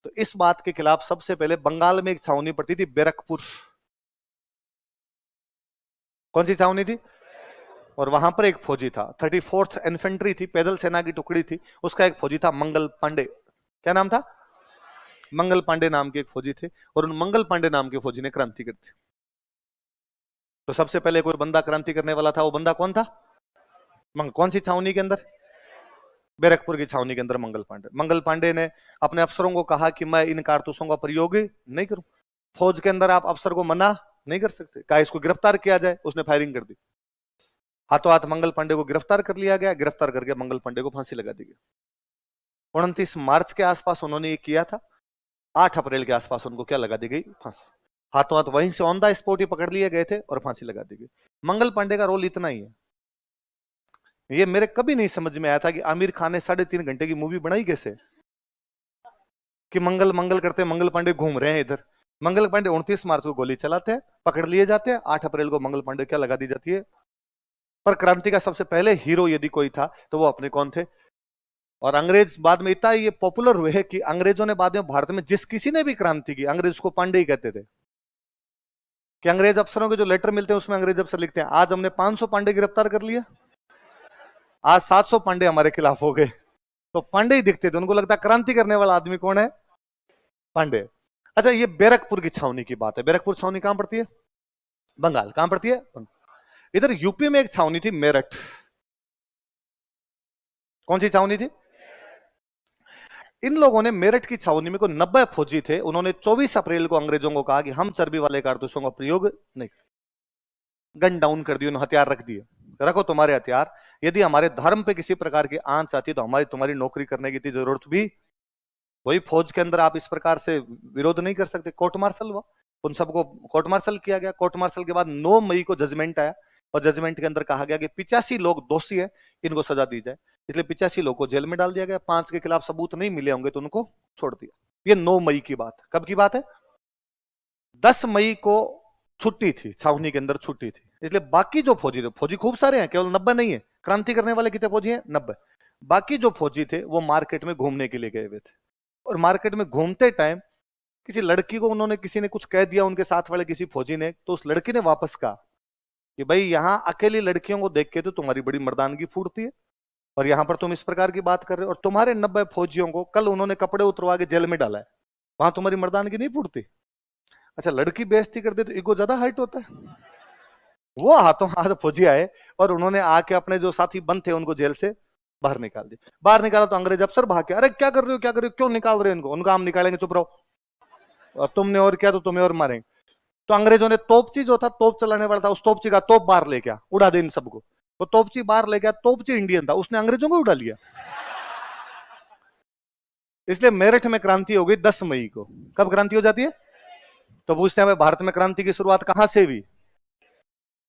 तो इस बात के खिलाफ सबसे पहले बंगाल में एक छावनी पड़ती थी, बैरकपुर। कौन सी छावनी थी? और वहां पर एक फौजी था, 34th इन्फेंट्री थी, पैदल सेना की टुकड़ी थी, उसका एक फौजी था मंगल पांडे। क्या नाम था? मंगल पांडे नाम के एक फौजी थे, और उन मंगल पांडे नाम के फौजी ने क्रांति कर दी। तो सबसे पहले कोई बंदा क्रांति करने वाला था, वो बंदा कौन था? कौन सी छावनी के अंदर? बैरकपुर की छावनी के अंदर मंगल पांडे। मंगल पांडे ने अपने अफसरों को कहा कि मैं इन कारतूसों का प्रयोग नहीं करूं। फौज के अंदर आप अफसर को मना नहीं कर सकते, कहा इसको गिरफ्तार किया जाए। उसने फायरिंग कर दी, हाथों हाथ मंगल पांडे को गिरफ्तार कर लिया गया। गिरफ्तार करके मंगल पांडे को फांसी लगा दी गई। 29 मार्च के आसपास उन्होंने ये किया था, 8 अप्रैल के आसपास उनको क्या लगा दी गई? फांसी। हाथों हाथ वहीं से ऑन द स्पॉट ही पकड़ लिए गए थे और फांसी लगा दी गई। मंगल पांडे का रोल इतना ही है। ये मेरे कभी नहीं समझ में आया था कि आमिर खान ने 3.5 घंटे की मूवी बनाई कैसे, कि मंगल मंगल करते मंगल पांडे घूम रहे हैं इधर। मंगल पांडे 29 मार्च को गोली चलाते हैं, पकड़ लिए जाते हैं, 8 अप्रैल को मंगल पांडे क्या लगा दी जाती है। पर क्रांति का सबसे पहले हीरो यदि कोई था तो वो अपने कौन थे? और अंग्रेज बाद में इतना ये पॉपुलर हुए कि अंग्रेजों ने बाद में भारत में जिस किसी ने भी क्रांति की, अंग्रेज को पांडे ही कहते थे। कि अंग्रेज अफसरों के जो लेटर मिलते हैं उसमें अंग्रेज अफसर लिखते हैं आज हमने 500 पांडे गिरफ्तार कर लिया, आज 700 पांडे हमारे खिलाफ हो गए। तो पांडे ही दिखते थे, उनको लगता क्रांति करने वाला आदमी कौन है? पांडे। अच्छा, ये बैरकपुर की छावनी की बात है। बैरकपुर छावनी कहां पड़ती है? बंगाल। कहां पड़ती है? इधर यूपी में एक छावनी थी, मेरठ। कौन सी छावनी थी? इन लोगों ने मेरठ की छावनी में कोई 90 फौजी थे, उन्होंने 24 अप्रैल को अंग्रेजों को कहा कि हम चर्बी वाले कारतूसों का प्रयोग नहीं। गन डाउन कर दिए, हथियार रख दिए, रखो तुम्हारे हथियार। यदि हमारे धर्म पे किसी प्रकार की आंच आती तो हमारी तुम्हारी नौकरी करने की जरूरत भी। वही फौज के अंदर आप इस प्रकार से विरोध नहीं कर सकते। कोर्ट मार्शल हुआ, उन सबको कोर्ट मार्शल किया गया। कोर्ट मार्शल के बाद 9 मई को जजमेंट आया, और जजमेंट के अंदर कहा गया कि 85 लोग दोषी है, इनको सजा दी जाए। इसलिए 85 लोगों को जेल में डाल दिया गया। 5 के खिलाफ सबूत नहीं मिले होंगे तो उनको छोड़ दिया। ये 9 मई की बात। कब की बात है? 10 मई को छुट्टी थी, छावनी के अंदर छुट्टी थी। इसलिए बाकी जो फौजी थे, फौजी खूब सारे हैं, केवल 90 नहीं है। क्रांति करने वाले कितने फौजी हैं? 90। बाकी जो फौजी थे वो मार्केट में घूमने के लिए गए हुए थे, और मार्केट में घूमते टाइम किसी लड़की को उन्होंने, किसी ने कुछ कह दिया उनके साथ वाले किसी फौजी ने, तो उस लड़की ने वापस कहा कि भाई यहां अकेली लड़कियों को देख के तो तुम्हारी बड़ी मर्दानगी फूटती है, और यहां पर तुम इस प्रकार की बात कर रहे हो, और तुम्हारे 90 फौजियों को कल उन्होंने कपड़े उतरवा के जेल में डाला है, वहां तुम्हारी मर्दानगी नहीं फूटती? अच्छा, लड़की बेइज्जती कर दे तो ईगो ज्यादा हाइट होता है। वो हाथों हाथ फौजी आए और उन्होंने आके अपने जो साथी बंद थे उनको जेल से बाहर निकाल दिया। बाहर निकाला तो अंग्रेज अफसर भाग के, अरे क्या कर रहे हो, क्या कर रहे हो, क्यों निकाल रहे हो इनको? उनका हम निकालेंगे, चुप रहो, और तुमने और क्या तो तुम्हें और मारेंगे। तो अंग्रेजों ने तोपची जो था, तोप चलाने वाला था, उस तोपची का तोप बाहर ले गया, उड़ा दे इन सबको। वो तोपची बाहर ले गया, तोपची इंडियन था, उसने अंग्रेजों को उड़ा लिया। इसलिए मेरठ में क्रांति हो गई 10 मई को। कब क्रांति हो जाती है? तो पूछते हैं, भारत में क्रांति की शुरुआत कहां से हुई?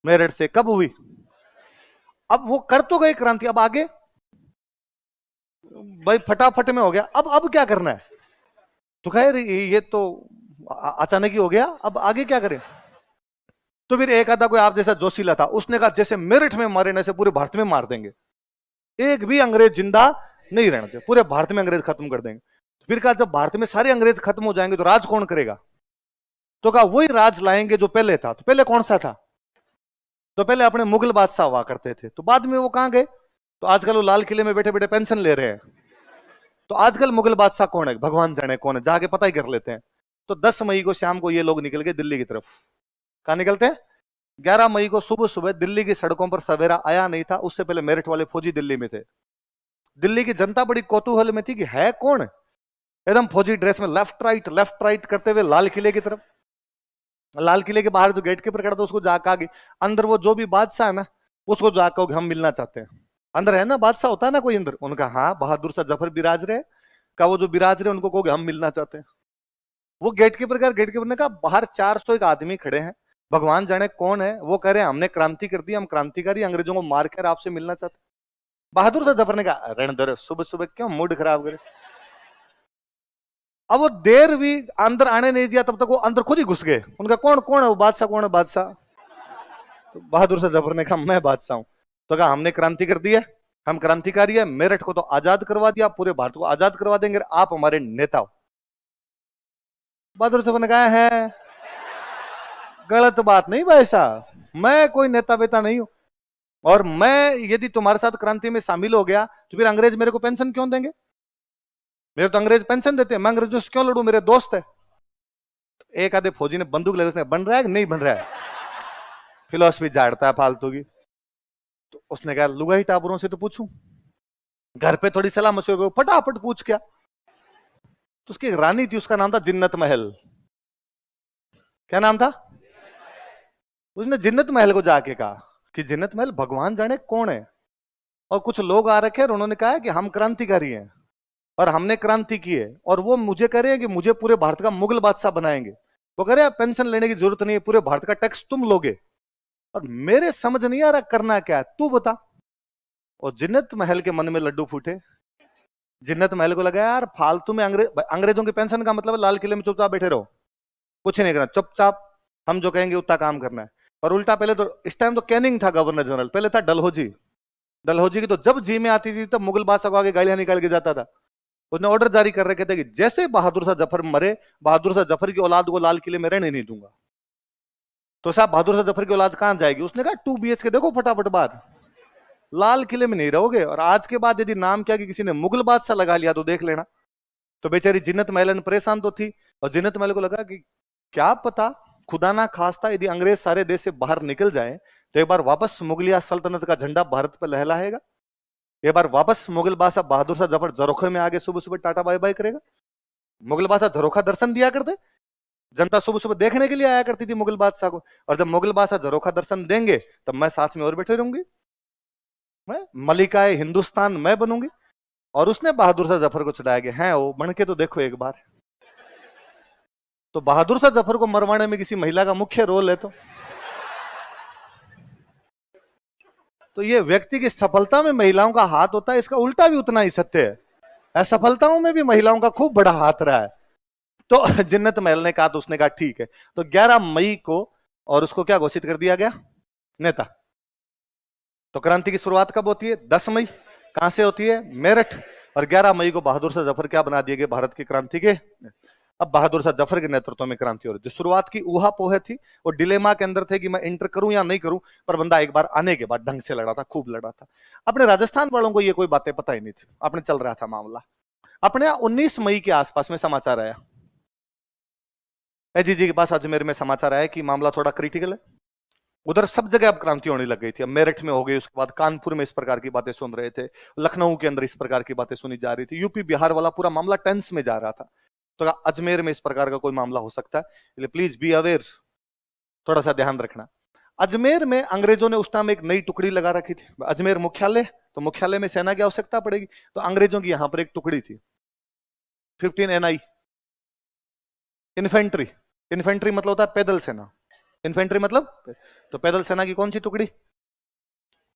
मेरठ से। कब हुई? अब वो कर तो गए क्रांति, अब आगे भाई फटाफट में हो गया, अब क्या करना है? तो खैर ये तो अचानक ही हो गया, अब आगे क्या करें? तो फिर एक आधा कोई आप जैसा जोशीला था, उसने कहा जैसे मेरठ में मारे ना, ऐसे पूरे भारत में मार देंगे, एक भी अंग्रेज जिंदा नहीं रहना चाहिए, पूरे भारत में अंग्रेज खत्म कर देंगे। फिर कहा जब भारत में सारे अंग्रेज खत्म हो जाएंगे तो राज कौन करेगा? तो कहा वही राज लाएंगे जो पहले था। तो पहले कौन सा था? तो पहले अपने मुगल बादशाह हुआ करते थे। तो बाद में वो कहां गए? तो आजकल वो लाल किले में बैठे बैठे पेंशन ले रहे हैं। तो आजकल मुगल बादशाह कौन है? भगवान जाने कौन है, जाके पता ही कर लेते हैं। तो 10 मई को शाम को ये लोग निकल गए दिल्ली की तरफ। कहां निकलते हैं? 11 मई को सुबह सुबह दिल्ली की सड़कों पर सवेरा आया नहीं था, उससे पहले मेरठ वाले फौजी दिल्ली में थे। दिल्ली की जनता बड़ी कौतूहल में थी कि है कौन, एकदम फौजी ड्रेस में लेफ्ट राइट करते हुए लाल किले की तरफ। लाल किले के बाहर जो गेट कीपर खड़ा था उसको जाकर आगे, अंदर वो जो भी बादशाह है ना, उसको जाकर हम मिलना चाहते हैं। अंदर है ना बादशाह होता है ना कोई अंदर, उनका हाँ बहादुर सा जफर बिराज रहे का, वो जो बिराज रहे उनको कहोगे हम मिलना चाहते हैं। वो गेट कीपर ने कहा बाहर 401 आदमी खड़े हैं, भगवान जाने कौन है, वो कह रहे हैं हमने क्रांति कर दी, हम क्रांतिकारी अंग्रेजों को मारकर आपसे मिलना चाहते। बहादुर सा जफर ने कहा रहने दो, सुबह सुबह क्यों मूड खराब करे। अब वो देर भी अंदर आने नहीं दिया, तब तक वो अंदर खुद ही घुस गए। उनका कौन कौन है वो बादशाह, कौन है बादशाह? तो बहादुर सा जफर ने कहा मैं बादशाह हूं। तो कहा हमने क्रांति कर दी है, हम क्रांतिकारी है, मेरठ को तो आजाद करवा दिया, पूरे भारत को आजाद करवा देंगे, आप हमारे नेता हो। बहादुर साहब ने कहा है गलत बात नहीं भाई साहब, मैं कोई नेता वेता नहीं हूं, और मैं यदि तुम्हारे साथ क्रांति में शामिल हो गया तो फिर अंग्रेज मेरे को पेंशन क्यों देंगे? मेरे तो अंग्रेज पेंशन देते हैं, मैं अंग्रेजों से क्यों लड़ू, मेरे दोस्त है। एक आधे फौजी ने बंदूक लगे, उसने बन रहा है कि नहीं बन रहा है, फिलोसफी झाड़ता है फालतू की। तो उसने कहा लुगाई टाबरों से तो पूछूं, घर पे थोड़ी सलाह मशवरे को फटाफट पूछ क्या। तो उसकी एक रानी थी, उसका नाम था जिन्नत महल। क्या नाम था? उसने जिन्नत महल को जाके कहा कि जिन्नत महल भगवान जाने कौन है, और कुछ लोग आ रखे हैं, उन्होंने कहा है कि हम क्रांतिकारी हैं और हमने क्रांति की है, और वो मुझे कह रहे हैं कि मुझे पूरे भारत का मुगल बादशाह बनाएंगे। वो कह रहे हैं पेंशन लेने की जरूरत नहीं है, पूरे भारत का टैक्स तुम लोगे, और मेरे समझ नहीं आ रहा करना क्या है, तू बता। और जिन्नत महल के मन में लड्डू फूटे। जिन्नत महल को लगा यार फालतू में अंग्रेजों की पेंशन का मतलब लाल किले में चुपचाप बैठे रहो, कुछ नहीं करना, चुपचाप हम जो कहेंगे उतना काम करना है। और उल्टा पहले तो इस टाइम तो कैनिंग था गवर्नर जनरल, पहले था डलहौजी। डलहौजी की तो जब जी में आती थी तब मुगल बादशाह को आगे गालियां निकाल के जाता था। उसने ऑर्डर जारी कर रखे थे कि जैसे बहादुर शाह जफर मरे, बहादुर शाह जफर की औलाद को लाल किले में रहने नहीं दूंगा। तो साहब बहादुर शाह जफर की औलाद कहां जाएगी? उसने कहा 2 BHK देखो फटाफट बात, लाल किले में नहीं रहोगे। और आज के बाद यदि नाम क्या कि किसी ने मुगल बादशाह लगा लिया तो देख लेना। तो बेचारी जिन्नत महलन परेशान तो थी, और जिन्नत महल को लगा कि क्या पता खुदा ना खास्ता यदि अंग्रेज सारे देश से बाहर निकल जाए तो एक बार वापस मुगलिया सल्तनत का झंडा भारत पर लहराएगा, एक बार वापस मुगल बादशाह बहादुर शाह जफर झरोखे में आगे सुबह सुबह टाटा बाय बाय करेगा। मुगल बादशाह झरोखा दर्शन दिया करते, जनता सुबह सुबह देखने के लिए आया करती थी मुगल बादशाह को, और जब मुगल बादशाह झरोखा दर्शन देंगे तब मैं साथ में और बैठे रहूंगी, मैं मलिकाए हिंदुस्तान मैं बनूंगी। और उसने बहादुर शाह जफर को चलाया गया है, वो बन के तो देखो एक बार। तो बहादुर शाह जफर को मरवाने में किसी महिला का मुख्य रोल है, तो ये व्यक्ति की सफलता में महिलाओं का हाथ होता है, इसका उल्टा भी उतना ही सत्य है, असफलताओं में भी महिलाओं का खूब बड़ा हाथ रहा है। तो जिन्नत महल ने कहा, तो उसने कहा ठीक है। तो 11 मई को और उसको क्या घोषित कर दिया गया? नेता। तो क्रांति की शुरुआत कब होती है? 10 मई। कहां से होती है? मेरठ। और 11 मई को बहादुर शाह जफर क्या बना दिए गए? भारत की क्रांति के। अब बहादुर शाह जफर के नेतृत्व में क्रांति हो रही थी। शुरुआत की ऊहा-पोह थी और डिलेमा के अंदर थे कि मैं इंटर करूं या नहीं करूं, पर बंदा एक बार आने के बाद ढंग से लड़ा था, खूब लड़ा था। अपने राजस्थान वालों को ये कोई बातें पता ही नहीं थी, अपने चल रहा था मामला। अपने 19 मई के आसपास में समाचार आया, एजी जी के पास अजमेर में समाचार आया कि मामला थोड़ा क्रिटिकल है। उधर सब जगह अब क्रांति होने लग गई थी। अब मेरठ में हो गई, उसके बाद कानपुर में इस प्रकार की बातें सुन रहे थे, लखनऊ के अंदर इस प्रकार की बातें सुनी जा रही थी, यूपी बिहार वाला पूरा मामला टेंस में जा रहा था। तो अजमेर में इस प्रकार का कोई मामला हो सकता है, इसलिए प्लीज बी अवेयर, थोड़ा सा ध्यान रखना। अजमेर में अंग्रेजों ने उस टाइम एक नई टुकड़ी लगा रखी थी। अजमेर मुख्यालय, तो मुख्यालय में सेना की आवश्यकता पड़ेगी, तो अंग्रेजों की यहां पर एक टुकड़ी थी 15 NI, इन्फेंट्री। इन्फेंट्री मतलब होता है पैदल सेना, इन्फेंट्री मतलब, तो पैदल सेना की कौन सी टुकड़ी?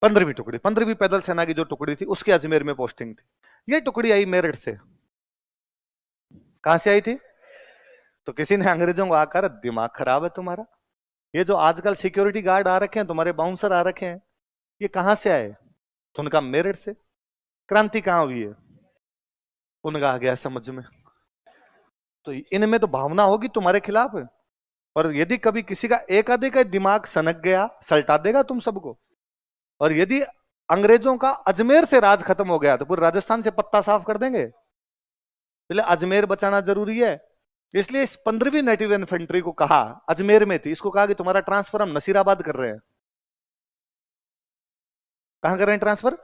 15वीं टुकड़ी। 15वीं पैदल सेना की जो टुकड़ी थी उसकी अजमेर में पोस्टिंग थी। ये टुकड़ी आई मेरठ से। कहां से आई थी? तो किसी ने अंग्रेजों को आकर, दिमाग खराब है तुम्हारा, ये जो आजकल सिक्योरिटी गार्ड आ रखे हैं, तुम्हारे बाउंसर आ रखे हैं, ये कहां से आए? तो उनका मेरठ से। क्रांति कहां हुई है? उनका आ गया समझ में। तो इनमें तो भावना होगी तुम्हारे खिलाफ है, और यदि कभी किसी का एक आधे का दिमाग सनक गया, सल्टा देगा तुम सबको। और यदि अंग्रेजों का अजमेर से राज खत्म हो गया तो पूरे राजस्थान से पत्ता साफ कर देंगे, इसलिए अजमेर बचाना जरूरी है। इसलिए इस 15वीं नेटिव इन्फेंट्री को कहा, अजमेर में थी, इसको कहा कि तुम्हारा ट्रांसफर हम नसीराबाद कर रहे हैं। कहां कर रहे हैं ट्रांसफर?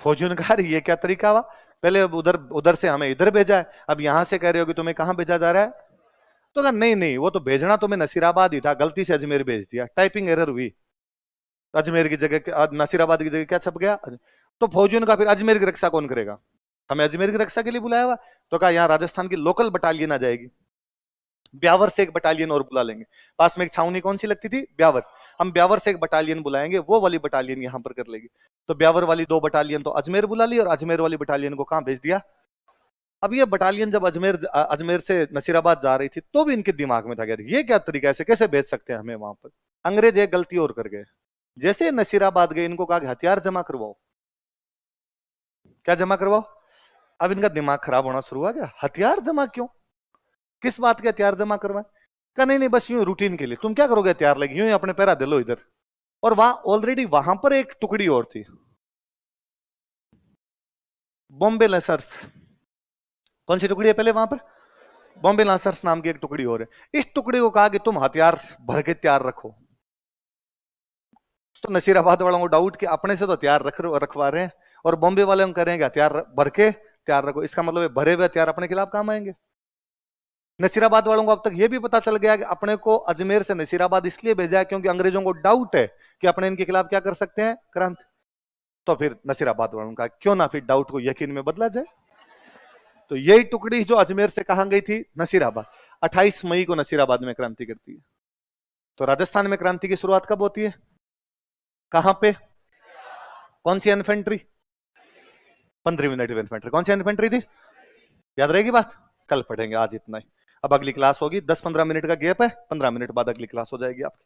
फौजियों ने कहा ये क्या तरीका हुआ, पहले उधर उधर से हमें इधर भेजा है, अब यहां से कह रहे हो कि तुम्हें कहां भेजा जा रहा है? तो कहा नहीं नहीं, वो तो भेजना तुम्हें नसीराबाद ही था, गलती से अजमेर भेज दिया, टाइपिंग एरर हुई, अजमेर की जगह नसीराबाद की जगह क्या छप गया। तो फौजियों ने कहा फिर अजमेर की रक्षा कौन करेगा? हमें अजमेर की रक्षा के लिए बुलाया हुआ। तो कहा यहाँ राजस्थान की लोकल बटालियन आ जाएगी, ब्यावर से एक बटालियन और बुला लेंगे। पास में एक छावनी कौन सी लगती थी? ब्यावर। हम ब्यावर से एक बटालियन बुलाएंगे, वो वाली बटालियन यहां पर कर लेगी। तो ब्यावर वाली 2 बटालियन तो अजमेर बुला ली, और अजमेर वाली बटालियन को कहां भेज दिया? अब ये बटालियन जब अजमेर से नसीराबाद जा रही थी तो भी इनके दिमाग में था कि ये क्या तरीका, ऐसे कैसे भेज सकते हैं हमें वहां पर। अंग्रेज एक गलती और कर गए, जैसे नसीराबाद गए इनको कहा कि हथियार जमा करवाओ। क्या जमा करवाओ? अब इनका दिमाग खराब होना शुरू हुआ, क्या हथियार जमा क्यों, किस बात के हथियार जमा करवाए? कहा नहीं नहीं, बस यूं रूटीन के लिए। तुम क्या करोगे हथियार लेके? यूं ही अपने पैरा दे लो इधर। और वहां ऑलरेडी वहां पर एक टुकड़ी और थी, बॉम्बे लेसर्स। कौन सी टुकड़ी है पहले वहां पर? बॉम्बे लांसर्स नाम की एक टुकड़ी और है। इस टुकड़ी को कहा कि तुम हथियार भर के तैयार रखो। तो नसीराबाद वालों को डाउट कि अपने से तो हथियार रखवा रहे हैं, और बॉम्बे वाले हम कह रहे हैं कि हथियार भर के तैयार रखो, इसका मतलब भरे हुए हथियार अपने खिलाफ काम आएंगे। नसीराबाद वालों को अब तक यह भी पता चल गया कि अपने को अजमेर से नसीराबाद इसलिए भेजा है क्योंकि अंग्रेजों को डाउट है कि अपने इनके खिलाफ क्या कर सकते हैं, क्रांति। तो फिर नसीराबाद वालों का क्यों ना फिर डाउट को यकीन में बदला जाए। तो यही टुकड़ी जो अजमेर से कहां गई थी? नसीराबाद। 28 मई को नसीराबाद में क्रांति करती है। तो राजस्थान में क्रांति की शुरुआत कब होती है? कहां पे? कौन सी इन्फेंट्री? 15वीं नेटिव इन्फेंट्री। कौन सी इन्फेंट्री थी? याद रहेगी बात? कल पढ़ेंगे, आज इतना ही। अब अगली क्लास होगी, 10-15 मिनट का गैप है, 15 मिनट बाद अगली क्लास हो जाएगी आपकी।